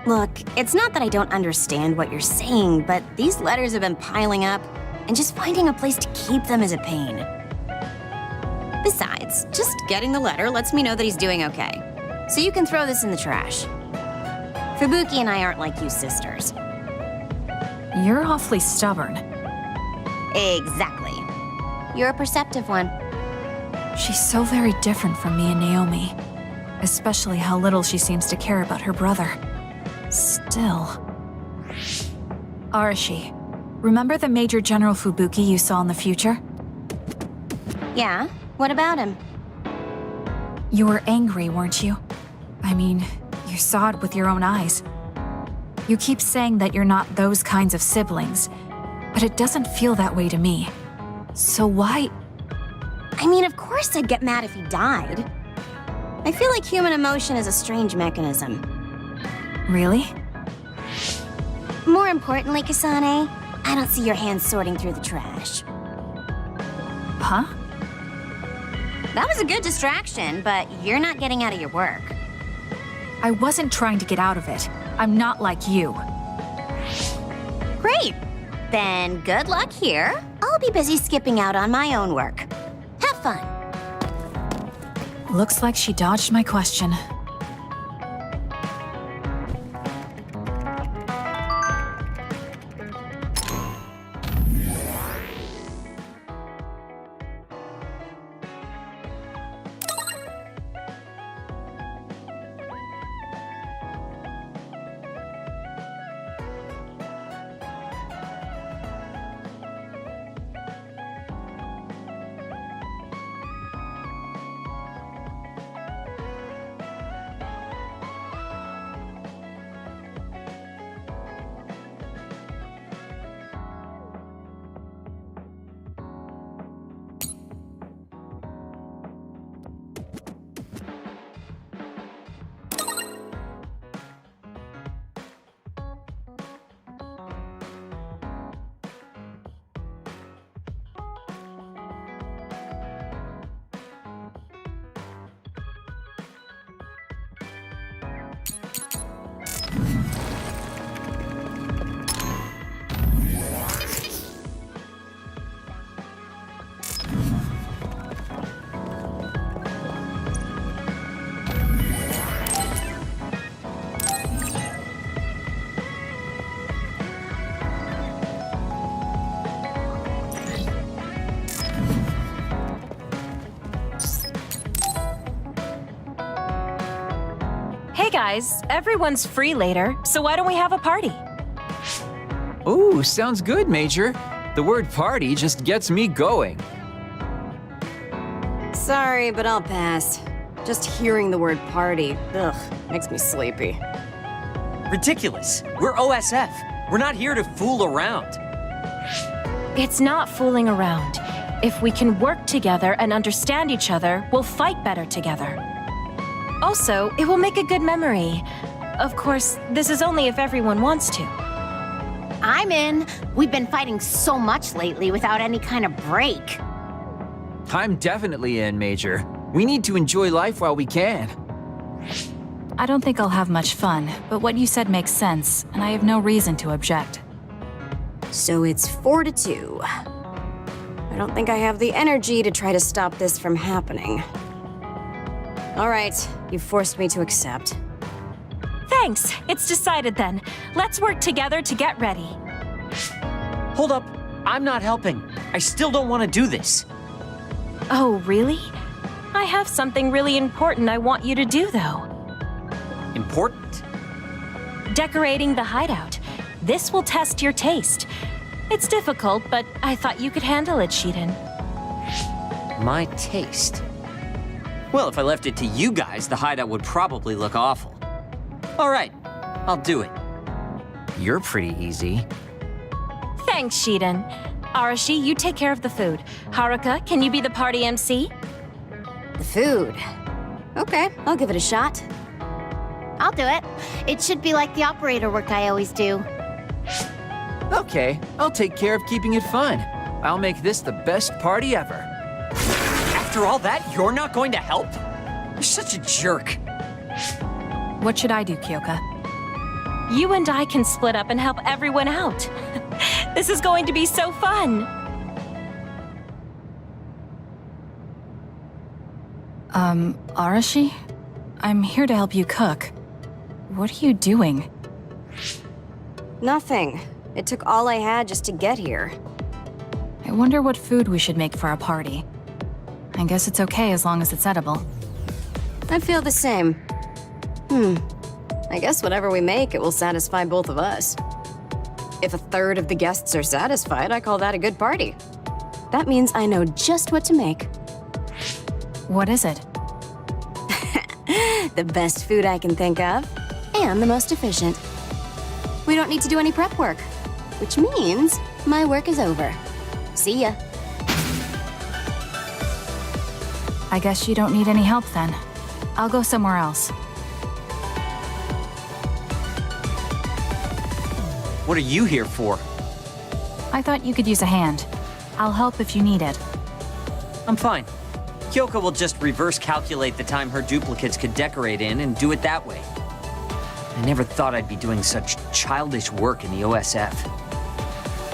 Look, it's not that I don't understand what you're saying, but these letters have been piling up, and just finding a place to keep them is a pain. Besides, just getting the letter lets me know that he's doing okay. So you can throw this in the trash. Fubuki and I aren't like you sisters. You're awfully stubborn. Exactly. You're a perceptive one. She's so very different from me and Naomi. Especially how little she seems to care about her brother. Still... Arashi, remember the Major General Fubuki you saw in the future? Yeah? What about him? You were angry, weren't you? I mean, you saw it with your own eyes. You keep saying that you're not those kinds of siblings, but it doesn't feel that way to me. So why... I mean, of course I'd get mad if he died. I feel like human emotion is a strange mechanism. Really? More importantly, Kasane, I don't see your hands sorting through the trash. Huh? That was a good distraction, but you're not getting out of your work. I wasn't trying to get out of it. I'm not like you. Great. Then good luck here. I'll be busy skipping out on my own work. Have fun. Looks like she dodged my question. Hey guys, everyone's free later, so why don't we have a party? Ooh, sounds good, Major. The word party just gets me going. Sorry, but I'll pass. Just hearing the word party, ugh, makes me sleepy. Ridiculous. We're OSF. We're not here to fool around. It's not fooling around. If we can work together and understand each other, we'll fight better together. Also, it will make a good memory. Of course, this is only if everyone wants to. I'm in. We've been fighting so much lately without any kind of break. I'm definitely in, Major. We need to enjoy life while we can. I don't think I'll have much fun, but what you said makes sense, and I have no reason to object. So it's 4-2. I don't think I have the energy to try to stop this from happening. All right, you forced me to accept. Thanks. It's decided then. Let's work together to get ready. Hold up. I'm not helping. I still don't want to do this. Oh, really? I have something really important I want you to do, though. Important? Decorating the hideout. This will test your taste. It's difficult, but I thought you could handle it, Shiden. My taste? Well, if I left it to you guys, the hideout would probably look awful. All right, I'll do it. You're pretty easy. Thanks, Shiden. Arashi, you take care of the food. Haruka, can you be the party MC? The food. Okay, I'll give it a shot. I'll do it. It should be like the operator work I always do. Okay, I'll take care of keeping it fun. I'll make this the best party ever. After all that, you're not going to help? You're such a jerk. What should I do, Kyoka? You and I can split up and help everyone out. This is going to be so fun. Arashi? I'm here to help you cook. What are you doing? Nothing. It took all I had just to get here. I wonder what food we should make for our party. I guess it's okay as long as it's edible. I feel the same. I guess whatever we make, it will satisfy both of us. If a third of the guests are satisfied, I call that a good party. That means I know just what to make. What is it? The best food I can think of, and the most efficient. We don't need to do any prep work, which means my work is over. See ya. I guess you don't need any help then. I'll go somewhere else. What are you here for? I thought you could use a hand. I'll help if you need it. I'm fine. Kyoka will just reverse calculate the time her duplicates could decorate in and do it that way. I never thought I'd be doing such childish work in the OSF.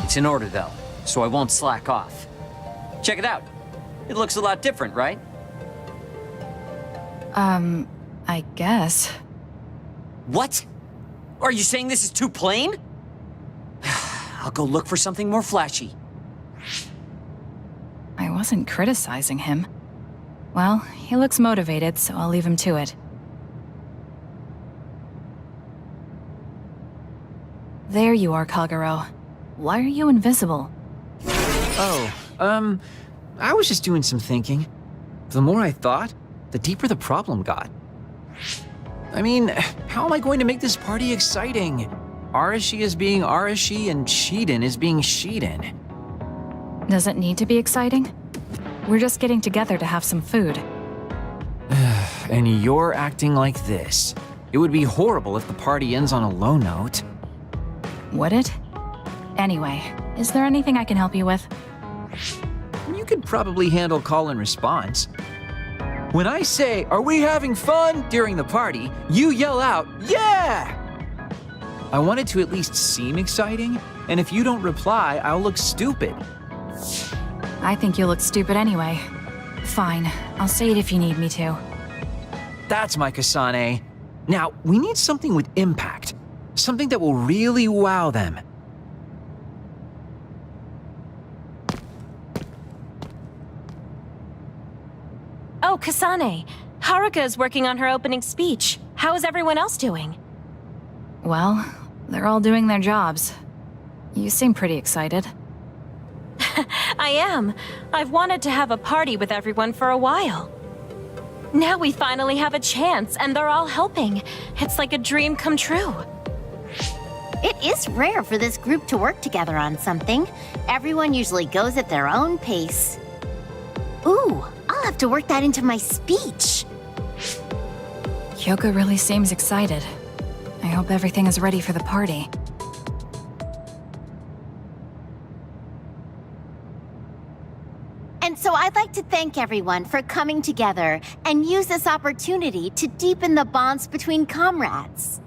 It's in order, though, so I won't slack off. Check it out. It looks a lot different, right? I guess. What? Are you saying this is too plain? I'll go look for something more flashy. I wasn't criticizing him. Well, he looks motivated, so I'll leave him to it. There you are, Kagero. Why are you invisible? Oh, I was just doing some thinking. The more I thought, the deeper the problem got. I mean, how am I going to make this party exciting? Arashi is being Arashi and Shiden is being Shiden. Does it need to be exciting? We're just getting together to have some food. And you're acting like this. It would be horrible if the party ends on a low note. Would it? Anyway, is there anything I can help you with? You could probably handle call and response. When I say, "Are we having fun?" during the party, you yell out, "Yeah!" I want it to at least seem exciting, and if you don't reply, I'll look stupid. I think you look stupid anyway. Fine, I'll say it if you need me to. That's my Kasane. Now, we need something with impact. Something that will really wow them. Oh, Kasane. Haruka is working on her opening speech. How is everyone else doing? Well, they're all doing their jobs. You seem pretty excited. I am. I've wanted to have a party with everyone for a while. Now we finally have a chance, and they're all helping. It's like a dream come true. It is rare for this group to work together on something. Everyone usually goes at their own pace. Ooh, I'll have to work that into my speech. Kyoka really seems excited. I hope everything is ready for the party. And so I'd like to thank everyone for coming together and use this opportunity to deepen the bonds between comrades.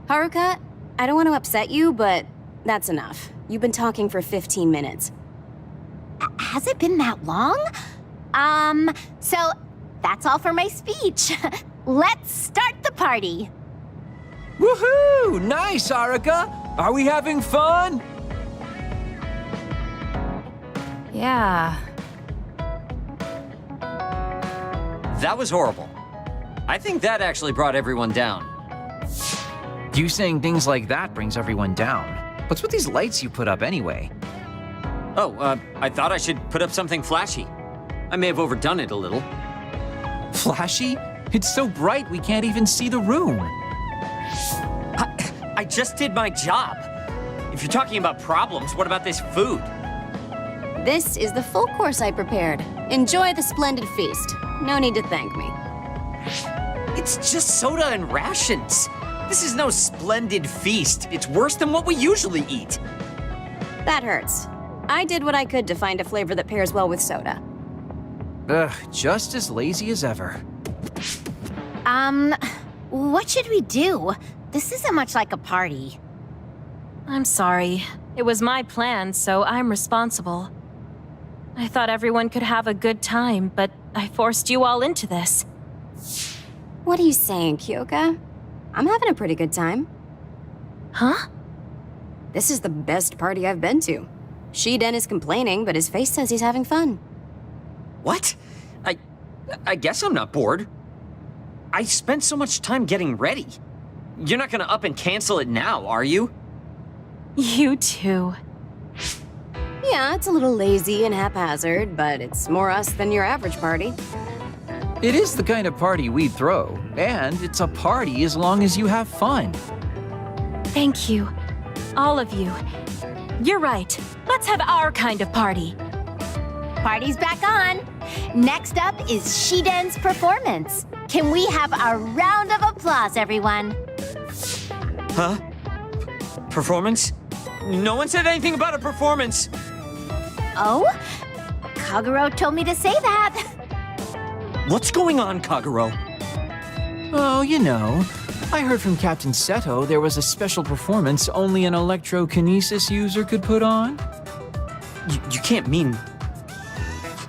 Haruka, I don't want to upset you, but that's enough. You've been talking for 15 minutes. Has it been that long? So that's all for my speech. Let's start the party. Woohoo! Nice, Haruka! Are we having fun? Yeah. That was horrible. I think that actually brought everyone down. You saying things like that brings everyone down. What's with these lights you put up anyway? Oh, I thought I should put up something flashy. I may have overdone it a little. Flashy? It's so bright we can't even see the room. I just did my job. If you're talking about problems, what about this food? This is the full course I prepared. Enjoy the splendid feast. No need to thank me. It's just soda and rations. This is no splendid feast. It's worse than what we usually eat. That hurts. I did what I could to find a flavor that pairs well with soda. Ugh, just as lazy as ever. What should we do? This isn't much like a party. I'm sorry. It was my plan, so I'm responsible. I thought everyone could have a good time, but I forced you all into this. What are you saying, Kyoka? I'm having a pretty good time. Huh? This is the best party I've been to. Shiden is complaining, but his face says he's having fun. What? I guess I'm not bored. I spent so much time getting ready. You're not gonna up and cancel it now, are you? You too. Yeah, it's a little lazy and haphazard, but it's more us than your average party. It is the kind of party we'd throw, and it's a party as long as you have fun. Thank you. All of you. You're right. Let's have our kind of party. Party's back on. Next up is Shiden's performance. Can we have a round of applause, everyone? Huh? Performance? No one said anything about a performance. Oh? Kagero told me to say that. What's going on, Kagero? Oh, you know, I heard from Captain Seto there was a special performance only an electrokinesis user could put on. You can't mean...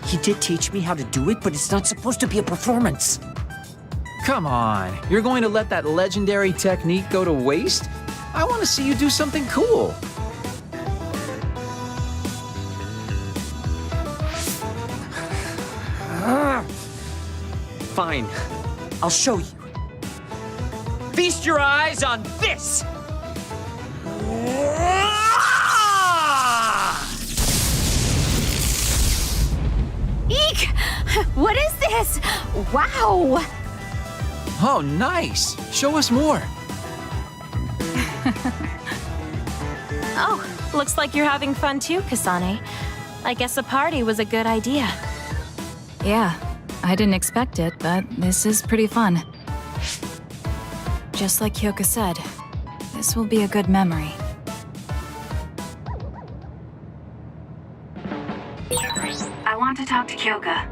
He did teach me how to do it, but it's not supposed to be a performance. Come on, you're going to let that legendary technique go to waste? I want to see you do something cool. Fine, I'll show you. Feast your eyes on this! Eek! What is this? Wow! Oh, nice! Show us more. Oh, looks like you're having fun too, Kasane. I guess a party was a good idea. Yeah, I didn't expect it, but this is pretty fun. Just like Kyoka said, this will be a good memory. I want to talk to Kyoka.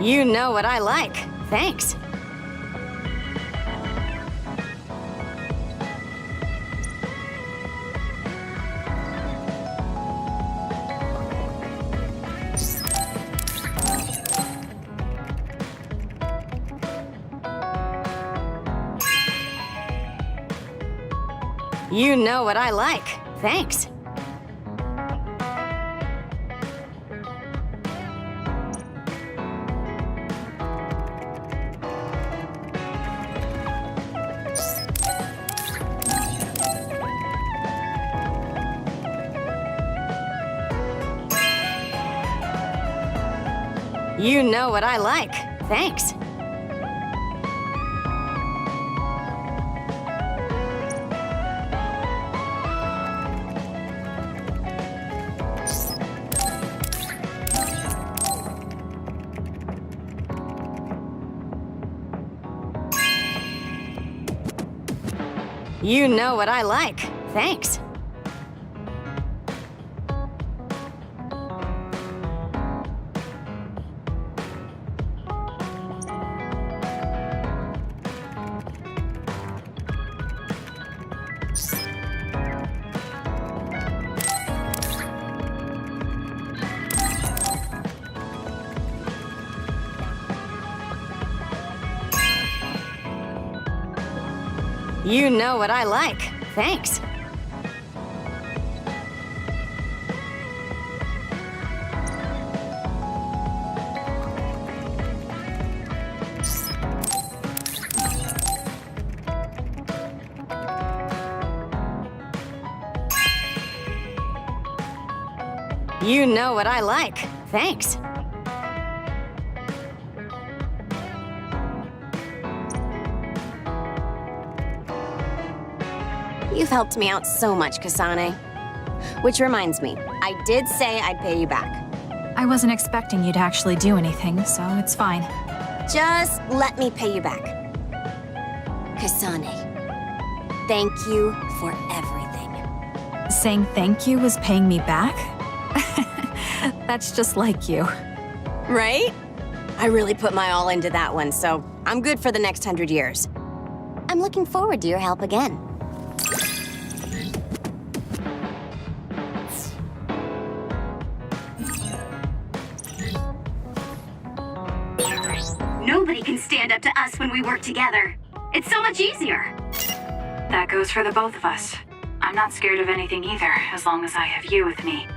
You know what I like. Thanks. You know what I like. Thanks. You know what I like. Thanks. You know what I like. Thanks. You know what I like. Thanks. You know what I like. Thanks. You've helped me out so much, Kasane. Which reminds me, I did say I'd pay you back. I wasn't expecting you to actually do anything, so it's fine. Just let me pay you back. Kasane, thank you for everything. Saying thank you was paying me back? That's just like you. Right? I really put my all into that one, so I'm good for the next 100 years. I'm looking forward to your help again. Nobody can stand up to us when we work together. It's so much easier. That goes for the both of us. I'm not scared of anything either, as long as I have you with me.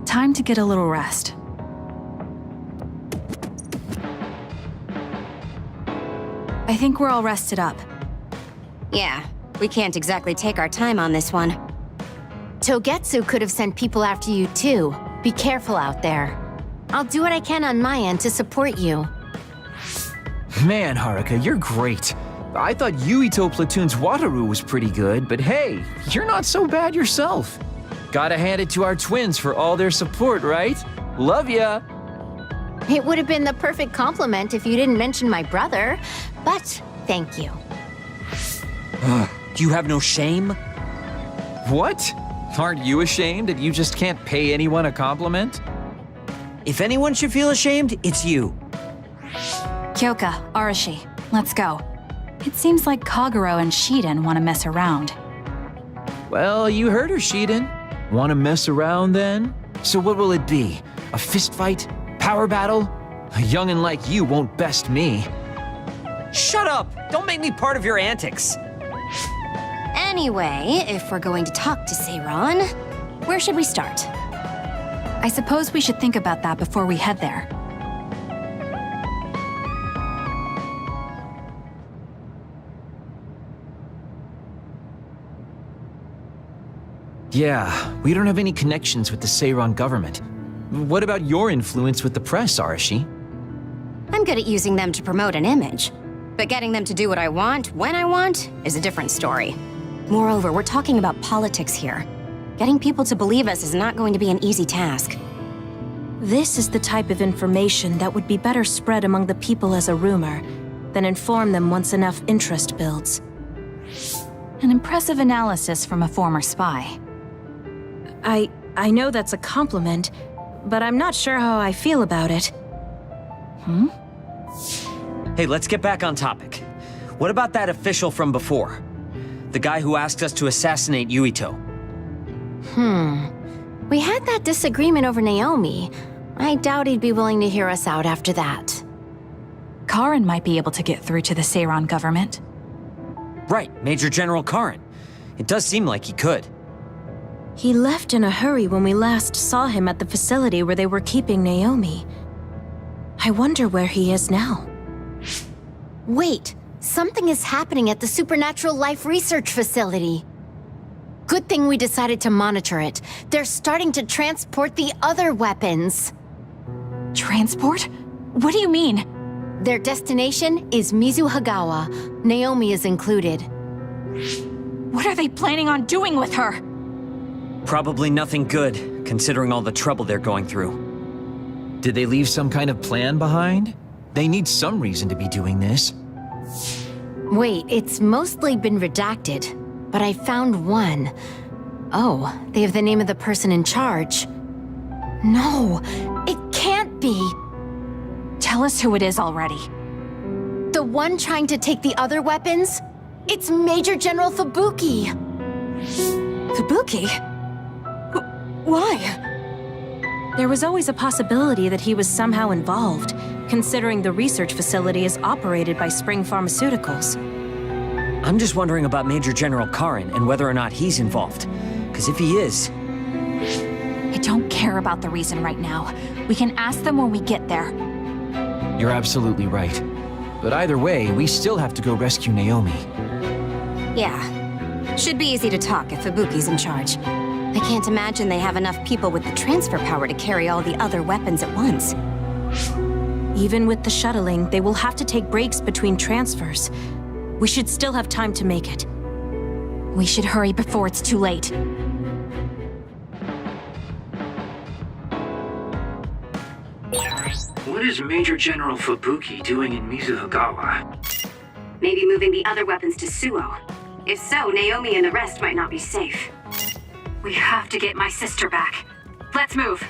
Time to get a little rest. I think we're all rested up. Yeah, we can't exactly take our time on this one. Togetsu could have sent people after you too. Be careful out there. I'll do what I can on my end to support you. Man, Haruka, you're great. I thought Yuito Platoon's Wataru was pretty good, but hey, you're not so bad yourself. Gotta hand it to our twins for all their support, right? Love ya! It would have been the perfect compliment if you didn't mention my brother, but thank you. Do you have no shame? What? Aren't you ashamed that you just can't pay anyone a compliment? If anyone should feel ashamed, it's you. Kyoka, Arashi, let's go. It seems like Kagero and Shiden want to mess around. Well, you heard her, Shiden. Want to mess around then? So what will it be? A fist fight? Power battle? A youngin' like you won't best me. Shut up! Don't make me part of your antics. Anyway, if we're going to talk to Seiron, where should we start? I suppose we should think about that before we head there. Yeah, we don't have any connections with the Seiron government. What about your influence with the press, Arashi? I'm good at using them to promote an image. But getting them to do what I want, when I want, is a different story. Moreover, we're talking about politics here. Getting people to believe us is not going to be an easy task. This is the type of information that would be better spread among the people as a rumor than inform them once enough interest builds. An impressive analysis from a former spy. I know that's a compliment, but I'm not sure how I feel about it. Hey, let's get back on topic. What about that official from before? The guy who asked us to assassinate Yuito? We had that disagreement over Naomi. I doubt he'd be willing to hear us out after that. Karin might be able to get through to the Seiron government. Right, Major General Karin. It does seem like he could. He left in a hurry when we last saw him at the facility where they were keeping Naomi. I wonder where he is now. Wait, something is happening at the Supernatural Life Research Facility. Good thing we decided to monitor it. They're starting to transport the other weapons. Transport? What do you mean? Their destination is Mizuhagawa. Naomi is included. What are they planning on doing with her? Probably nothing good, considering all the trouble they're going through. Did they leave some kind of plan behind? They need some reason to be doing this. Wait, it's mostly been redacted, but I found one. Oh, they have the name of the person in charge. No, it can't be. Tell us who it is already. The one trying to take the other weapons? It's Major General Fubuki. Fubuki? Why? There was always a possibility that he was somehow involved, considering the research facility is operated by Spring Pharmaceuticals. I'm just wondering about Major General Karin and whether or not he's involved. Because if he is... I don't care about the reason right now. We can ask them when we get there. You're absolutely right. But either way, we still have to go rescue Naomi. Yeah. Should be easy to talk if Fubuki's in charge. I can't imagine they have enough people with the transfer power to carry all the other weapons at once. Even with the shuttling, they will have to take breaks between transfers. We should still have time to make it. We should hurry before it's too late. What is Major General Fubuki doing in Mizuhagawa? Maybe moving the other weapons to Suo. If so, Naomi and the rest might not be safe. We have to get my sister back. Let's move.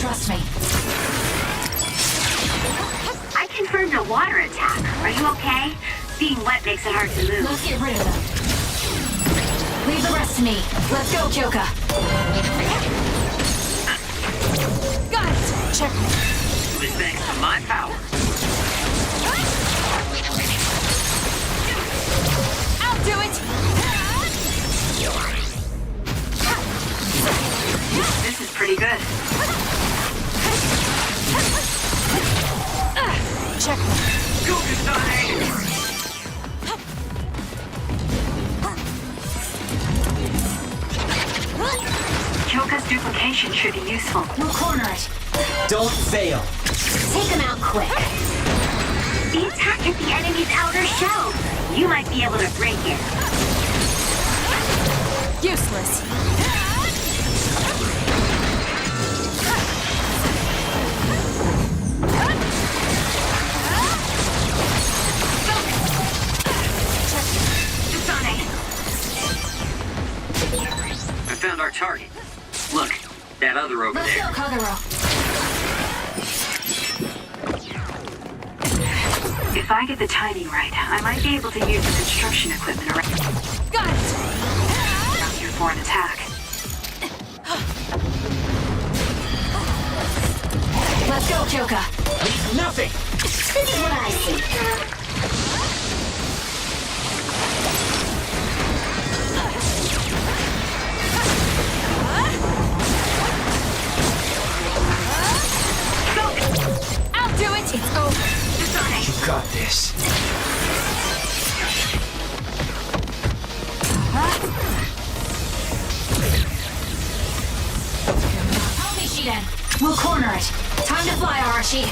trust me. I confirmed a water attack. Are you okay? Being wet makes it hard to move. Let's get rid of them. Leave the rest to me. Let's go, Kyoka. Got it! Check me. It was thanks to my power. I'll do it! This is pretty good. Check me. Go, Kasane! Kyoka's duplication should be useful. We'll corner it. Don't fail. Take him out quick. The attack hit the enemy's outer shell. You might be able to break it. Useless. I found our target. Look, that other over Let's there. go, Kagero. If I get the timing right, I might be able to use the construction equipment around here for an attack. Let's go, Kyoka. Leave nothing. This is what I see. I'll do it! It's over. You got this. Help me, Shiden. We'll corner it. Time to fly, Arashi.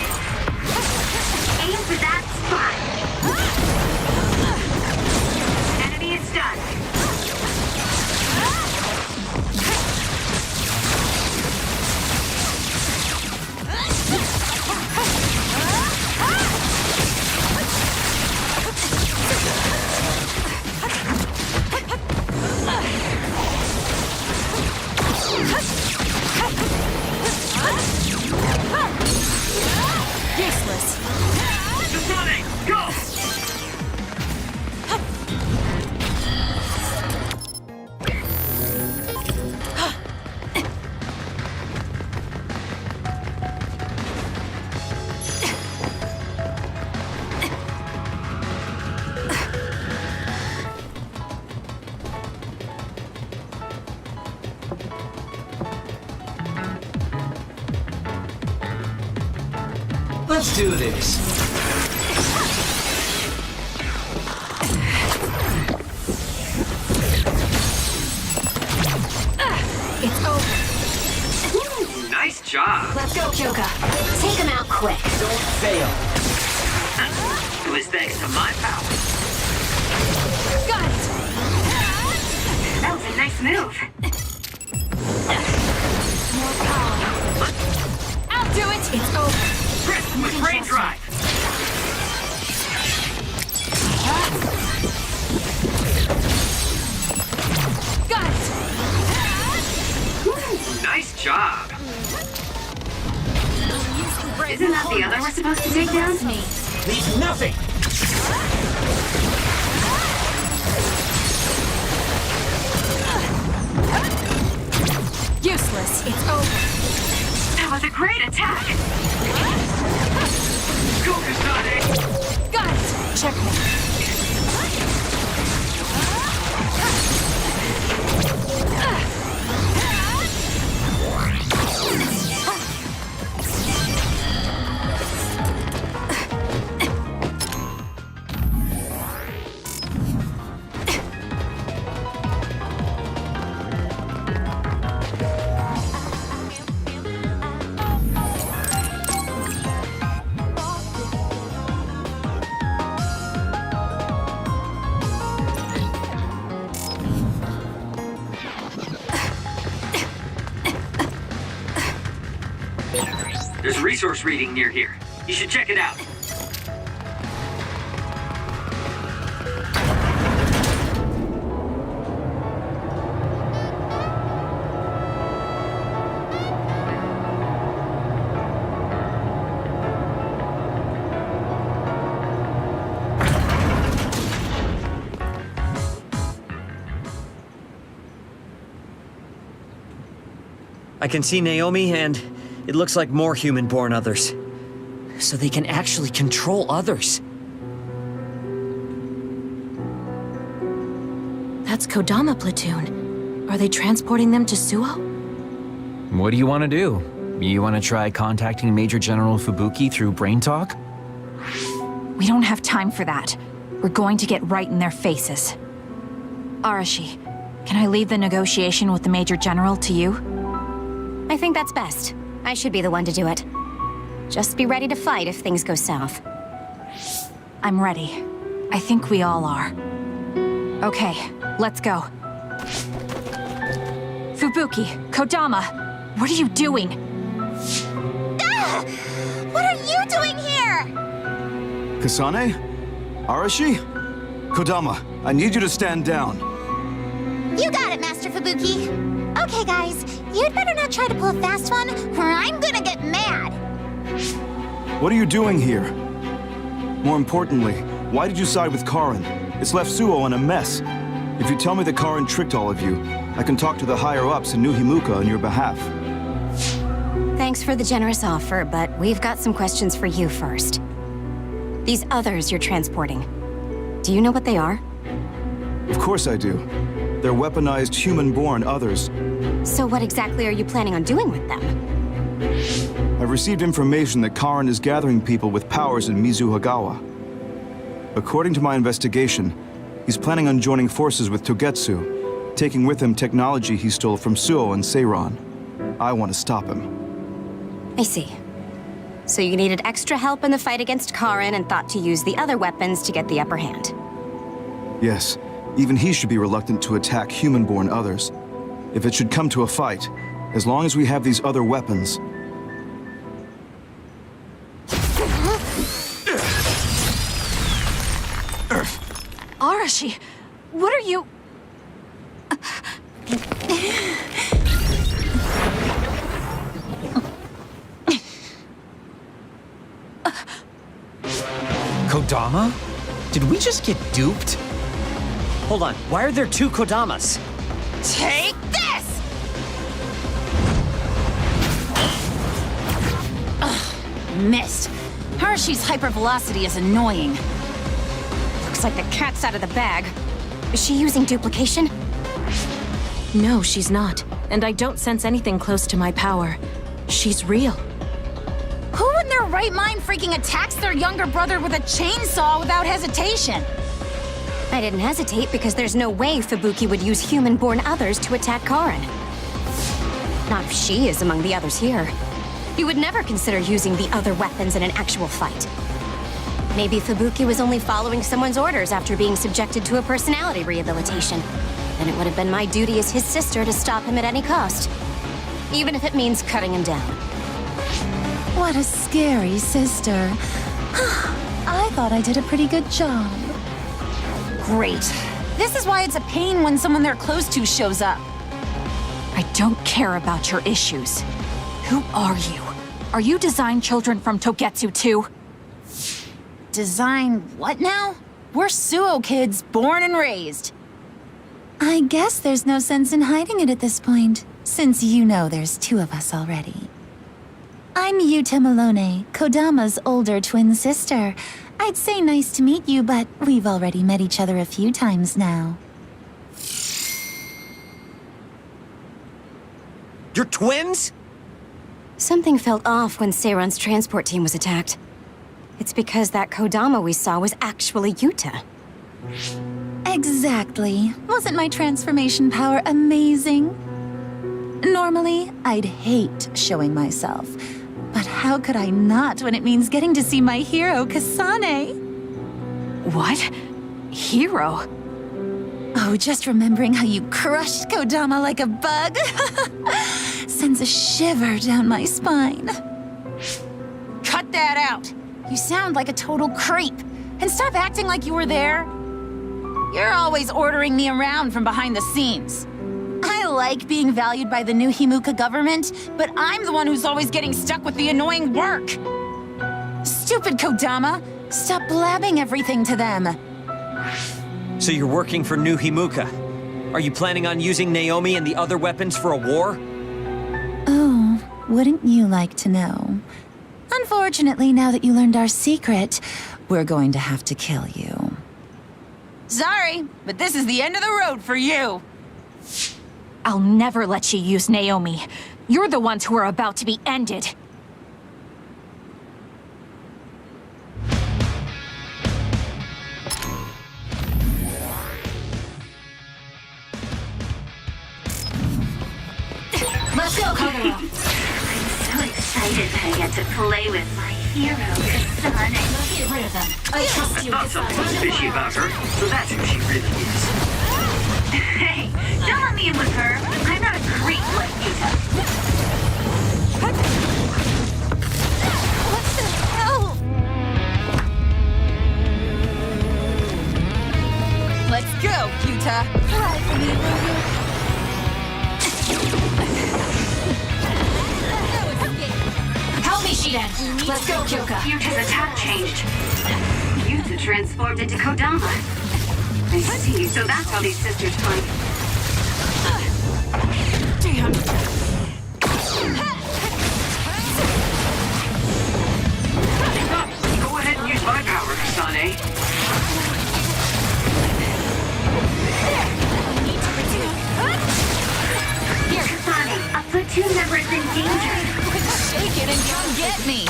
Aim for that spot. Enemy is stunned. Useless. Kasane, go! Let's do this. It's over. Nice job. Let's go, Kyoka. Take him out quick. Don't fail. It was thanks to my power. Got it! That was a nice move. More power. I'll do it! It's over. Chris, with brain drive. Got it! Nice job. Isn't that the other we're supposed to take down? Me. Leave nothing. Useless. It's over. That was a great attack. Go, Kasane. Got it! Check me. There's a resource reading near here. You should check it out. can see Naomi, and it looks like more human-born others. So they can actually control others. That's Kodama platoon. Are they transporting them to Suo? What do you want to do? You want to try contacting Major General Fubuki through Brain Talk? We don't have time for that. We're going to get right in their faces. Arashi, can I leave the negotiation with the Major General to you? I think that's best. I should be the one to do it. Just be ready to fight if things go south. I'm ready. I think we all are. Okay, let's go. Fubuki, Kodama, what are you doing? Ah! What are you doing here? Kasane? Arashi? Kodama, I need you to stand down. You got it, Master Fubuki. Okay, guys, you'd better not try to pull a fast one, or I'm gonna get mad. What are you doing here? More importantly, why did you side with Karin? It's left Suo in a mess. If you tell me that Karin tricked all of you, I can talk to the higher-ups in New Himuka on your behalf. Thanks for the generous offer, but we've got some questions for you first. These others you're transporting, do you know what they are? Of course I do. They're weaponized human-born others. So what exactly are you planning on doing with them? I've received information that Karin is gathering people with powers in Mizuhagawa. According to my investigation, he's planning on joining forces with Togetsu, taking with him technology he stole from Suo and Seiran. I want to stop him. I see. So you needed extra help in the fight against Karin and thought to use the other weapons to get the upper hand. Yes, even he should be reluctant to attack human-born others. If it should come to a fight, as long as we have these other weapons... Arashi, what are you... Kodama? Did we just get duped? Hold on, why are there two Kodamas? Take this! Ugh, missed. Arashi's hypervelocity is annoying. Looks like the cat's out of the bag. Is she using duplication? No, she's not. And I don't sense anything close to my power. She's real. Who in their right mind freaking attacks their younger brother with a chainsaw without hesitation? I didn't hesitate because there's no way Fubuki would use human-born others to attack Karin. Not if she is among the others here. He would never consider using the other weapons in an actual fight. Maybe Fubuki was only following someone's orders after being subjected to a personality rehabilitation. Then it would have been my duty as his sister to stop him at any cost. Even if it means cutting him down. What a scary sister. I thought I did a pretty good job. Great. This is why it's a pain when someone they're close to shows up. I don't care about your issues. Who are you? Are you design children from Togetsu too? Design what now? We're Suo kids, born and raised. I guess there's no sense in hiding it at this point, since you know there's two of us already. I'm Yuta Malone, Kodama's older twin sister. I'd say nice to meet you, but we've already met each other a few times now. You're twins? Something felt off when Seiran's transport team was attacked. It's because that Kodama we saw was actually Yuta. Exactly. Wasn't my transformation power amazing? Normally, I'd hate showing myself. But how could I not when it means getting to see my hero, Kasane? What? Hero? Oh, just remembering how you crushed Kodama like a bug sends a shiver down my spine. Cut that out! You sound like a total creep. And stop acting like you were there. You're always ordering me around from behind the scenes. I like being valued by the New Himuka government, but I'm the one who's always getting stuck with the annoying work. Stupid Kodama! Stop blabbing everything to them. So you're working for New Himuka. Are you planning on using Naomi and the other weapons for a war? Oh, Wouldn't you like to know? Unfortunately, now that you learned our secret, we're going to have to kill you. Sorry, but this is the end of the road for you. I'll never let you use Naomi. You're the ones who are about to be ended. Let's go, Kagero. I'm so excited that I get to play with my hero, Kasane. Let's get rid of them. I trust you, Thought something was fishy about her, so that's who she really is. Hey, don't let me in with her. I'm not a creep like Yuta. What the hell? Let's go, Yuta. Fly for me, will you? Help me, Shiden. Let's go, Kyoka. Yuta's attack changed. Yuta transformed into Kodama. I see, so that's how these sisters fight. Damn. Go ahead and use my power, Kasane. Here, Kasane, a platoon member is in danger. Shake it and come get me.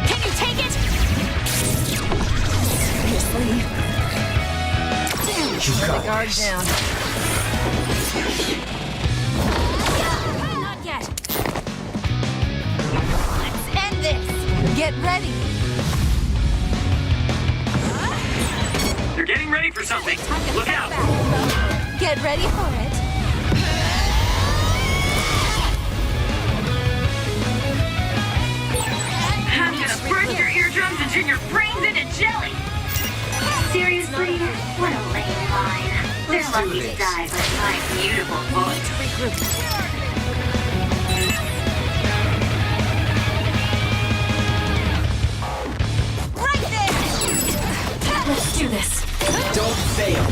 Can you take it? Seriously? You got Guard this. down. Not yet. Let's end this. Get ready. They're getting ready for something. Look out! Get ready for it. I'm gonna burst your eardrums and turn your brains into jelly. Seriously? What a lame line. They're lucky to die by my beautiful voice. Right there! Let's do this. Don't fail.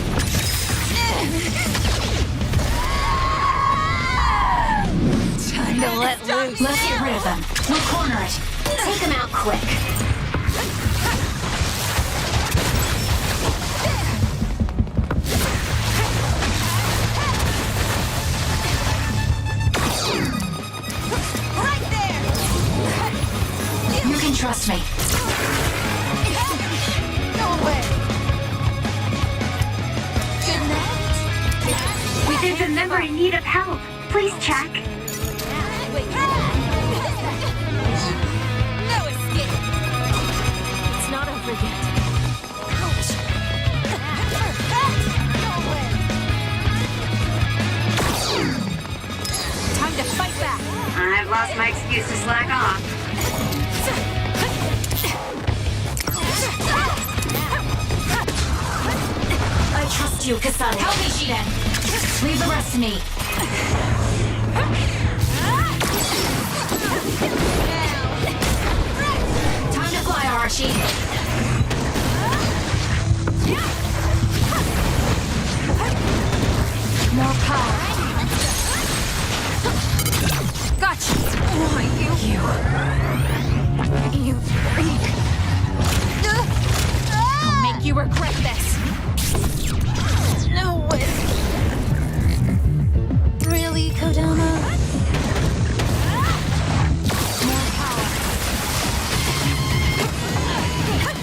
Time to let loose. Let's get rid of them. We'll corner it. Take them out quick. Right there! You can trust me. Go away. Good night. There's a member in need of help. Please check. Wait. No escape. It's not over yet. Ouch. Go away. Time to fight back. I've lost my excuse to slack off. I trust you, Kasane. Help me, Shiden. Leave the rest to me. Time to fly, Arashi. More power. Gotcha. Oh, you freak. I'll make you regret this. No way. Really, Kodama?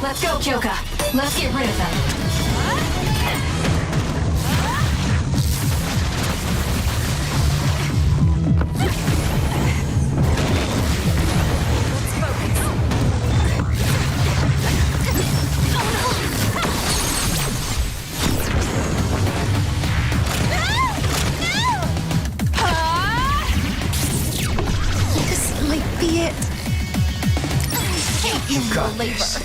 Let's go, Kyoka. Let's get rid of them. This might be it. You got labor. this.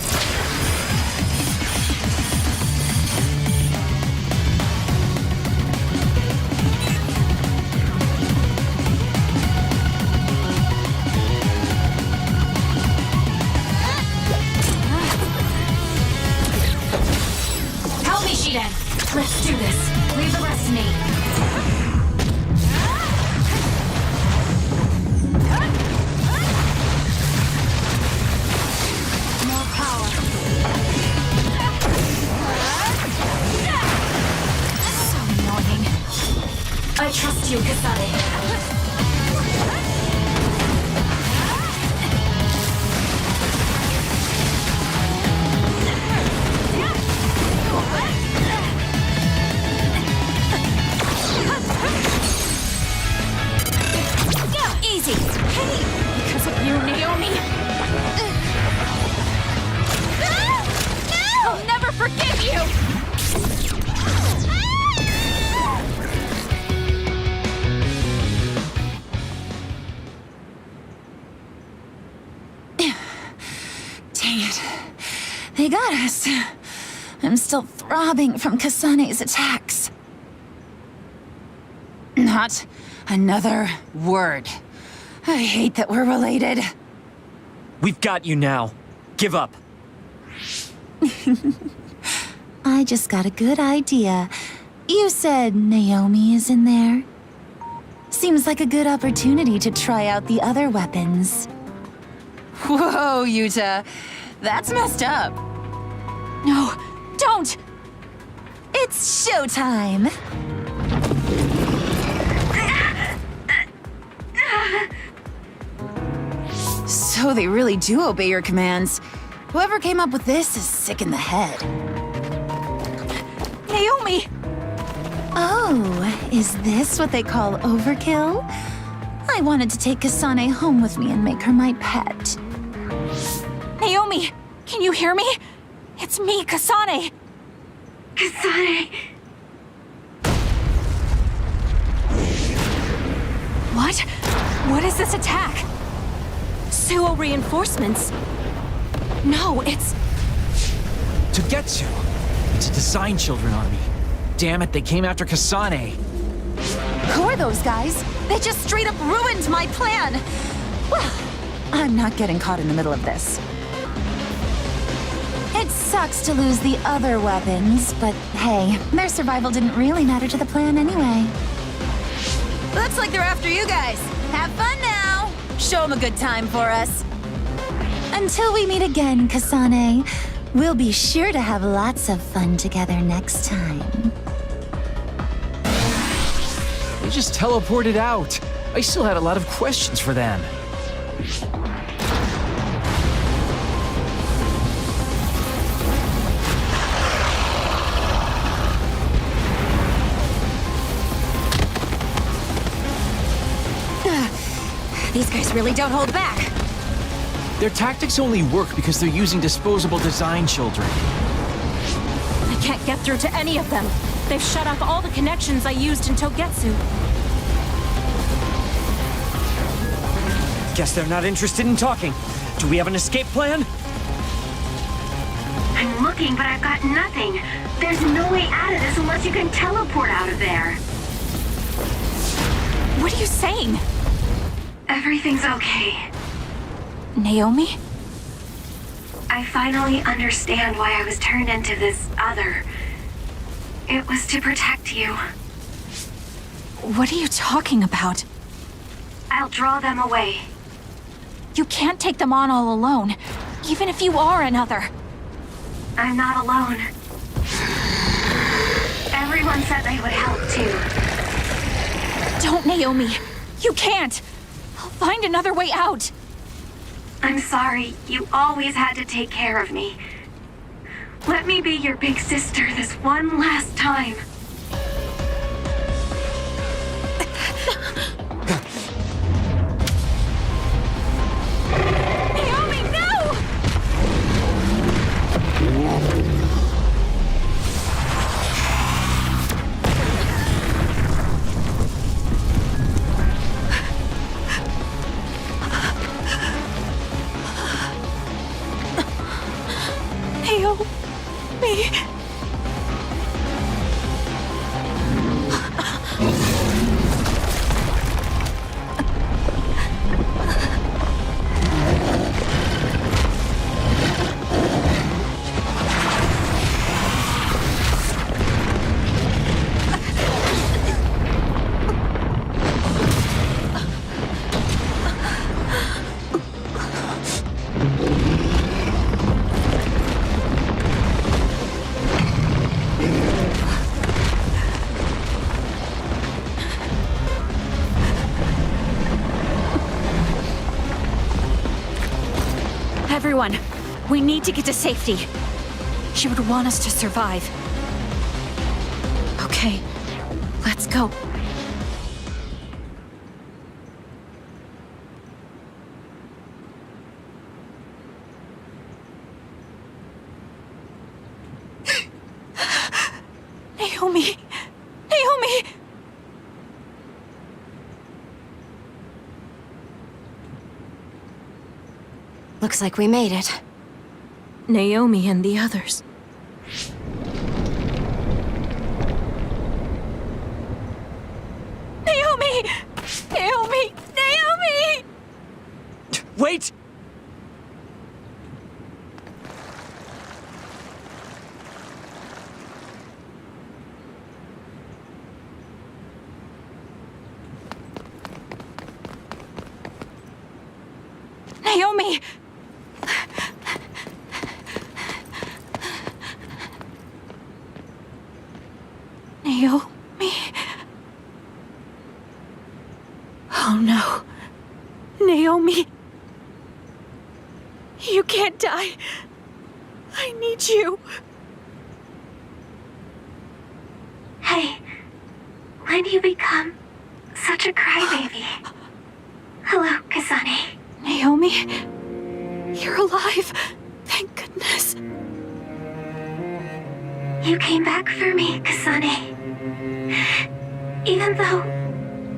Help me, Shiden. Let's do this. Leave the rest to me. I trust you, Kasane. Easy! Hey! Because of you, Naomi! I'll never forgive you! Dang it. They got us. I'm still throbbing from Kasane's attacks. Not another word. I hate that we're related. We've got you now. Give up. I just got a good idea. You said Naomi is in there? Seems like a good opportunity to try out the other weapons. Whoa, Yuta. That's messed up. No, don't! It's showtime! So they really do obey your commands. Whoever came up with this is sick in the head. Naomi! Oh, is this what they call overkill? I wanted to take Kasane home with me and make her my pet. Naomi! Can you hear me? It's me, Kasane! Kasane! What? What is this attack? Suo reinforcements? No, it's... Togetsu! It's a Design Children army. Damn it, they came after Kasane. Who are those guys? They just straight up ruined my plan! Well, I'm not getting caught in the middle of this. It sucks to lose the other weapons, but hey, their survival didn't really matter to the plan anyway. Looks like they're after you guys. Have fun now! Show them a good time for us. Until we meet again, Kasane, we'll be sure to have lots of fun together next time. They just teleported out. I still had a lot of questions for them. These guys really don't hold back. Their tactics only work because they're using disposable Design Children. I can't get through to any of them. They've shut off all the connections I used in Togetsu. Guess they're not interested in talking. Do we have an escape plan? I'm looking, but I've got nothing. There's no way out of this unless you can teleport out of there. What are you saying? Everything's okay. Naomi? I finally understand why I was turned into this other. It was to protect you. What are you talking about? I'll draw them away. You can't take them on all alone, even if you are another. I'm not alone. Everyone said they would help too. Don't, Naomi. You can't. I'll find another way out. I'm sorry. You always had to take care of me. Let me be your big sister this one last time. Naomi, no! Naomi. Everyone, we need to get to safety. She would want us to survive. Okay, let's go. Naomi! Naomi! Looks like we made it. Naomi and the others. Naomi! Naomi! Naomi! Wait! Naomi! Naomi? Oh no. Naomi. You can't die. I need you. Hey, when do you become such a crybaby? Hello, Kasane. Naomi? You're alive. Thank goodness. You came back for me, Kasane. Even though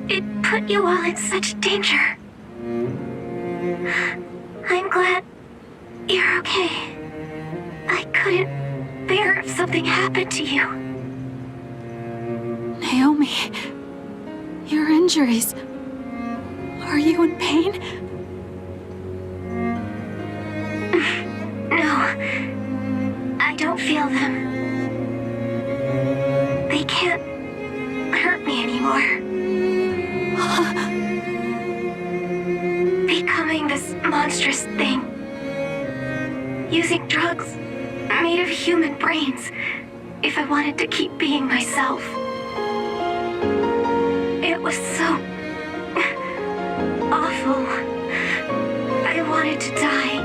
it put you all in such danger. I'm glad you're okay. I couldn't bear if something happened to you. Naomi, your injuries. Are you in pain? No, I don't feel them. They can't hurt me anymore. Becoming this monstrous thing. Using drugs made of human brains if I wanted to keep being myself. It was so awful. I wanted to die.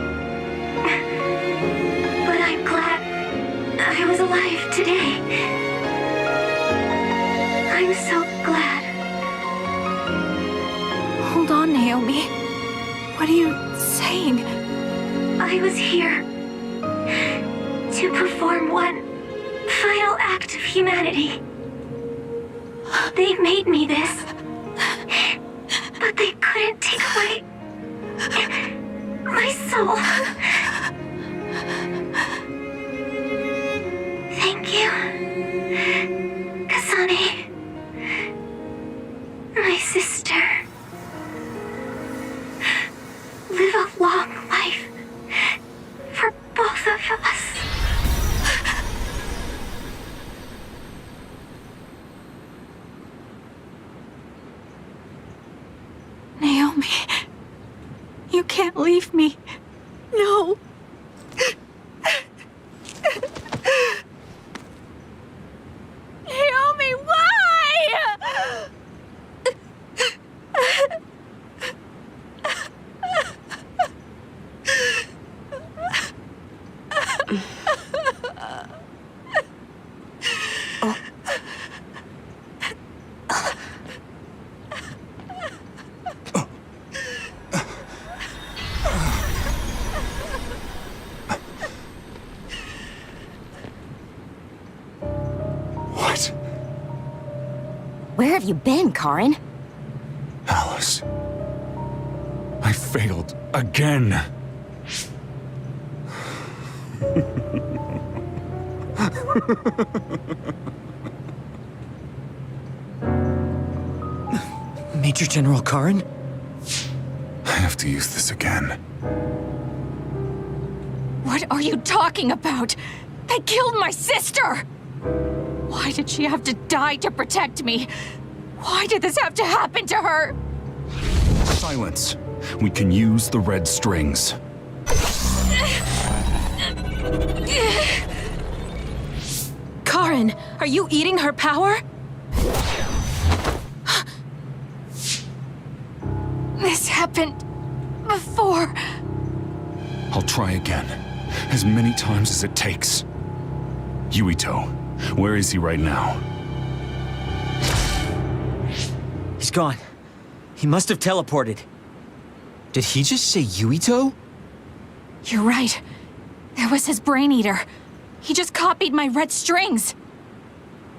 But I'm glad I was alive today. I'm so glad. Hold on, Naomi. What are you saying? I was here to perform one final act of humanity. They made me this, but they couldn't take away my soul. Thank you, Kasane, my sister. Live a long life for both of us. Naomi, you can't leave me. No. Naomi, why? Where have you been, Karin? Alice. I failed again. Major General Karin? I have to use this again. What are you talking about? They killed my sister! Why did she have to die to protect me? Why did this have to happen to her? Silence. We can use the red strings. Karin, are you eating her power? This happened before. I'll try again. As many times as it takes. Yuito, where is he right now? He's gone. He must have teleported. Did he just say Yuito? You're right. There was his brain eater. He just copied my red strings.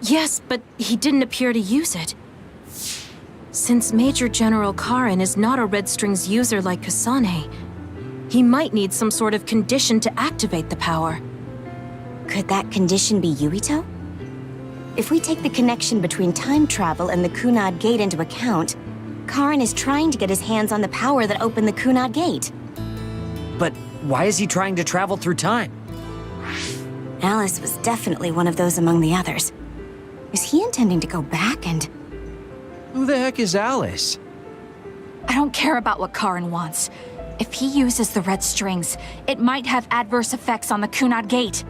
Yes, but he didn't appear to use it. Since Major General Karin is not a Red Strings user like Kasane, he might need some sort of condition to activate the power. Could that condition be Yuito? If we take the connection between time travel and the Kunad Gate into account, Karin is trying to get his hands on the power that opened the Kunad Gate. But why is he trying to travel through time? Alice was definitely one of those among the others. Is he intending to go back and... Who the heck is Alice? I don't care about what Karin wants. If he uses the red strings, it might have adverse effects on the Kunad Gate.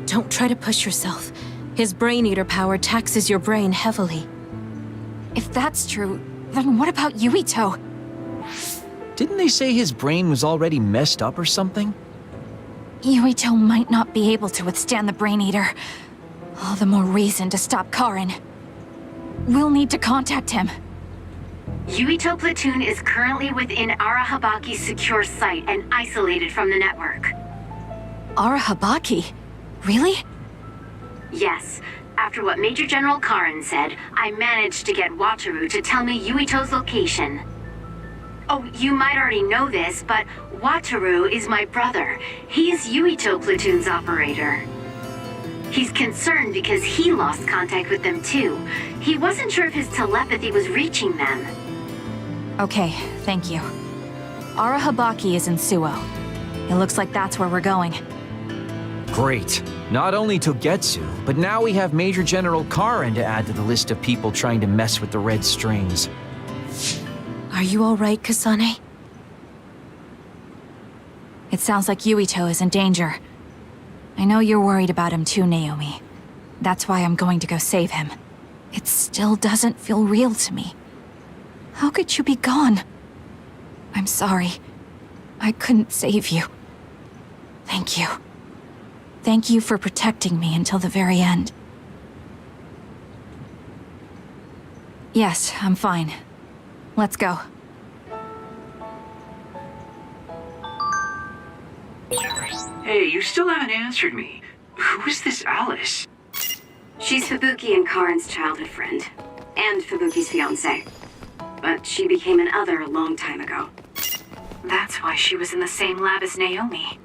Don't try to push yourself. His brain eater power taxes your brain heavily. If that's true, then what about Yuito? Didn't they say his brain was already messed up or something? Yuito might not be able to withstand the brain eater. All the more reason to stop Karin. We'll need to contact him. Yuito Platoon is currently within Arahabaki's secure site and isolated from the network. Arahabaki? Really? Yes. After what Major General Karin said, I managed to get Wataru to tell me Yuito's location. Oh, you might already know this, but Wataru is my brother. He's Yuito Platoon's operator. He's concerned because he lost contact with them too. He wasn't sure if his telepathy was reaching them. Okay, thank you. Arahabaki is in Suo. It looks like that's where we're going. Great. Not only Togetsu, but now we have Major General Karin to add to the list of people trying to mess with the red strings. Are you all right, Kasane? It sounds like Yuito is in danger. I know you're worried about him too, Naomi. That's why I'm going to go save him. It still doesn't feel real to me. How could you be gone? I'm sorry. I couldn't save you. Thank you. Thank you for protecting me until the very end. Yes, I'm fine. Let's go. Hey, you still haven't answered me. Who is this Alice? She's Fubuki and Karin's childhood friend, and Fubuki's fiancée. But she became an other a long time ago. That's why she was in the same lab as Naomi.